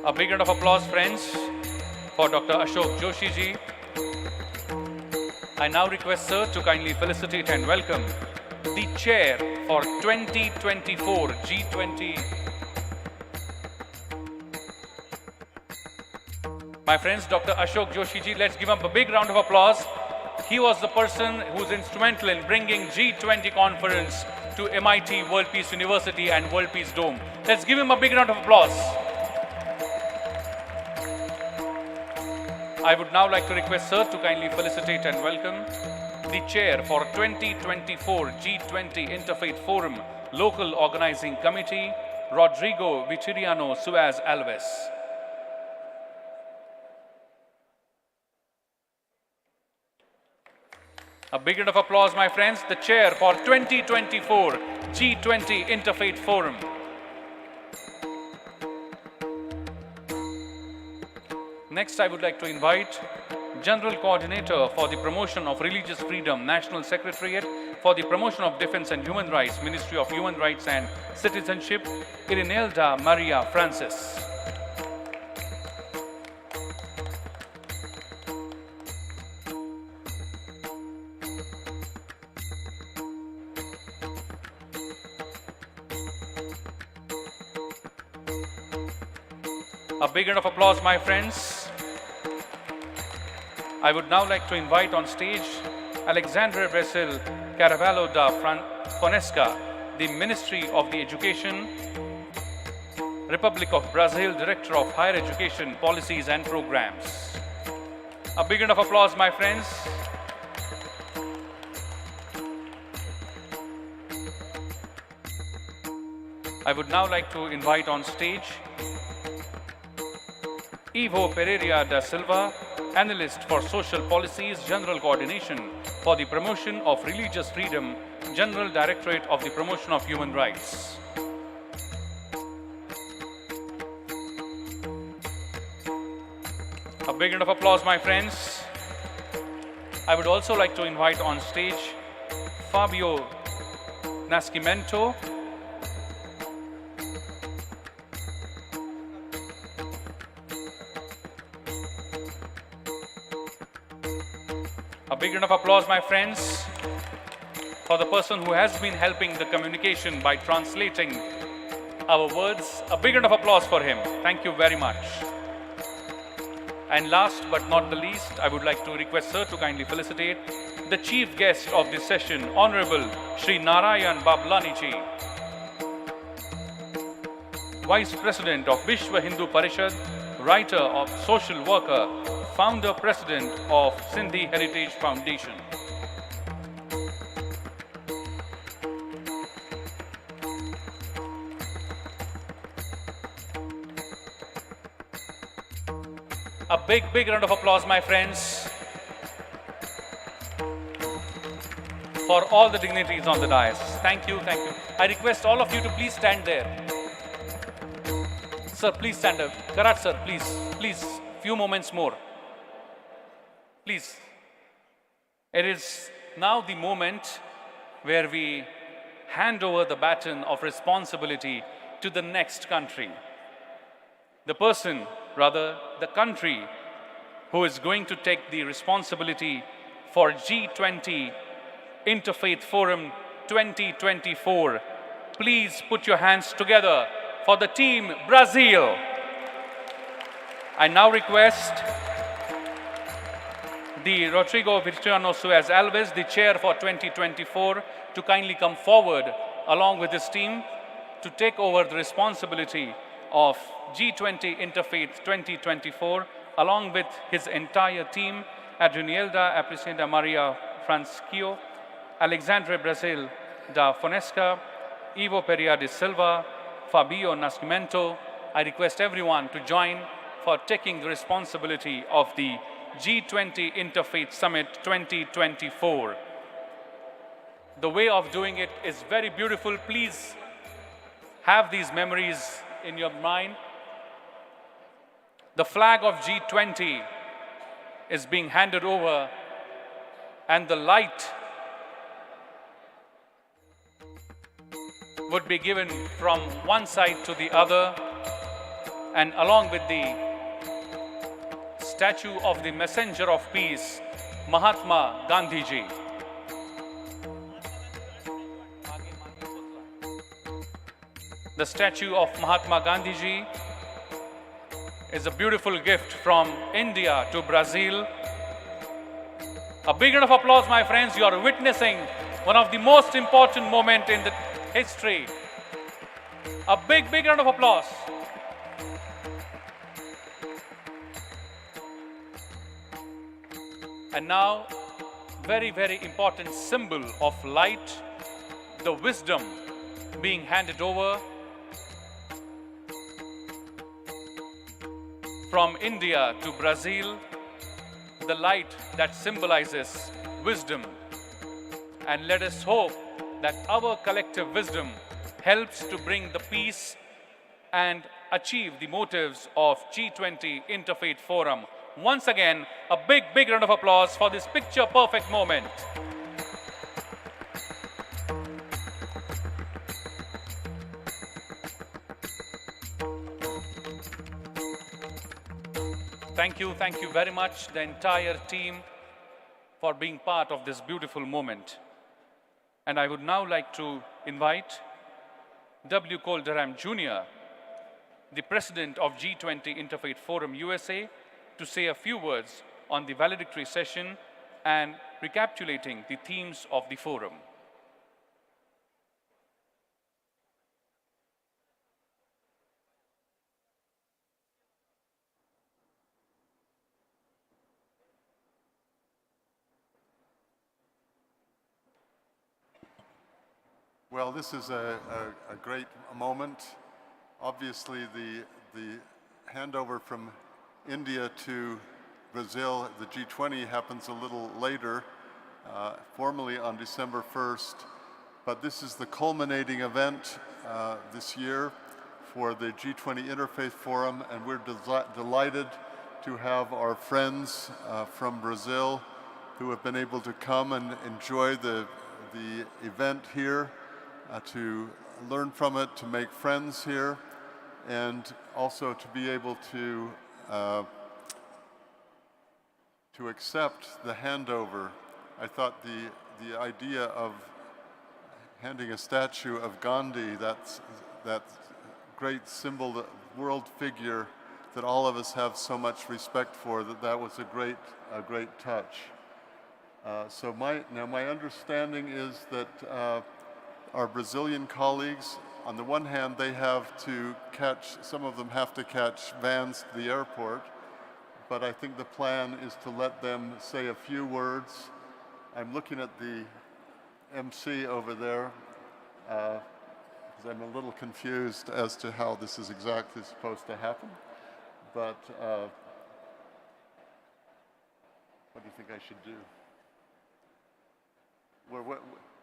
A big round of applause, friends, for Dr. Ashok Joshi ji. I now request Sir to kindly felicitate and welcome the Chair for 2024 G20. My friends, Dr. Ashok Joshi ji, let's give him a big round of applause. He was the person who's instrumental in bringing G20 conference to MIT World Peace University and World Peace Dome. Let's give him a big round of applause. I would now like to request Sir to kindly felicitate and welcome the Chair for 2024 G20 Interfaith Forum Local Organizing Committee, Rodrigo Vitoriano Suez Alves. A big round of applause, my friends, the Chair for 2024 G20 Interfaith Forum. Next, I would like to invite General Coordinator for the Promotion of Religious Freedom, National Secretariat, for the Promotion of Defense and Human Rights, Ministry of Human Rights and Citizenship, Irinelda Maria Francis. A big round of applause, my friends. I would now like to invite on stage Alexandre Brazil Caravalho da Fonesca, the Ministry of the Education, Republic of Brazil, Director of Higher Education Policies and Programs. A big round of applause, my friends. I would now like to invite on stage Ivo Pereira da Silva, Analyst for Social Policies, General Coordination for the Promotion of Religious Freedom, General Directorate of the Promotion of Human Rights. A big round of applause, my friends. I would also like to invite on stage Fabio Nascimento, a big round of applause, my friends, for the person who has been helping the communication by translating our words. A big round of applause for him. Thank you very much. And last but not the least, I would like to request Sir to kindly felicitate the chief guest of this session, Honorable Shri Narayan Bablani-ji, Vice President of Vishwa Hindu Parishad, writer of social worker, Founder President of Sindhi Heritage Foundation. A big round of applause, my friends, for all the dignitaries on the dais. Thank you, thank you. I request all of you to please stand there. Sir, please stand up. Karat, sir, please, few moments more. Please. It is now the moment where we hand over the baton of responsibility to the next country. The person, rather the country, who is going to take the responsibility for G20 Interfaith Forum 2024. Please put your hands together for the team Brazil. I now request the Rodrigo Virtuano Suez Alves, the chair for 2024, to kindly come forward along with his team to take over the responsibility of G20 Interfaith 2024, along with his entire team, Adrianelda Aprecida Maria Francisco, Alexandre Brazil da Fonesca, Ivo Pereira de Silva, Fabio Nascimento. I request everyone to join for taking the responsibility of the G20 Interfaith Summit 2024. The way of doing it is very beautiful. Please have these memories in your mind. The flag of G20 is being handed over, and the light would be given from one side to the other, and along with the statue of the messenger of peace, Mahatma Gandhiji. The statue of Mahatma Gandhiji is a beautiful gift from India to Brazil. A big round of applause, my friends. You are witnessing one of the most important moments in the history. A big round of applause. And now, very important symbol of light, the wisdom being handed over from India to Brazil, the light that symbolizes wisdom. And let us hope that our collective wisdom helps to bring the peace and achieve the motives of G20 Interfaith Forum. Once again, a big round of applause for this picture-perfect moment. Thank you very much, the entire team, for being part of this beautiful moment. And I would now like to invite W. Calderam Jr., the president of G20 Interfaith Forum USA, to say a few words on the valedictory session and recapitulating the themes of the forum. Well, this is a great moment. Obviously, the handover from India to Brazil, the G20, happens a little later, formally on December 1st. But this is the culminating event this year for the G20 Interfaith Forum, and we're delighted to have our friends from Brazil who have been able to come and enjoy the event here, to learn from it, to make friends here, and also to be able to accept the handover. I thought the idea of handing a statue of Gandhi, that great symbol, world figure that all of us have so much respect for, that was a great touch. So my understanding is that our Brazilian colleagues, on the one hand, they have to some of them have to catch vans to the airport, but I think the plan is to let them say a few words. I'm looking at the MC over there, because I'm a little confused as to how this is exactly supposed to happen, but what do you think I should do?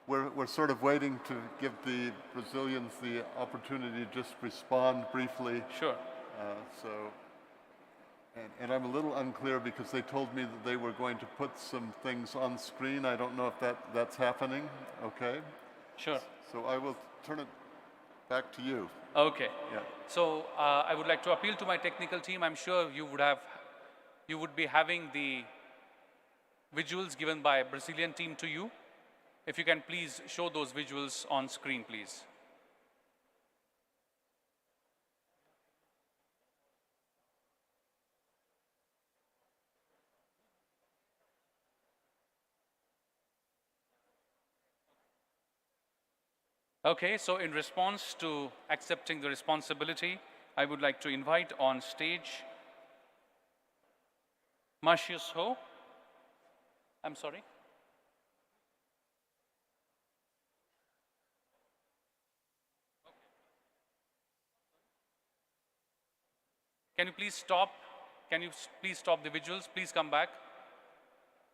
We're sort of waiting to give the Brazilians the opportunity to just respond briefly. Sure. And I'm a little unclear because they told me that they were going to put some things on screen. I don't know if that's happening. Okay. Sure. So I will turn it back to you. Okay. Yeah. So I would like to appeal to my technical team. I'm sure you would be having the visuals given by a Brazilian team to you. If you can please show those visuals on screen, please. Okay, so in response to accepting the responsibility, I would like to invite on stage Marcius Ho. I'm sorry. Can you please stop? Can you please stop the visuals? Please come back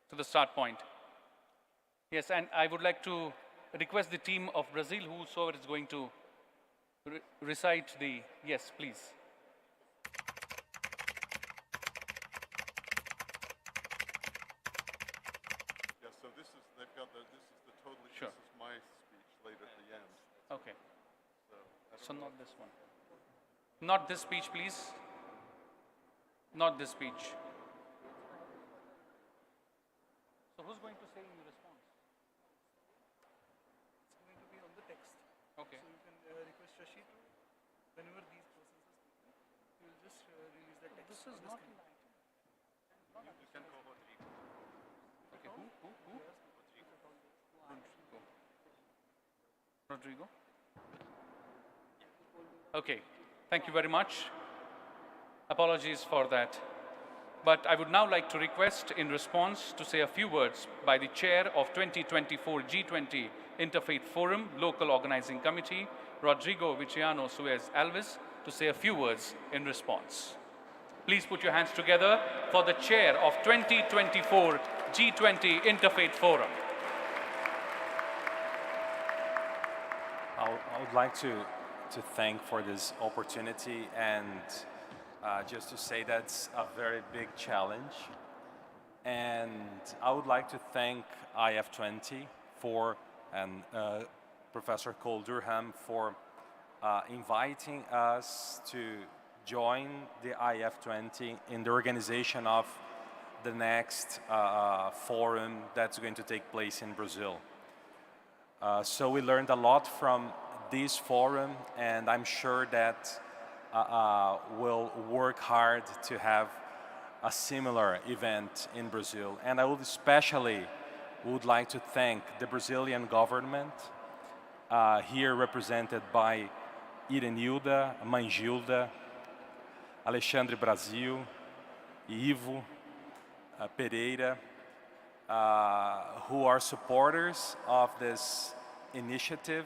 to the start point. Yes, and I would like to request the team of Brazil, whosoever is going to recite the, yes, please. Yeah, so this is the total, Sure. This is my speech later at the end. Okay. So not this one. Not this speech, please. Not this speech. So who's going to say in response? It's going to be on the text. Okay. So you can request Shashi to, whenever these processes happen, you will just release the text. This is not an item. You can go Rodrigo. Okay, who? Rodrigo. Okay, thank you very much. Apologies for that. But I would now like to request in response to say a few words by the chair of 2024 G20 Interfaith Forum Local Organizing Committee, Rodrigo Viciano Suez Alves, to say a few words in response. Please put your hands together for the chair of 2024 G20 Interfaith Forum. I would like to thank for this opportunity and just to say that's a very big challenge. And I would like to thank IF20 and Professor Cole Durham for inviting us to join the IF20 in the organization of the next forum that's going to take place in Brazil. So we learned a lot from this forum, and I'm sure that we'll work hard to have a similar event in Brazil. And I would especially like to thank the Brazilian government, here represented by Irenilda, Mangilda, Alexandre Brasil, Ivo, Pereira, who are supporters of this initiative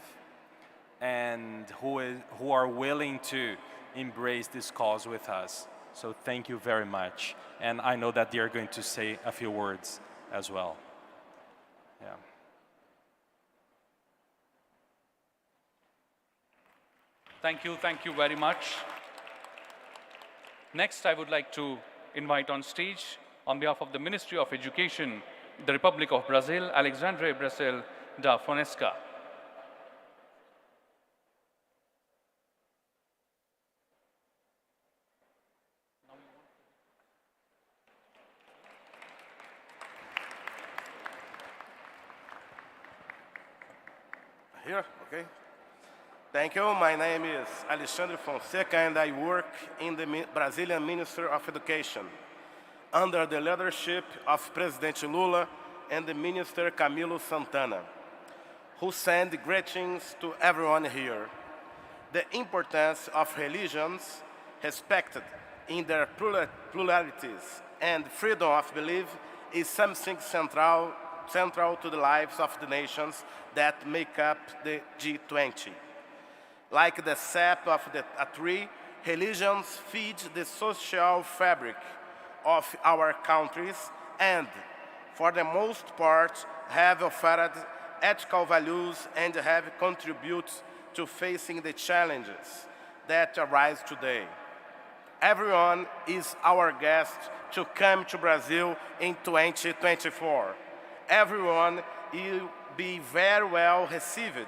and who are willing to embrace this cause with us. So thank you very much. And I know that they are going to say a few words as well. Yeah. Thank you very much. Next, I would like to invite on stage, on behalf of the Ministry of Education, the Republic of Brazil, Alexandre Brazil da Fonesca. Here, okay. Thank you. My name is Alexandre Fonseca, and I work in the Brazilian Ministry of Education under the leadership of President Lula and the Minister Camilo Santana, who send greetings to everyone here. The importance of religions respected in their pluralities and freedom of belief is something central to the lives of the nations that make up the G20. Like the sap of a tree, religions feed the social fabric of our countries and, for the most part, have offered ethical values and have contributed to facing the challenges that arise today. Everyone is our guest to come to Brazil in 2024. Everyone will be very well received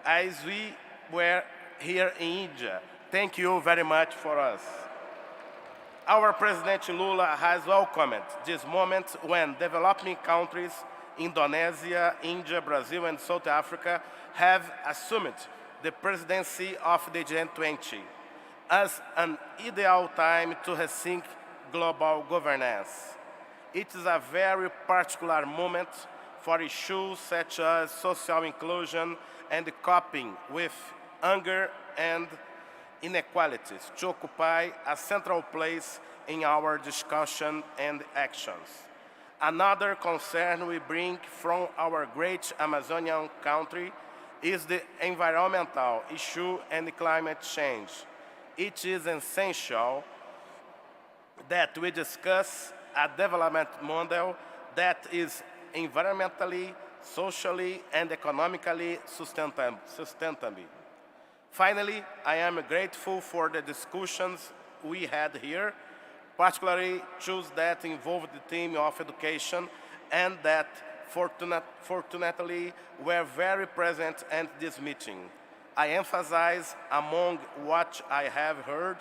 as we were here in India. Thank you very much for us. Our President Lula has welcomed this moment when developing countries, Indonesia, India, Brazil, and South Africa, have assumed the presidency of the G20 as an ideal time to rethink global governance. It is a very particular moment for issues such as social inclusion and coping with hunger and inequalities to occupy a central place in our discussion and actions. Another concern we bring from our great Amazonian country is the environmental issue and climate change. It is essential that we discuss a development model that is environmentally, socially, and economically sustainable. Finally, I am grateful for the discussions we had here, particularly those that involved the theme of education and that fortunately were very present at this meeting. I emphasize, among what I have heard,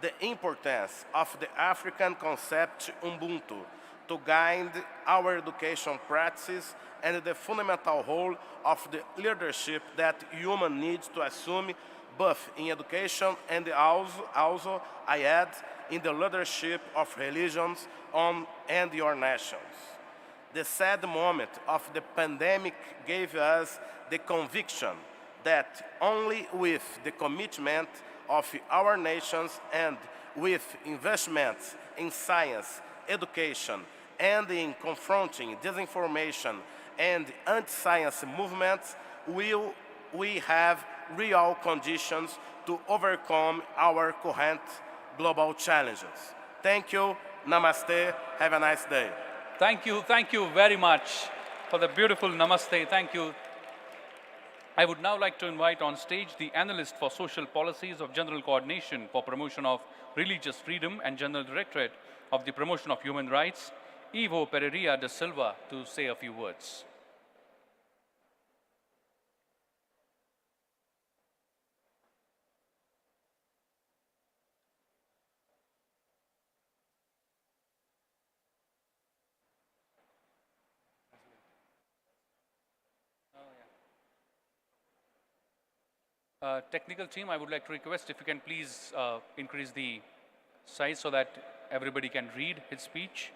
the importance of the African concept Ubuntu to guide our education practices and the fundamental role of the leadership that human needs to assume both in education and also I add, in the leadership of religions and your nations. The sad moment of the pandemic gave us the conviction that only with the commitment of our nations and with investments in science, education, and in confronting disinformation and anti-science movements, will we have real conditions to overcome our current global challenges. Thank you. Namaste. Have a nice day. Thank you very much for the beautiful namaste. Thank you. I would now like to invite on stage the Analyst for Social Policies of General Coordination for Promotion of Religious Freedom and General Directorate of the Promotion of Human Rights, Ivo Pereira da Silva, to say a few words. Technical team, I would like to request if you can please increase the size so that everybody can read his speech.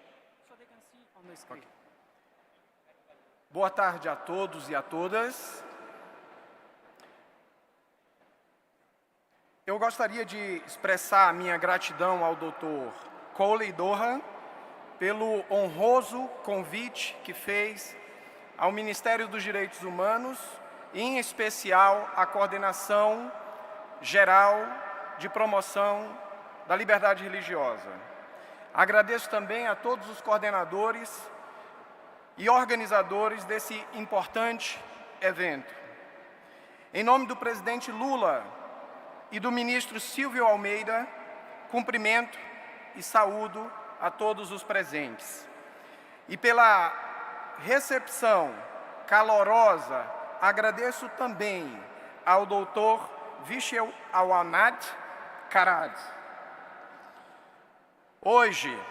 So they can see on the screen. Boa tarde a todos e a todas. Eu gostaria de expressar a minha gratidão ao Dr. Coley Doha pelo honroso convite que fez ao Ministério dos Direitos Humanos, e em especial à Coordenação Geral de Promoção da Liberdade Religiosa. Agradeço também a todos os coordenadores e organizadores desse importante evento. Em nome do presidente Lula e do ministro Silvio Almeida, cumprimento e saúdo a todos os presentes. E pela recepção calorosa, agradeço também ao Dr. Vishwashanti. Hoje,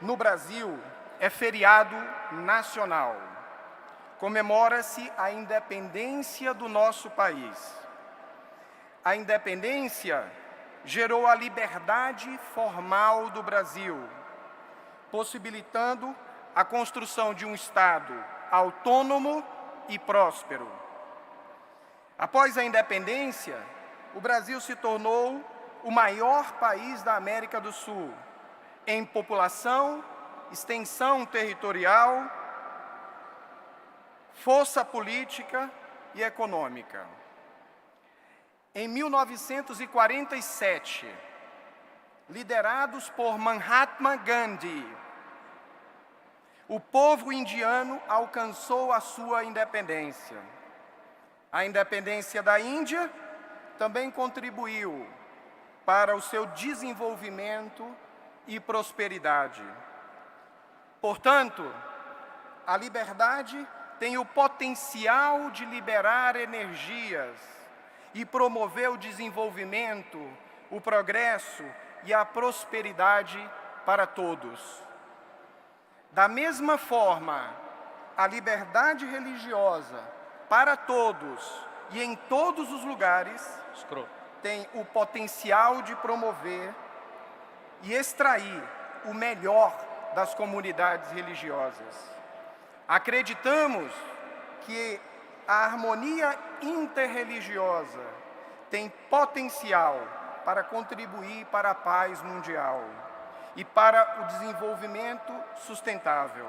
no Brasil, é feriado nacional. Comemora-se a independência do nosso país. A independência gerou a liberdade formal do Brasil, possibilitando a construção de um Estado autônomo e próspero. Após a independência, o Brasil se tornou o maior país da América do Sul, em população, extensão territorial, força política e econômica. Em 1947, liderados por Mahatma Gandhi, o povo indiano alcançou a sua independência. A independência da Índia também contribuiu para o seu desenvolvimento e prosperidade. Portanto, a liberdade tem o potencial de liberar energias e promover o desenvolvimento, o progresso e a prosperidade para todos. Da mesma forma, a liberdade religiosa para todos e em todos os lugares tem o potencial de promover e extrair o melhor das comunidades religiosas. Acreditamos que a harmonia interreligiosa tem potencial para contribuir para a paz mundial e para o desenvolvimento sustentável.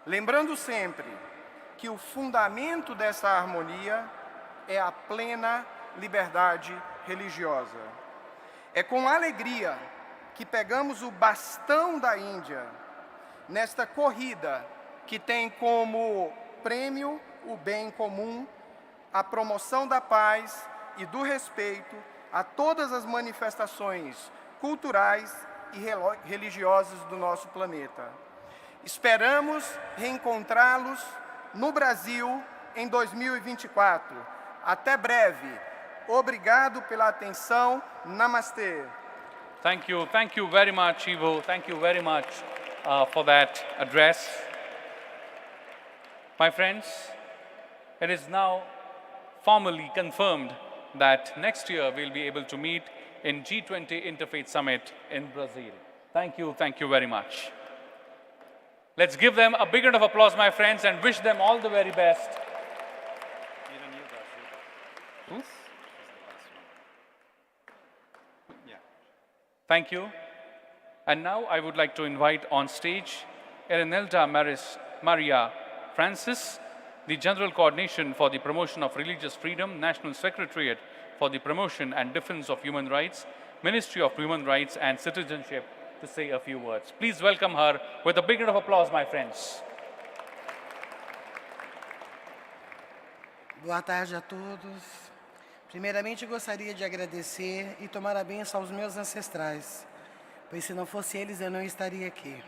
Lembrando sempre que o fundamento dessa harmonia é a plena liberdade religiosa. É com alegria que pegamos o bastão da Índia nesta corrida que tem como prêmio o bem comum, a promoção da paz e do respeito a todas as manifestações culturais e religiosas do nosso planeta. Esperamos reencontrá-los no Brasil em 2024. Até breve. Obrigado pela atenção. Namastê. Thank you very much, Ivo. Thank you very much for that address. My friends, it is now formally confirmed that next year we'll be able to meet in G20 Interfaith Summit in Brazil. Thank you very much. Let's give them a big round of applause, my friends, and wish them all the very best. Thank you. And now I would like to invite on stage Erinelda Maria Francis, the General Coordination for the Promotion of Religious Freedom, National Secretariat for the Promotion and Defense of Human Rights, Ministry of Human Rights and Citizenship, to say a few words. Please welcome her with a big round of applause, my friends. Boa tarde a todos. Primeiramente, gostaria de agradecer e tomar a bênção aos meus ancestrais, pois se não fosse eles, eu não estaria aqui,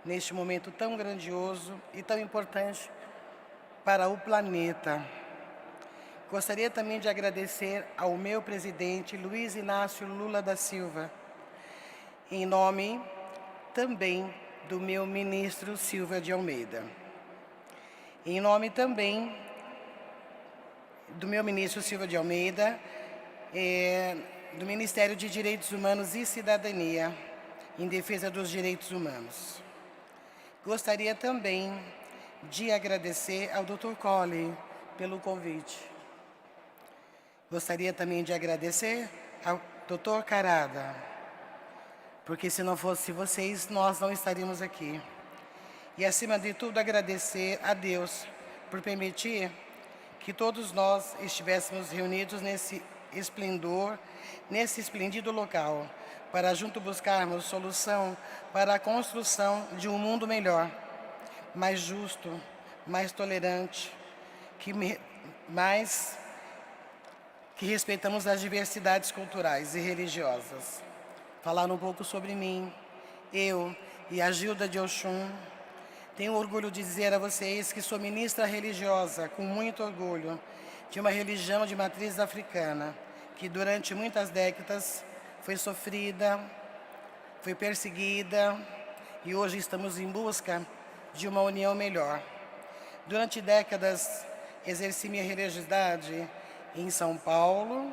neste momento tão grandioso e tão importante para o planeta. Gostaria também de agradecer ao meu presidente, Luiz Inácio Lula da Silva, em nome também do meu ministro Silvio de Almeida, em nome também do meu ministro Silva de Almeida, do Ministério de Direitos Humanos e Cidadania, em defesa dos direitos humanos. Gostaria também de agradecer ao Dr. Colley pelo convite. Gostaria também de agradecer ao Dr. Carada, porque se não fosse vocês, nós não estaríamos aqui. E, acima de tudo, agradecer a Deus por permitir que todos nós estivéssemos reunidos nesse esplendor, nesse esplêndido local, para junto buscarmos solução para a construção de um mundo melhor, mais justo, mais tolerante, que respeitamos as diversidades culturais e religiosas. Falar um pouco sobre mim. Eu e a Gilda de Oxum tenho orgulho de dizer a vocês que sou ministra religiosa, com muito orgulho, de uma religião de matriz africana, que durante muitas décadas foi sofrida, foi perseguida, e hoje estamos em busca de uma união melhor. Durante décadas, exerci minha religiosidade em São Paulo,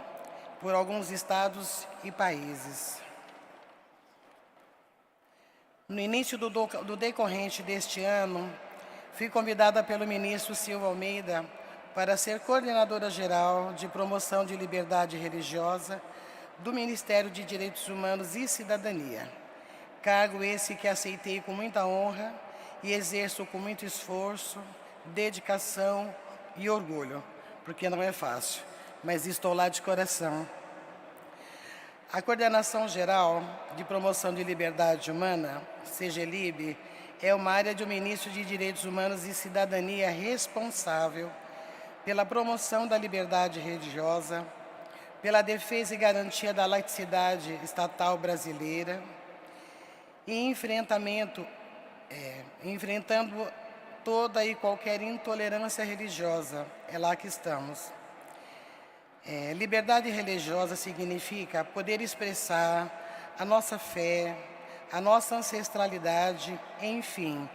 por alguns estados e países. No início do decorrente deste ano, fui convidada pelo ministro Silva Almeida para ser coordenadora geral de promoção de liberdade religiosa do Ministério de Direitos Humanos e Cidadania. Cargo esse que aceitei com muita honra e exerço com muito esforço, dedicação e orgulho, porque não é fácil, mas estou lá de coração. A Coordenação Geral de Promoção de Liberdade Humana, CGLIB, é uma área do Ministro de Direitos Humanos e Cidadania responsável pela promoção da liberdade religiosa, pela defesa e garantia da laicidade estatal brasileira e enfrentando toda e qualquer intolerância religiosa. É lá que estamos. Liberdade religiosa significa poder expressar a nossa fé, a nossa ancestralidade, enfim,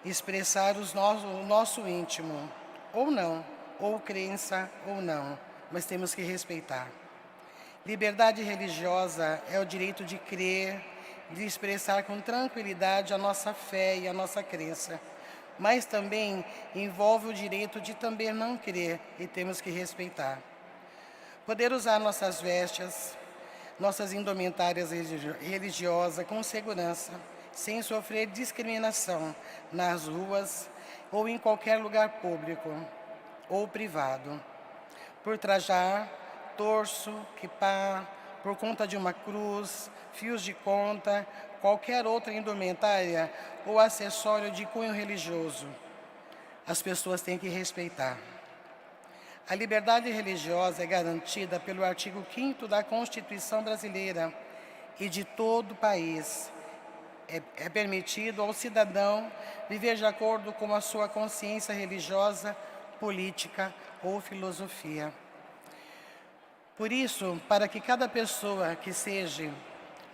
expressar o nosso íntimo, ou não, ou crença ou não, mas temos que respeitar. Liberdade religiosa é o direito de crer, de expressar com tranquilidade a nossa fé e a nossa crença, mas também envolve o direito de também não crer e temos que respeitar. Poder usar nossas vestes, nossas indumentárias religiosas com segurança, sem sofrer discriminação nas ruas ou em qualquer lugar público ou privado. Por trajar, torso, quipá, por conta de uma cruz, fios de conta, qualquer outra indumentária ou acessório de cunho religioso. As pessoas têm que respeitar. A liberdade religiosa é garantida pelo artigo 5º da Constituição Brasileira e de todo o país. É permitido ao cidadão viver de acordo com a sua consciência religiosa, política ou filosofia. Por isso, para que cada pessoa que seja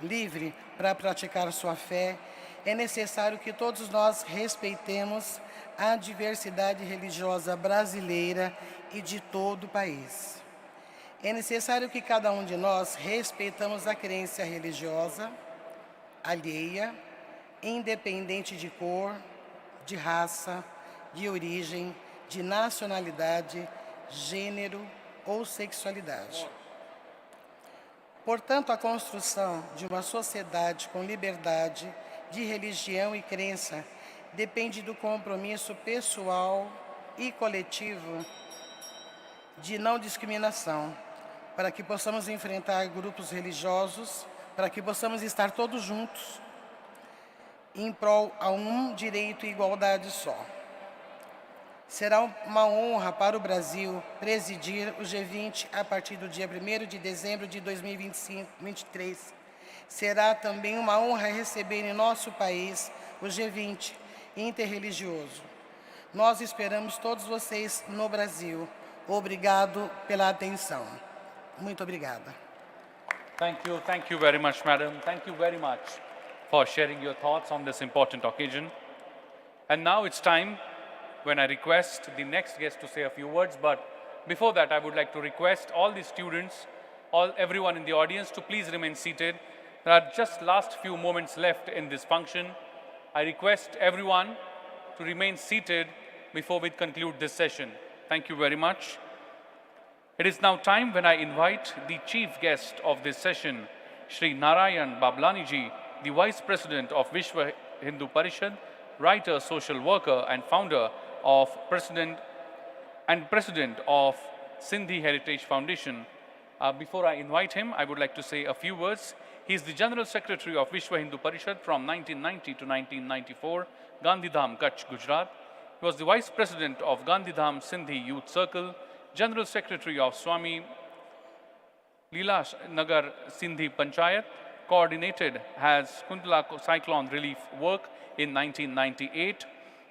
livre para praticar sua fé, é necessário que todos nós respeitemos a diversidade religiosa brasileira e de todo o país. É necessário que cada um de nós respeitamos a crença religiosa alheia, independente de cor, de raça, de origem, de nacionalidade, gênero ou sexualidade. Portanto, a construção de uma sociedade com liberdade de religião e crença depende do compromisso pessoal e coletivo de não discriminação, para que possamos enfrentar grupos religiosos, para que possamos estar todos juntos em prol a um direito e igualdade só. Será uma honra para o Brasil presidir o G20 a partir do dia 1º de dezembro de 2023. Será também uma honra receber em nosso país o G20 interreligioso. Nós esperamos todos vocês no Brasil. Obrigado pela atenção. Muito obrigada. Thank you very much, madam. Thank you very much for sharing your thoughts on this important occasion. And now it's time when I request the next guest to say a few words, but Before that, I would like to request all the students, everyone in the audience to please remain seated. There are just last few moments left in this function. I request everyone to remain seated before we conclude this session. Thank you very much. It is now time when I invite the chief guest of this session, Shri Narayan Bablaniji, the Vice President of Vishwa Hindu Parishad, writer, social worker, and founder of President of Sindhi Heritage Foundation. Before I invite him, I would like to say a few words. He is the General Secretary of Vishwa Hindu Parishad from 1990 to 1994, Gandhidham, Kutch, Gujarat. He was the Vice President of Gandhidham Sindhi Youth Circle, General Secretary of Swami Leela Nagar Sindhi Panchayat, coordinated has Kuntala cyclone relief work in 1998.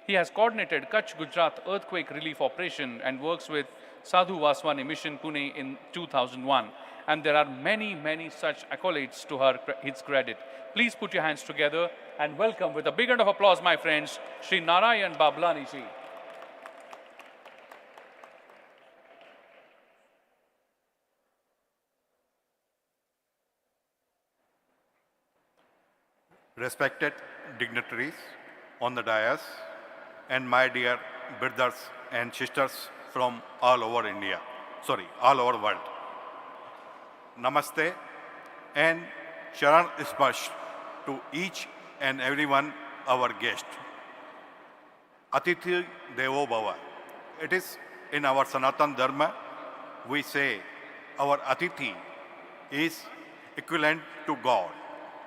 He has coordinated Kutch Gujarat earthquake relief operation and works with Sadhu Vaswani Mission Pune in 2001. And there are many, many such accolades to his credit. Please put your hands together and welcome with a big round of applause, my friends, Shri Narayan Bablaniji. Respected dignitaries on the dais, and my dear brothers and sisters from all over all over world. Namaste and Sharan Sparsh to each and everyone, our guest. Atithi Devo Bhava. It is in our Sanatan Dharma, we say our Atithi is equivalent to God.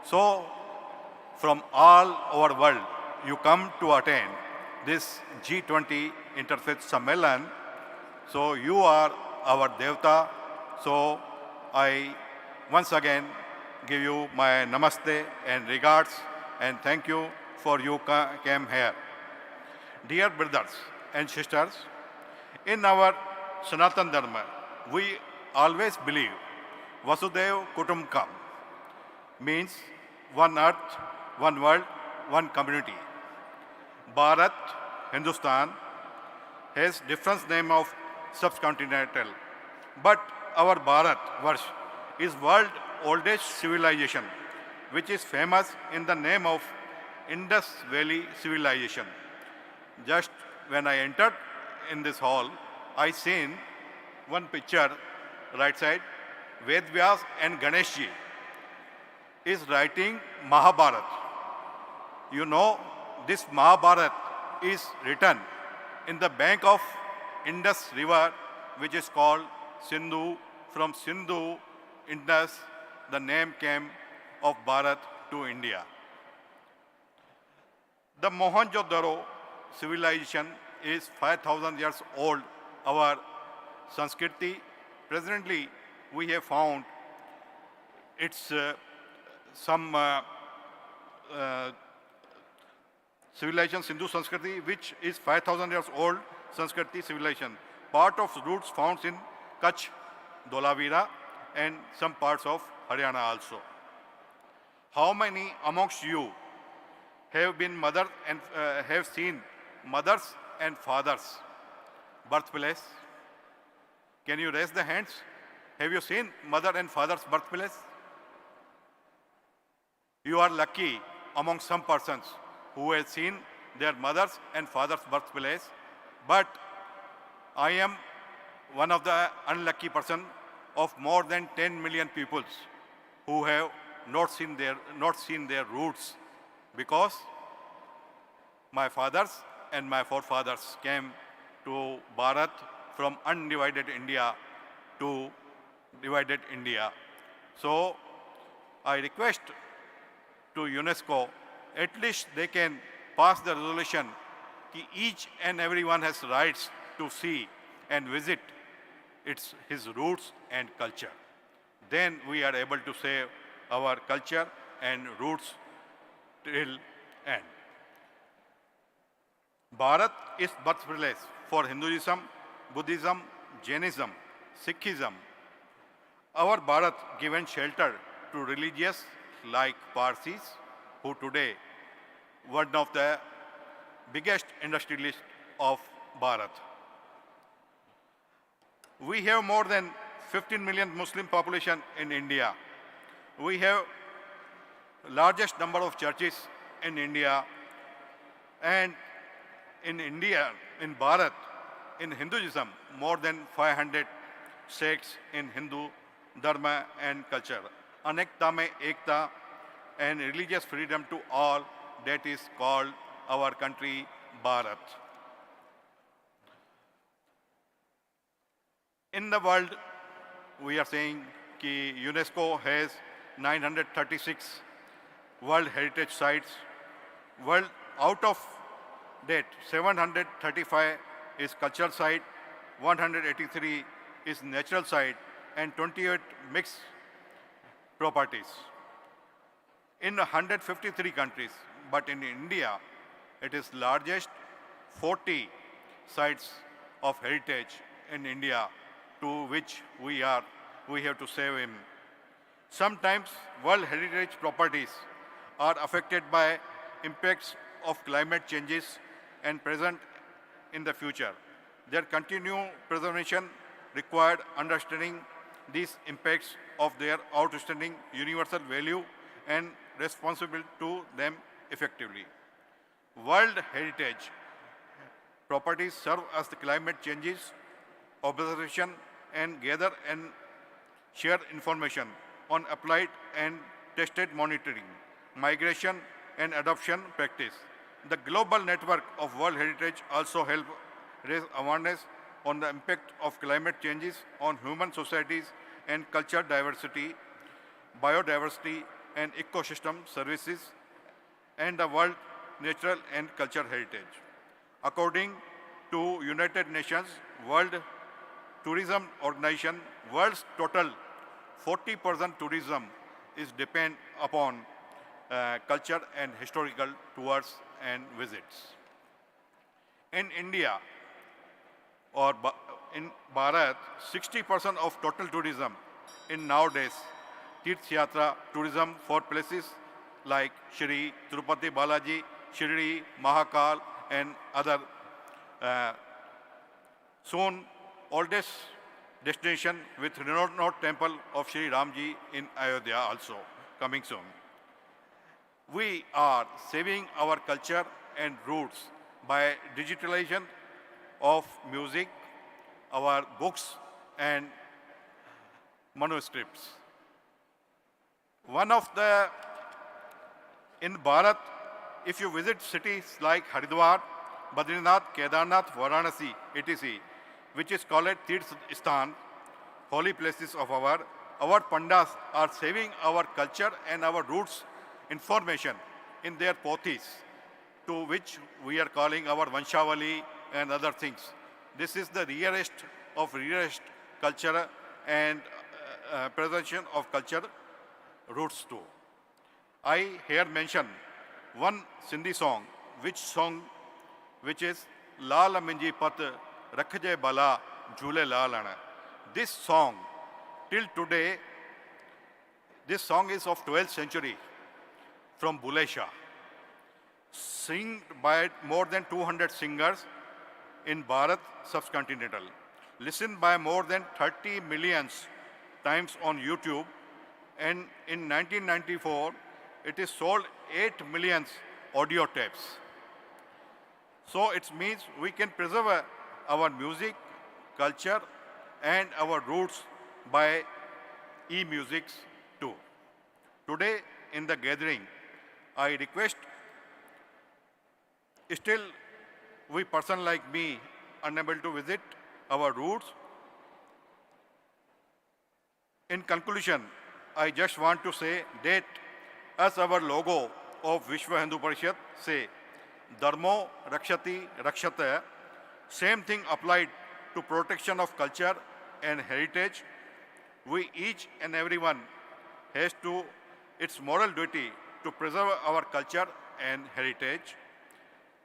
So, from all over world, you come to attend this G20 Interfaith Sammelan. So you are our Devta. So I once again give you my namaste and regards and thank you for you came here. Dear brothers and sisters, in our Sanatan Dharma, we always believe Vasudev Kutumbakam means one earth, one world, one community. Bharat, Hindustan, has different name of subcontinental, but our Bharat Varsh is world oldest civilization, which is famous in the name of Indus Valley civilization. Just when I entered in this hall, I seen one picture, right side, Ved Vyas and Ganesh ji is writing Mahabharat. You know, this Mahabharat is written in the bank of Indus River, which is called Sindhu. From Sindhu, Indus, the name came of Bharat to India. The Mohenjo-daro civilization is 5,000 years old. Our Sanskriti, presently we have found it's some civilization, Sindhu Sanskriti, which is 5,000 years old Sanskriti civilization. Part of roots found in Kutch, Dholavira, and some parts of Haryana also. How many amongst you have been mother and have seen mothers and fathers' birthplace? Can you raise the hands? Have you seen mother and father's birthplace? You are lucky among some persons who have seen their mother's and father's birthplace, but I am one of the unlucky person of more than 10 million people who have not seen their roots, because my fathers and my forefathers came to Bharat from undivided India to divided India. So I request to UNESCO, at least they can pass the resolution that each and everyone has rights to see and visit his roots and culture. Then we are able to save our culture and roots till end. Bharat is birthplace for Hinduism, Buddhism, Jainism, Sikhism. Our Bharat given shelter to religious like Parsis, who today one of the biggest industrialists of Bharat. We have more than 15 million Muslim population in India. We have largest number of churches in India. And in India, in Bharat, in Hinduism, more than 500 sects in Hindu dharma and culture. Anekta mein ekta, and religious freedom to all, that is called our country, Bharat. In the world, we are saying that UNESCO has 936 World Heritage Sites. Out of that, 735 is cultural site, 183 is natural site, and 28 mixed properties. In 153 countries, but in India, it is largest 40 sites of heritage in India, to which we have to save him. Sometimes World Heritage properties are affected by impacts of climate changes and present in the future. Their continued preservation required understanding these impacts of their outstanding universal value and responsible to them effectively. World Heritage properties serve as the climate changes observation and gather and share information on applied and tested monitoring, migration and adoption practice. The global network of World Heritage also help raise awareness on the impact of climate changes on human societies and culture diversity, biodiversity and ecosystem services, and the world natural and cultural heritage. According to United Nations World Tourism Organization, world's total 40% tourism is depend upon culture and historical tours and visits. In India or in Bharat, 60% of total tourism in nowadays Tirth Yatra tourism for places like Shri Tirupati Balaji, Shirdi, Mahakal and other. Soon oldest destination with renowned temple of Shri Ramji in Ayodhya also coming soon. We are saving our culture and roots by digitalization of music, our books and manuscripts. In Bharat, if you visit cities like Haridwar, Badrinath, Kedarnath, Varanasi, etc., which is called Tirth Sthan, holy places of our pandas are saving our culture and our roots information in their pothis, to which we are calling our Vanshavali and other things. This is the rarest of rarest culture and preservation of culture roots too. I here mention one Sindhi song, which is Lal Minji Pat Rakhje Bala Jule Lalana. This song, till today, this song is of 12th century from Bule Shah, sung by more than 200 singers in Bharat subcontinental, listened by more than 30 million times on YouTube, and in 1994, it is sold 8 million audio tapes. So it means we can preserve our music, culture, and our roots by e-musics too. Today in the gathering, I request, still we person like me unable to visit our roots. In conclusion, I just want to say that as our logo of Vishwa Hindu Parishad say, Dharmo Rakshati Rakshata, same thing applied to protection of culture and heritage. We each and everyone has to its moral duty to preserve our culture and heritage.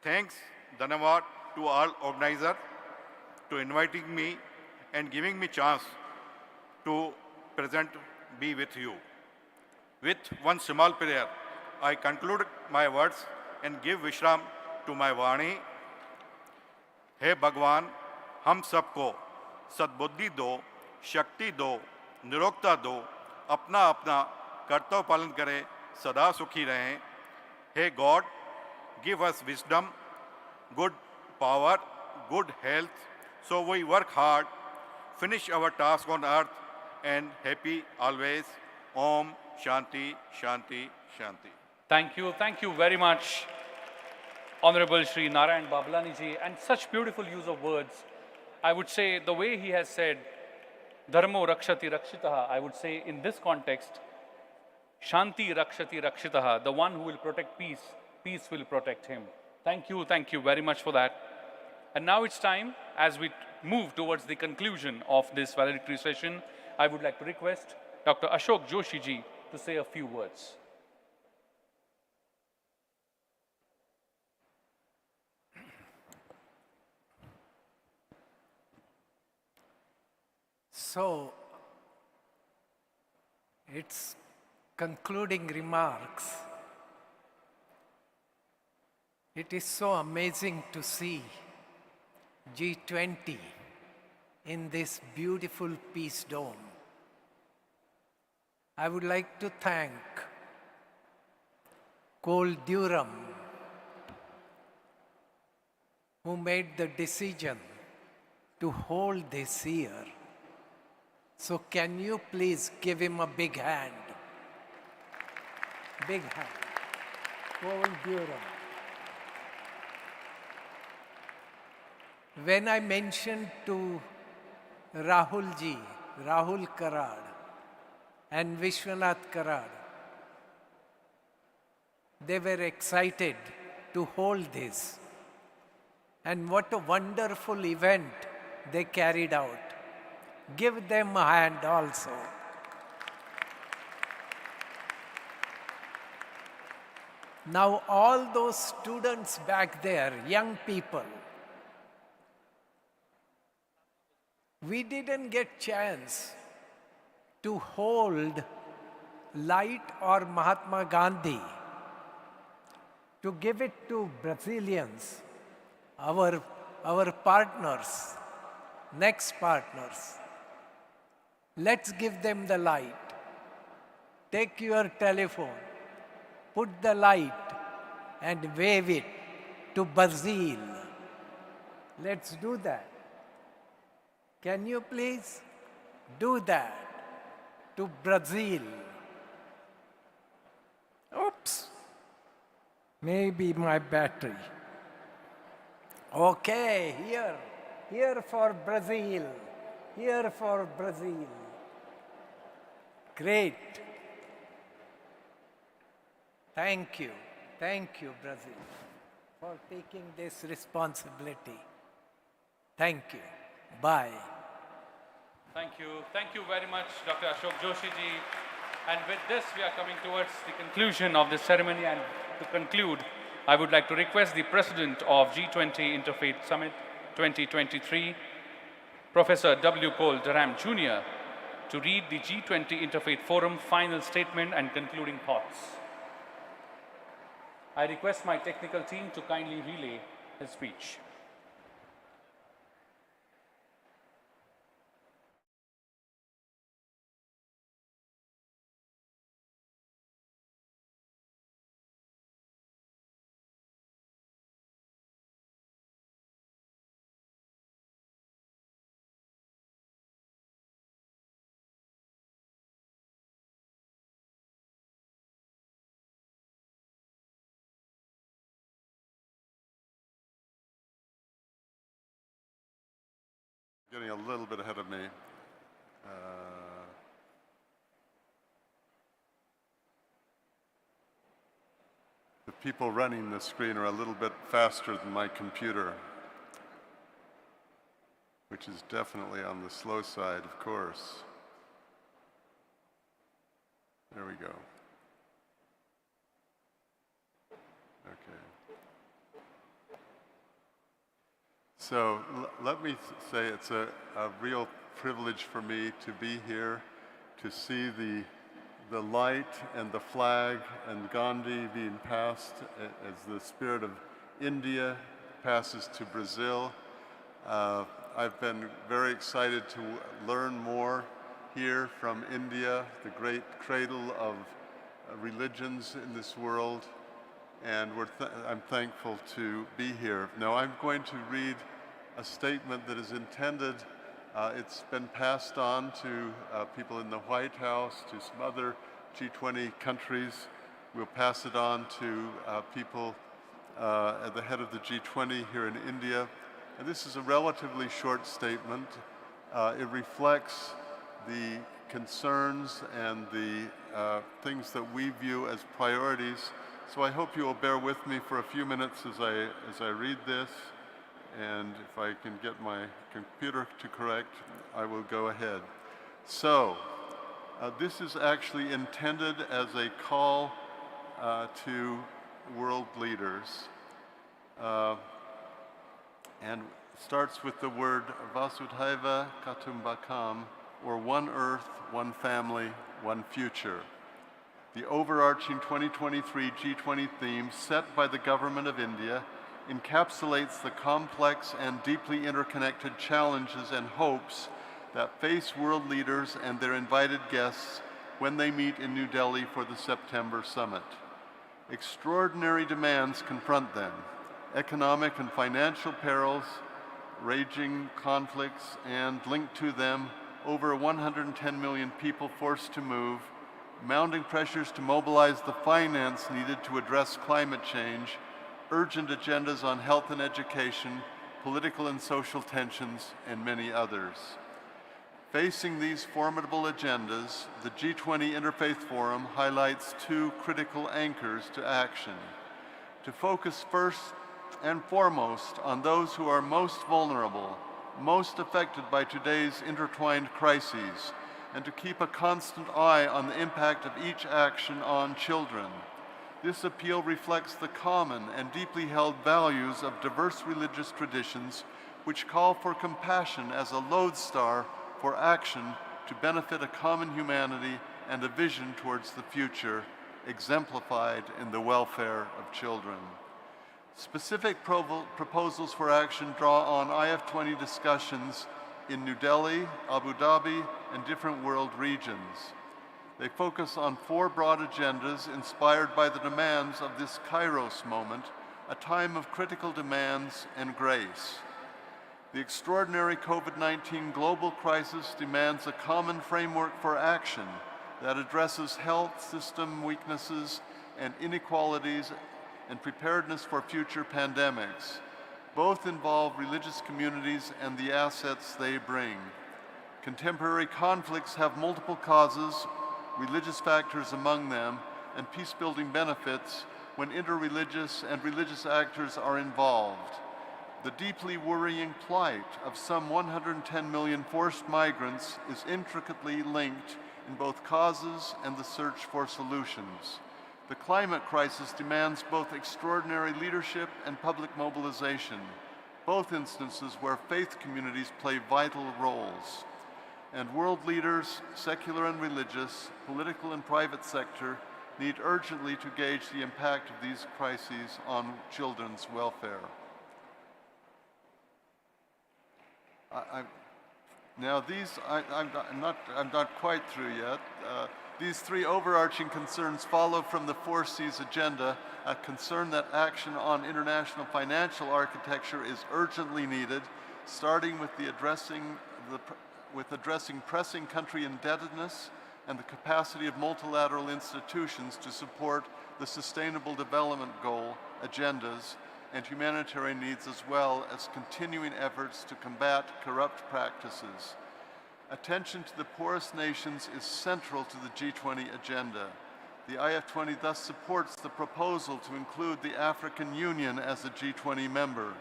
Thanks, Dhanavad, to all organizers to inviting me and giving me chance to be with you. With one small prayer, I conclude my words and give Vishram to my Vani. हे भगवान, हम सबको सद्बुद्धि दो, शक्ति दो, निरोगता दो, अपना अपना कर्तव्य पालन करें, सदा सुखी रहें. Hey God, give us wisdom, good power, good health, so we work hard, finish our task on earth, and happy always. Om Shanti, Shanti, Shanti. Thank you very much, Honorable Shri Narayan Babalani ji, and such beautiful use of words. I would say the way he has said, Dharmo Rakshati Rakshitaha, I would say in this context, Shanti Rakshati Rakshitaha, the one who will protect peace, peace will protect him. Thank you very much for that. And now it's time, as we move towards the conclusion of this valedictory session, I would like to request Dr. Ashok Joshi ji to say a few words. So, its concluding remarks. It is so amazing to see G20 in this beautiful peace dome. I would like to thank Cole Durham, who made the decision to hold this year. So can you please give him a big hand? Big hand. Cole Durham. When I mentioned to Rahul ji, Rahul Karad and Vishwanath Karad, they were excited to hold this. And what a wonderful event they carried out. Give them a hand also. Now all those students back there, young people, we didn't get chance to hold light or Mahatma Gandhi, to give it to Brazilians, our partners, next partners. Let's give them the light. Take your telephone, put the light and wave it to Brazil. Let's do that. Can you please do that to Brazil? Oops, maybe my battery. Okay, here for Brazil, here for Brazil. Great. Thank you, Brazil, for taking this responsibility. Thank you. Bye. Thank you very much, Dr. Ashok Joshi ji. And with this, we are coming towards the conclusion of this ceremony. And to conclude, I would like to request the President of G20 Interfaith Summit 2023, Professor W. Cole Durham Jr., to read the G20 Interfaith Forum final statement and concluding thoughts. I request my technical team to kindly relay his speech. Getting a little bit ahead of me. The people running the screen are a little bit faster than my computer, which is definitely on the slow side, of course. There we go. Okay. So let me say it's a real privilege for me to be here, to see the light and the flag and Gandhi being passed as the spirit of India passes to Brazil. I've been very excited to learn more here from India, the great cradle of religions in this world, and I'm thankful to be here. Now I'm going to read a statement that is intended, it's been passed on to people in the White House, to some other G20 countries. We'll pass it on to people at the head of the G20 here in India. And this is a relatively short statement. It reflects the concerns and the things that we view as priorities. So I hope you will bear with me for a few minutes as I read this. And if I can get my computer to correct, I will go ahead. So, this is actually intended as a call to world leaders. And starts with the word Vasudhaiva Kutumbakam, or one earth, one family, one future. The overarching 2023 G20 theme set by the Government of India encapsulates the complex and deeply interconnected challenges and hopes that face world leaders and their invited guests when they meet in New Delhi for the September summit. Extraordinary demands confront them: economic and financial perils, raging conflicts, and linked to them, over 110 million people forced to move, mounting pressures to mobilize the finance needed to address climate change, urgent agendas on health and education, political and social tensions, and many others. Facing these formidable agendas, the G20 Interfaith Forum highlights two critical anchors to action: to focus first and foremost on those who are most vulnerable, most affected by today's intertwined crises, and to keep a constant eye on the impact of each action on children. This appeal reflects the common and deeply held values of diverse religious traditions, which call for compassion as a lodestar for action to benefit a common humanity and a vision towards the future, exemplified in the welfare of children. Specific proposals for action draw on IF20 discussions in New Delhi, Abu Dhabi, and different world regions. They focus on four broad agendas inspired by the demands of this Kairos moment, a time of critical demands and grace. The extraordinary COVID-19 global crisis demands a common framework for action that addresses health system weaknesses and inequalities and preparedness for future pandemics. Both involve religious communities and the assets they bring. Contemporary conflicts have multiple causes, religious factors among them, and peace-building benefits when interreligious and religious actors are involved. The deeply worrying plight of some 110 million forced migrants is intricately linked in both causes and the search for solutions. The climate crisis demands both extraordinary leadership and public mobilization, both instances where faith communities play vital roles. And world leaders, secular and religious, political and private sector, need urgently to gauge the impact of these crises on children's welfare. I'm not quite through yet. These three overarching concerns follow from the 4C's agenda, a concern that action on international financial architecture is urgently needed, starting with addressing pressing country indebtedness and the capacity of multilateral institutions to support the Sustainable Development Goal agendas and humanitarian needs, as well as continuing efforts to combat corrupt practices. Attention to the poorest nations is central to the G20 agenda. The IF20 thus supports the proposal to include the African Union as a G20 member.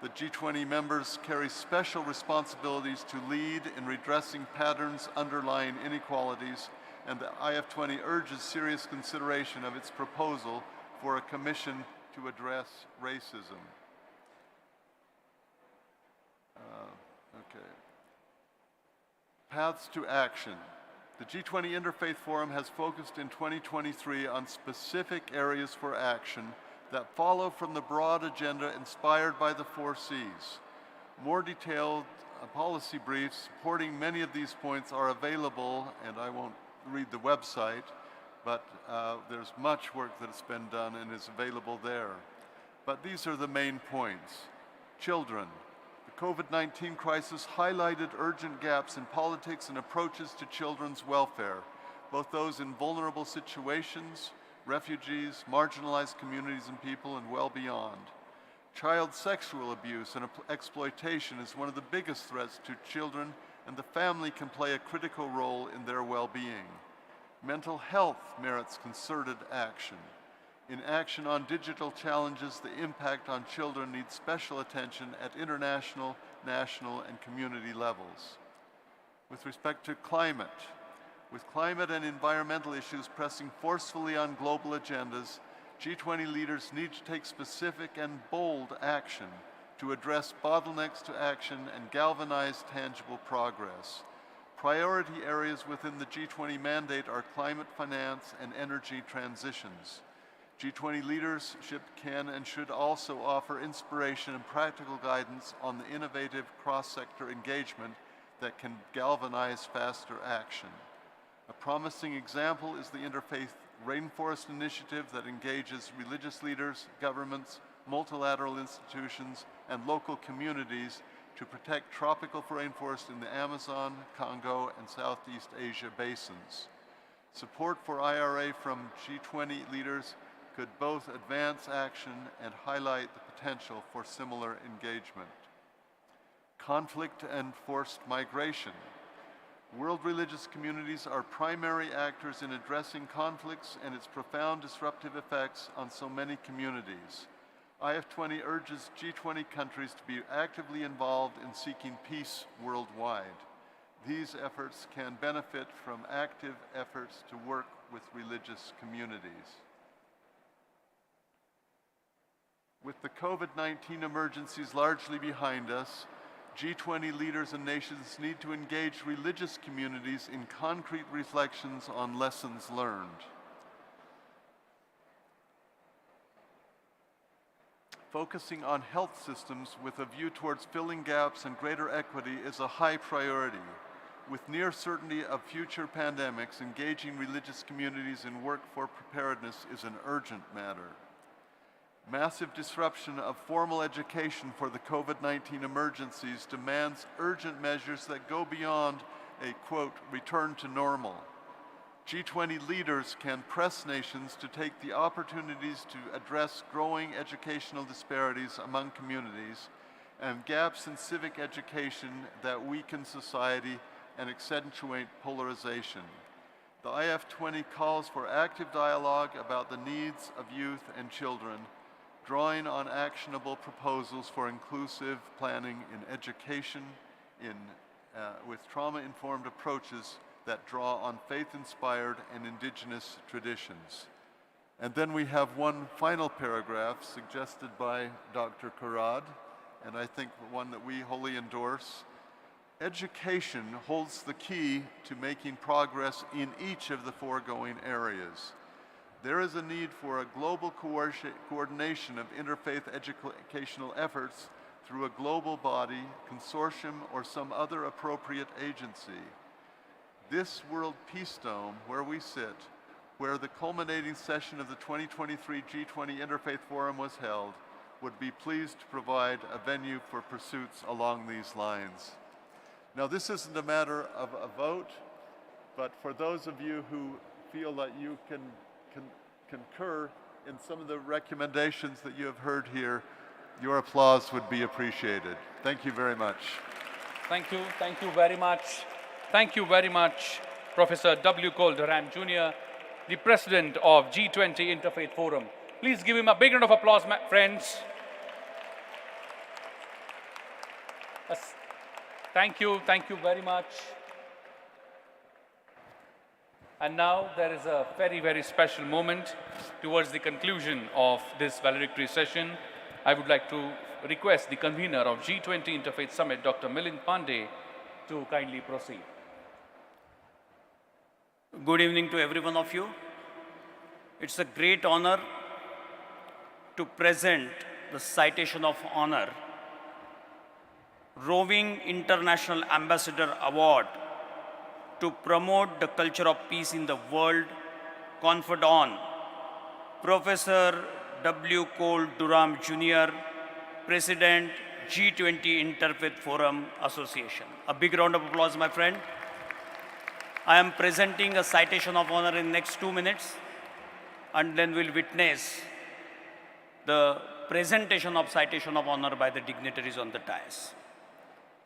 The G20 members carry special responsibilities to lead in redressing patterns underlying inequalities, and the IF20 urges serious consideration of its proposal for a commission to address racism. Paths to action. The G20 Interfaith Forum has focused in 2023 on specific areas for action that follow from the broad agenda inspired by the 4Cs. More detailed policy briefs supporting many of these points are available, and I won't read the website, but there's much work that's been done and is available there. But these are the main points. Children. The COVID-19 crisis highlighted urgent gaps in politics and approaches to children's welfare, both those in vulnerable situations, refugees, marginalized communities and people, and well beyond. Child sexual abuse and exploitation is one of the biggest threats to children, and the family can play a critical role in their well-being. Mental health merits concerted action. In action on digital challenges, the impact on children needs special attention at international, national, and community levels. With respect to climate, with climate and environmental issues pressing forcefully on global agendas, G20 leaders need to take specific and bold action to address bottlenecks to action and galvanize tangible progress. Priority areas within the G20 mandate are climate finance and energy transitions. G20 leadership can and should also offer inspiration and practical guidance on the innovative cross-sector engagement that can galvanize faster action. A promising example is the Interfaith Rainforest Initiative that engages religious leaders, governments, multilateral institutions, and local communities to protect tropical rainforests in the Amazon, Congo, and Southeast Asia basins. Support for IRA from G20 leaders could both advance action and highlight the potential for similar engagement. Conflict and forced migration. World religious communities are primary actors in addressing conflicts and its profound disruptive effects on so many communities. IF20 urges G20 countries to be actively involved in seeking peace worldwide. These efforts can benefit from active efforts to work with religious communities. With the COVID-19 emergencies largely behind us, G20 leaders and nations need to engage religious communities in concrete reflections on lessons learned. Focusing on health systems with a view towards filling gaps and greater equity is a high priority. With near certainty of future pandemics, engaging religious communities in work for preparedness is an urgent matter. Massive disruption of formal education for the COVID-19 emergencies demands urgent measures that go beyond a, quote, return to normal. G20 leaders can press nations to take the opportunities to address growing educational disparities among communities and gaps in civic education that weaken society and accentuate polarization. The IF20 calls for active dialogue about the needs of youth and children, drawing on actionable proposals for inclusive planning in education, with trauma-informed approaches that draw on faith-inspired and indigenous traditions. And then we have one final paragraph suggested by Dr. Karad, and I think one that we wholly endorse. Education holds the key to making progress in each of the foregoing areas. There is a need for a global coordination of interfaith educational efforts through a global body, consortium, or some other appropriate agency. This World Peace Dome, where we sit, where the culminating session of the 2023 G20 Interfaith Forum was held, would be pleased to provide a venue for pursuits along these lines. Now, this isn't a matter of a vote, but for those of you who feel that you can concur in some of the recommendations that you have heard here, your applause would be appreciated. Thank you very much. Thank you very much. Thank you very much, Professor W. Cole Durham Jr., the President of G20 Interfaith Forum. Please give him a big round of applause, friends. Thank you very much. And now there is a very, very special moment towards the conclusion of this valedictory session. I would like to request the convener of G20 Interfaith Summit, Dr. Milind Pandey, to kindly proceed. Good evening to every one of you. It's a great honor to present the citation of honor Roving International Ambassador Award to promote the culture of peace in the world conferred on Professor W. Cole Durham Jr., President, G20 Interfaith Forum Association. A big round of applause, my friend. I am presenting a citation of honor in the next 2 minutes, and then we'll witness the presentation of citation of honor by the dignitaries on the dais.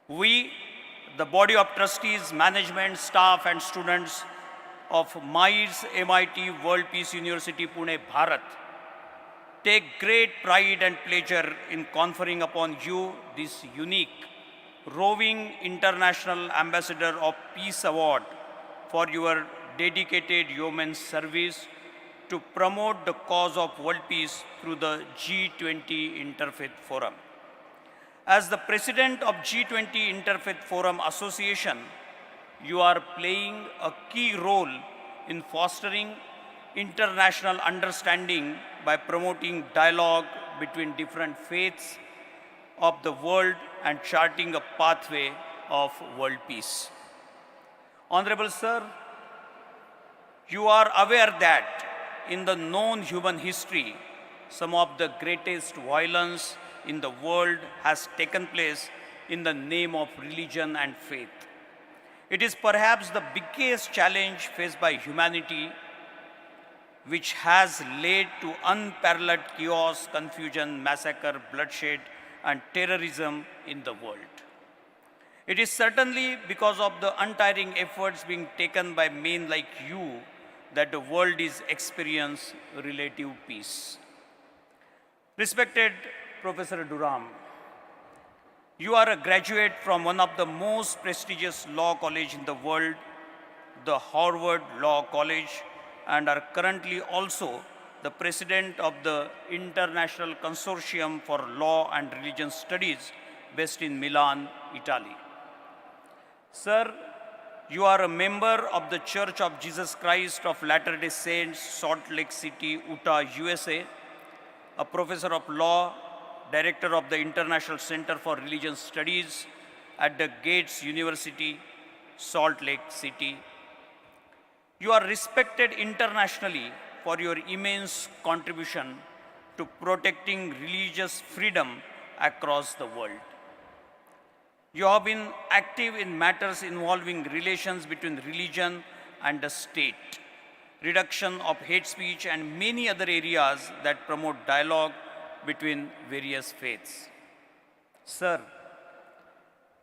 We, the body of trustees, management, staff, and students of MITES MIT World Peace University, Pune, Bharat, take great pride and pleasure in conferring upon you this unique Roving International Ambassador of Peace Award for your dedicated yeoman's service to promote the cause of world peace through the G20 Interfaith Forum. As the president of G20 Interfaith Forum Association, you are playing a key role in fostering international understanding by promoting dialogue between different faiths of the world and charting a pathway of world peace. Honorable Sir, you are aware that in the known human history, some of the greatest violence in the world has taken place in the name of religion and faith. It is perhaps the biggest challenge faced by humanity, which has led to unparalleled chaos, confusion, massacre, bloodshed, and terrorism in the world. It is certainly because of the untiring efforts being taken by men like you that the world is experiencing relative peace. Respected Professor Durham, you are a graduate from one of the most prestigious law colleges in the world, the Harvard Law College, and are currently also the president of the International Consortium for Law and Religion Studies based in Milan, Italy. Sir, you are a member of the Church of Jesus Christ of Latter-day Saints, Salt Lake City, Utah, USA, a professor of law, director of the International Center for Religion Studies at the Gates University, Salt Lake City. You are respected internationally for your immense contribution to protecting religious freedom across the world. You have been active in matters involving relations between religion and the state, reduction of hate speech, and many other areas that promote dialogue between various faiths. Sir,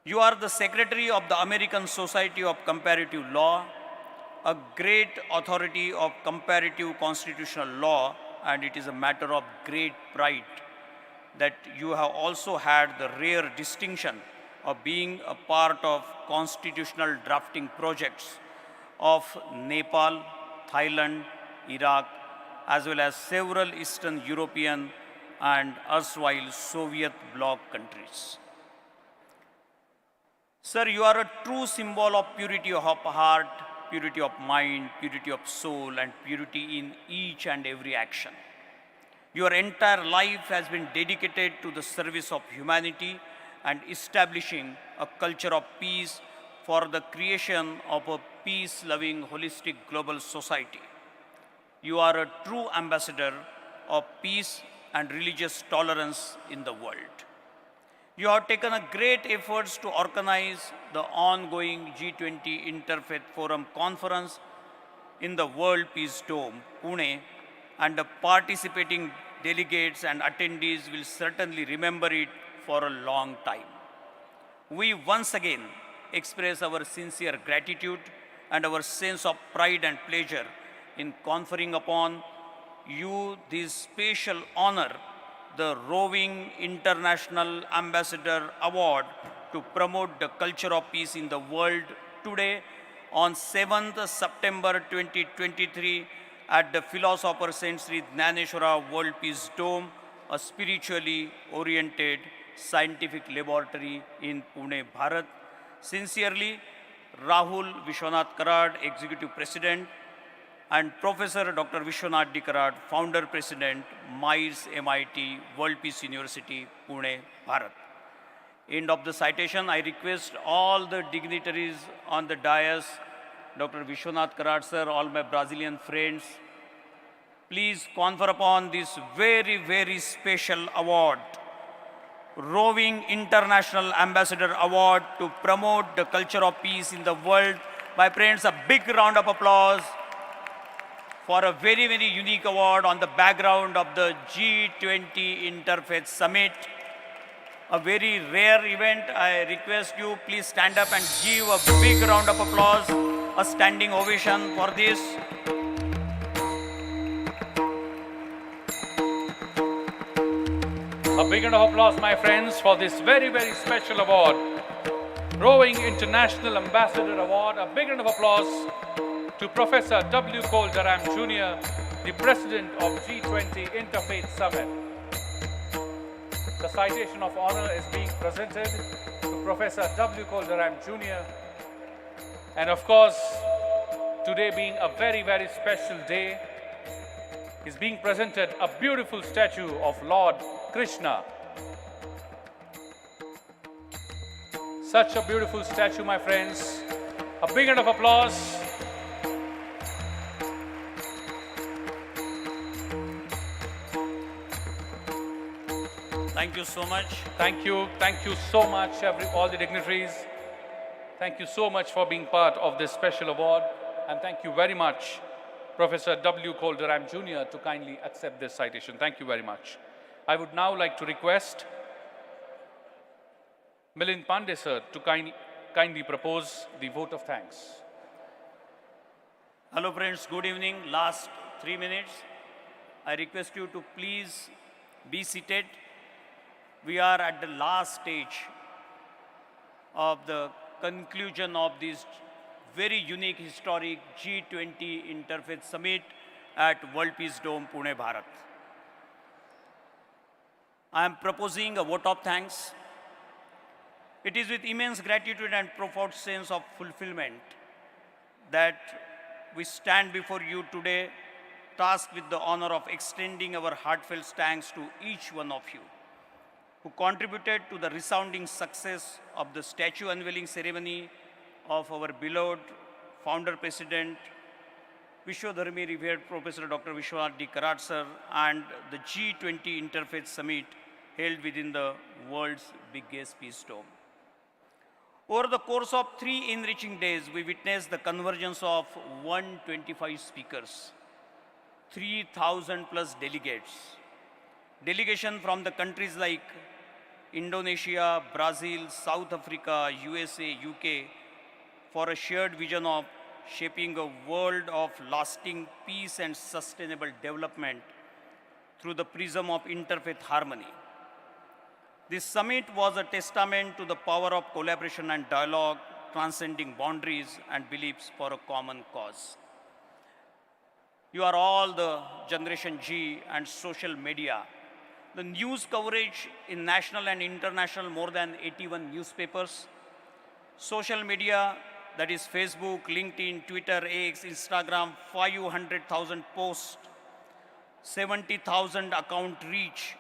you are the Secretary of the American Society of Comparative Law, a great authority of comparative constitutional law, and it is a matter of great pride that you have also had the rare distinction of being a part of constitutional drafting projects of Nepal, Thailand, Iraq, as well as several Eastern European and erstwhile Soviet bloc countries. Sir, you are a true symbol of purity of heart, purity of mind, purity of soul, and purity in each and every action. Your entire life has been dedicated to the service of humanity and establishing a culture of peace for the creation of a peace-loving, holistic global society. You are a true ambassador of peace and religious tolerance in the world. You have taken a great efforts to organize the ongoing G20 Interfaith Forum Conference in the World Peace Dome, Pune, and the participating delegates and attendees will certainly remember it for a long time. We once again express our sincere gratitude and our sense of pride and pleasure in conferring upon you this special honor, the Roving International Ambassador Award to promote the culture of peace in the world today on 7th September 2023 at the Philosopher Saint Sri Dnyaneshwara World Peace Dome, a spiritually oriented scientific laboratory in Pune, Bharat. Sincerely, Rahul Vishwanath Karad, Executive President, and Professor Dr. Vishwanath D. Karad, Founder President, MITES MIT World Peace University, Pune, Bharat. end of the citation. I request all the dignitaries on the dais, Dr. Vishwanath Karad sir, all my Brazilian friends, please confer upon this very, very special award, Roving International Ambassador Award to promote the culture of peace in the world. My friends, a big round of applause for a very, very unique award on the background of the G20 Interfaith Summit. A very rare event. I request you, please stand up and give a big round of applause, a standing ovation for this. A big round of applause, my friends, for this very, very special award. Rowing International Ambassador Award. A big round of applause to Professor W. Cole Durham Jr., the President of G20 Interfaith Summit. The citation of honor is being presented to Professor W. Cole Durham Jr. And of course, today being a very, very special day, is being presented a beautiful statue of Lord Krishna. Such a beautiful statue, my friends. A big round of applause. Thank you so much. Thank you so much, all the dignitaries. Thank you so much for being part of this special award. And thank you very much, Professor W. Cole Durham Jr., to kindly accept this citation. Thank you very much. I would now like to request Milind Pandey sir to kindly propose the vote of thanks. Hello friends, good evening. Last 3 minutes. I request you to please be seated. We are at the last stage of the conclusion of this very unique, historic G20 Interfaith Summit at World Peace Dome, Pune, Bharat. I am proposing a vote of thanks. It is with immense gratitude and profound sense of fulfillment that we stand before you today, tasked with the honor of extending our heartfelt thanks to each one of you who contributed to the resounding success of the statue unveiling ceremony of our beloved founder president, Vishwadharmi revered Professor Dr. Vishwashanti Karad sir, and the G20 Interfaith Summit held within the world's biggest peace dome. Over the course of 3 enriching days, we witnessed the convergence of 125 speakers, 3,000 plus delegates, delegation from the countries like Indonesia, Brazil, South Africa, USA, UK, for a shared vision of shaping a world of lasting peace and sustainable development through the prism of interfaith harmony. This summit was a testament to the power of collaboration and dialogue, transcending boundaries and beliefs for a common cause. You are all the Generation G and social media. The news coverage in national and international, more than 81 newspapers. Social media, that is Facebook, LinkedIn, Twitter, X, Instagram, 500,000 posts, 70,000 account reach.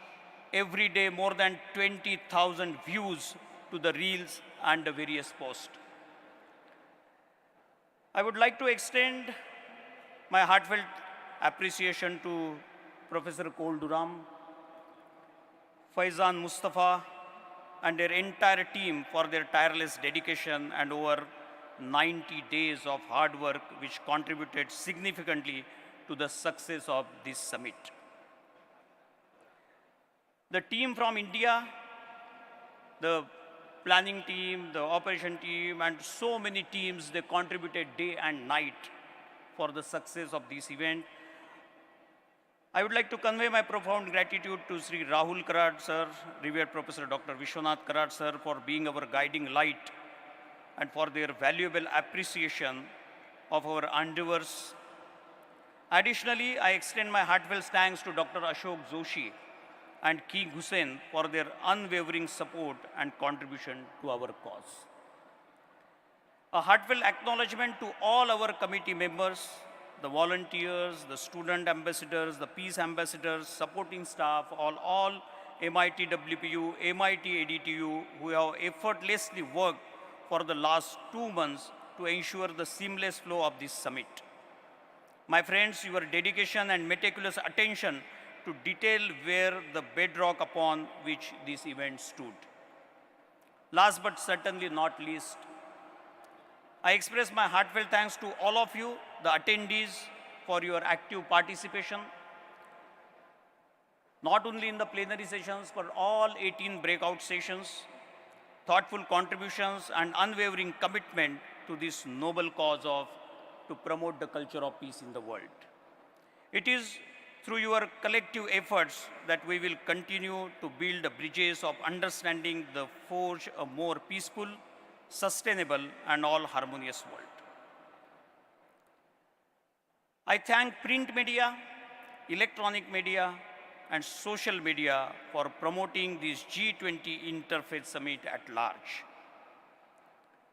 Every day, more than 20,000 views to the reels and the various posts. I would like to extend my heartfelt appreciation to Professor Cole Durham, Faizan Mustafa, and their entire team for their tireless dedication and over 90 days of hard work, which contributed significantly to the success of this summit. The team from India, the planning team, the operation team, and so many teams, they contributed day and night for the success of this event. I would like to convey my profound gratitude to Sri Rahul Karad sir, revered Professor Dr. Vishwanath Karad sir, for being our guiding light and for their valuable appreciation of our endeavors. Additionally, I extend my heartfelt thanks to Dr. Ashok Joshi and King Hussain for their unwavering support and contribution to our cause. A heartfelt acknowledgement to all our committee members, the volunteers, the student ambassadors, the peace ambassadors, supporting staff, all MIT WPU, MIT ADTU, who have effortlessly worked for the last 2 months to ensure the seamless flow of this summit. My friends, your dedication and meticulous attention to detail were the bedrock upon which this event stood. Last but certainly not least, I express my heartfelt thanks to all of you, the attendees, for your active participation, not only in the plenary sessions, but all 18 breakout sessions, thoughtful contributions, and unwavering commitment to this noble cause to promote the culture of peace in the world. It is through your collective efforts that we will continue to build the bridges of understanding to forge a more peaceful, sustainable, and all harmonious world. I thank print media, electronic media, and social media for promoting this G20 Interfaith Summit at large.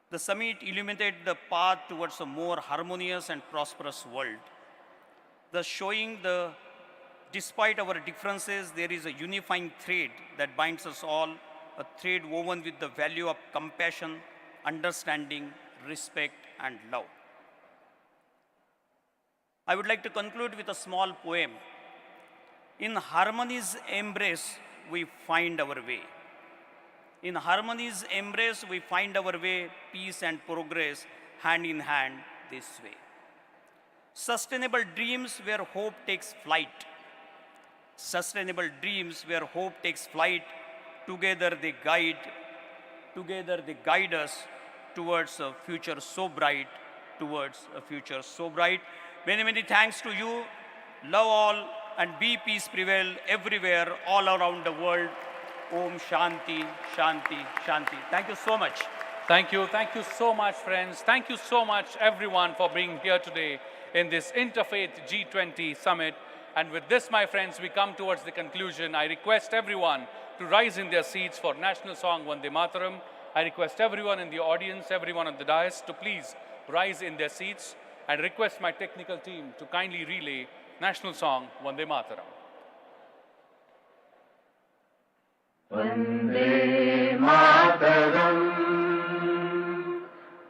The summit illuminated the path towards a more harmonious and prosperous world, thus showing that despite our differences, there is a unifying thread that binds us all, a thread woven with the value of compassion, understanding, respect, and love. I would like to conclude with a small poem. In harmony's embrace, we find our way. In harmony's embrace, we find our way, peace and progress, hand in hand this way. Sustainable dreams where hope takes flight. Sustainable dreams where hope takes flight. Together they guide us towards a future so bright, Many, many thanks to you. Love all and be peace prevail everywhere, all around the world. Om Shanti, Shanti, Shanti. Thank you so much. Thank you so much, friends. Thank you so much, everyone, for being here today in this Interfaith G20 Summit. And with this, my friends, we come towards the conclusion. I request everyone to rise in their seats for national song Vande Mataram. I request everyone in the audience, everyone on the dais, to please rise in their seats, and request my technical team to kindly relay national song Vande Mataram. Vande Mataram,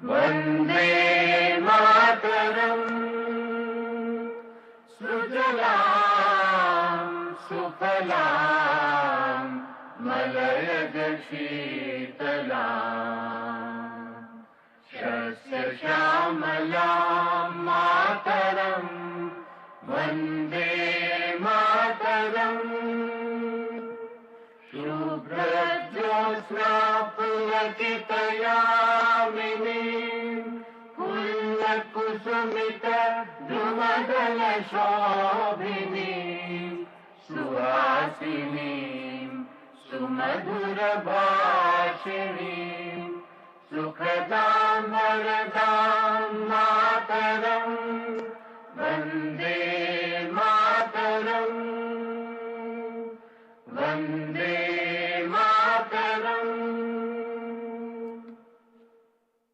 Vande Mataram, Sujalam, Sufalam, Malayaj Sheetalam, Shasya Shamalam Mataram, Vande Mataram, Shubhrajyosna Pulakitayamini, Pullakusumita Drumadala Shobhini, Suhasini, Sumadhura Bhashini, Sukhadam Varadam Mataram, Vande Mataram, Vande Mataram.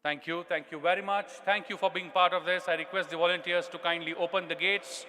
Thank you very much. Thank you for being part of this. I request the volunteers to kindly open the gates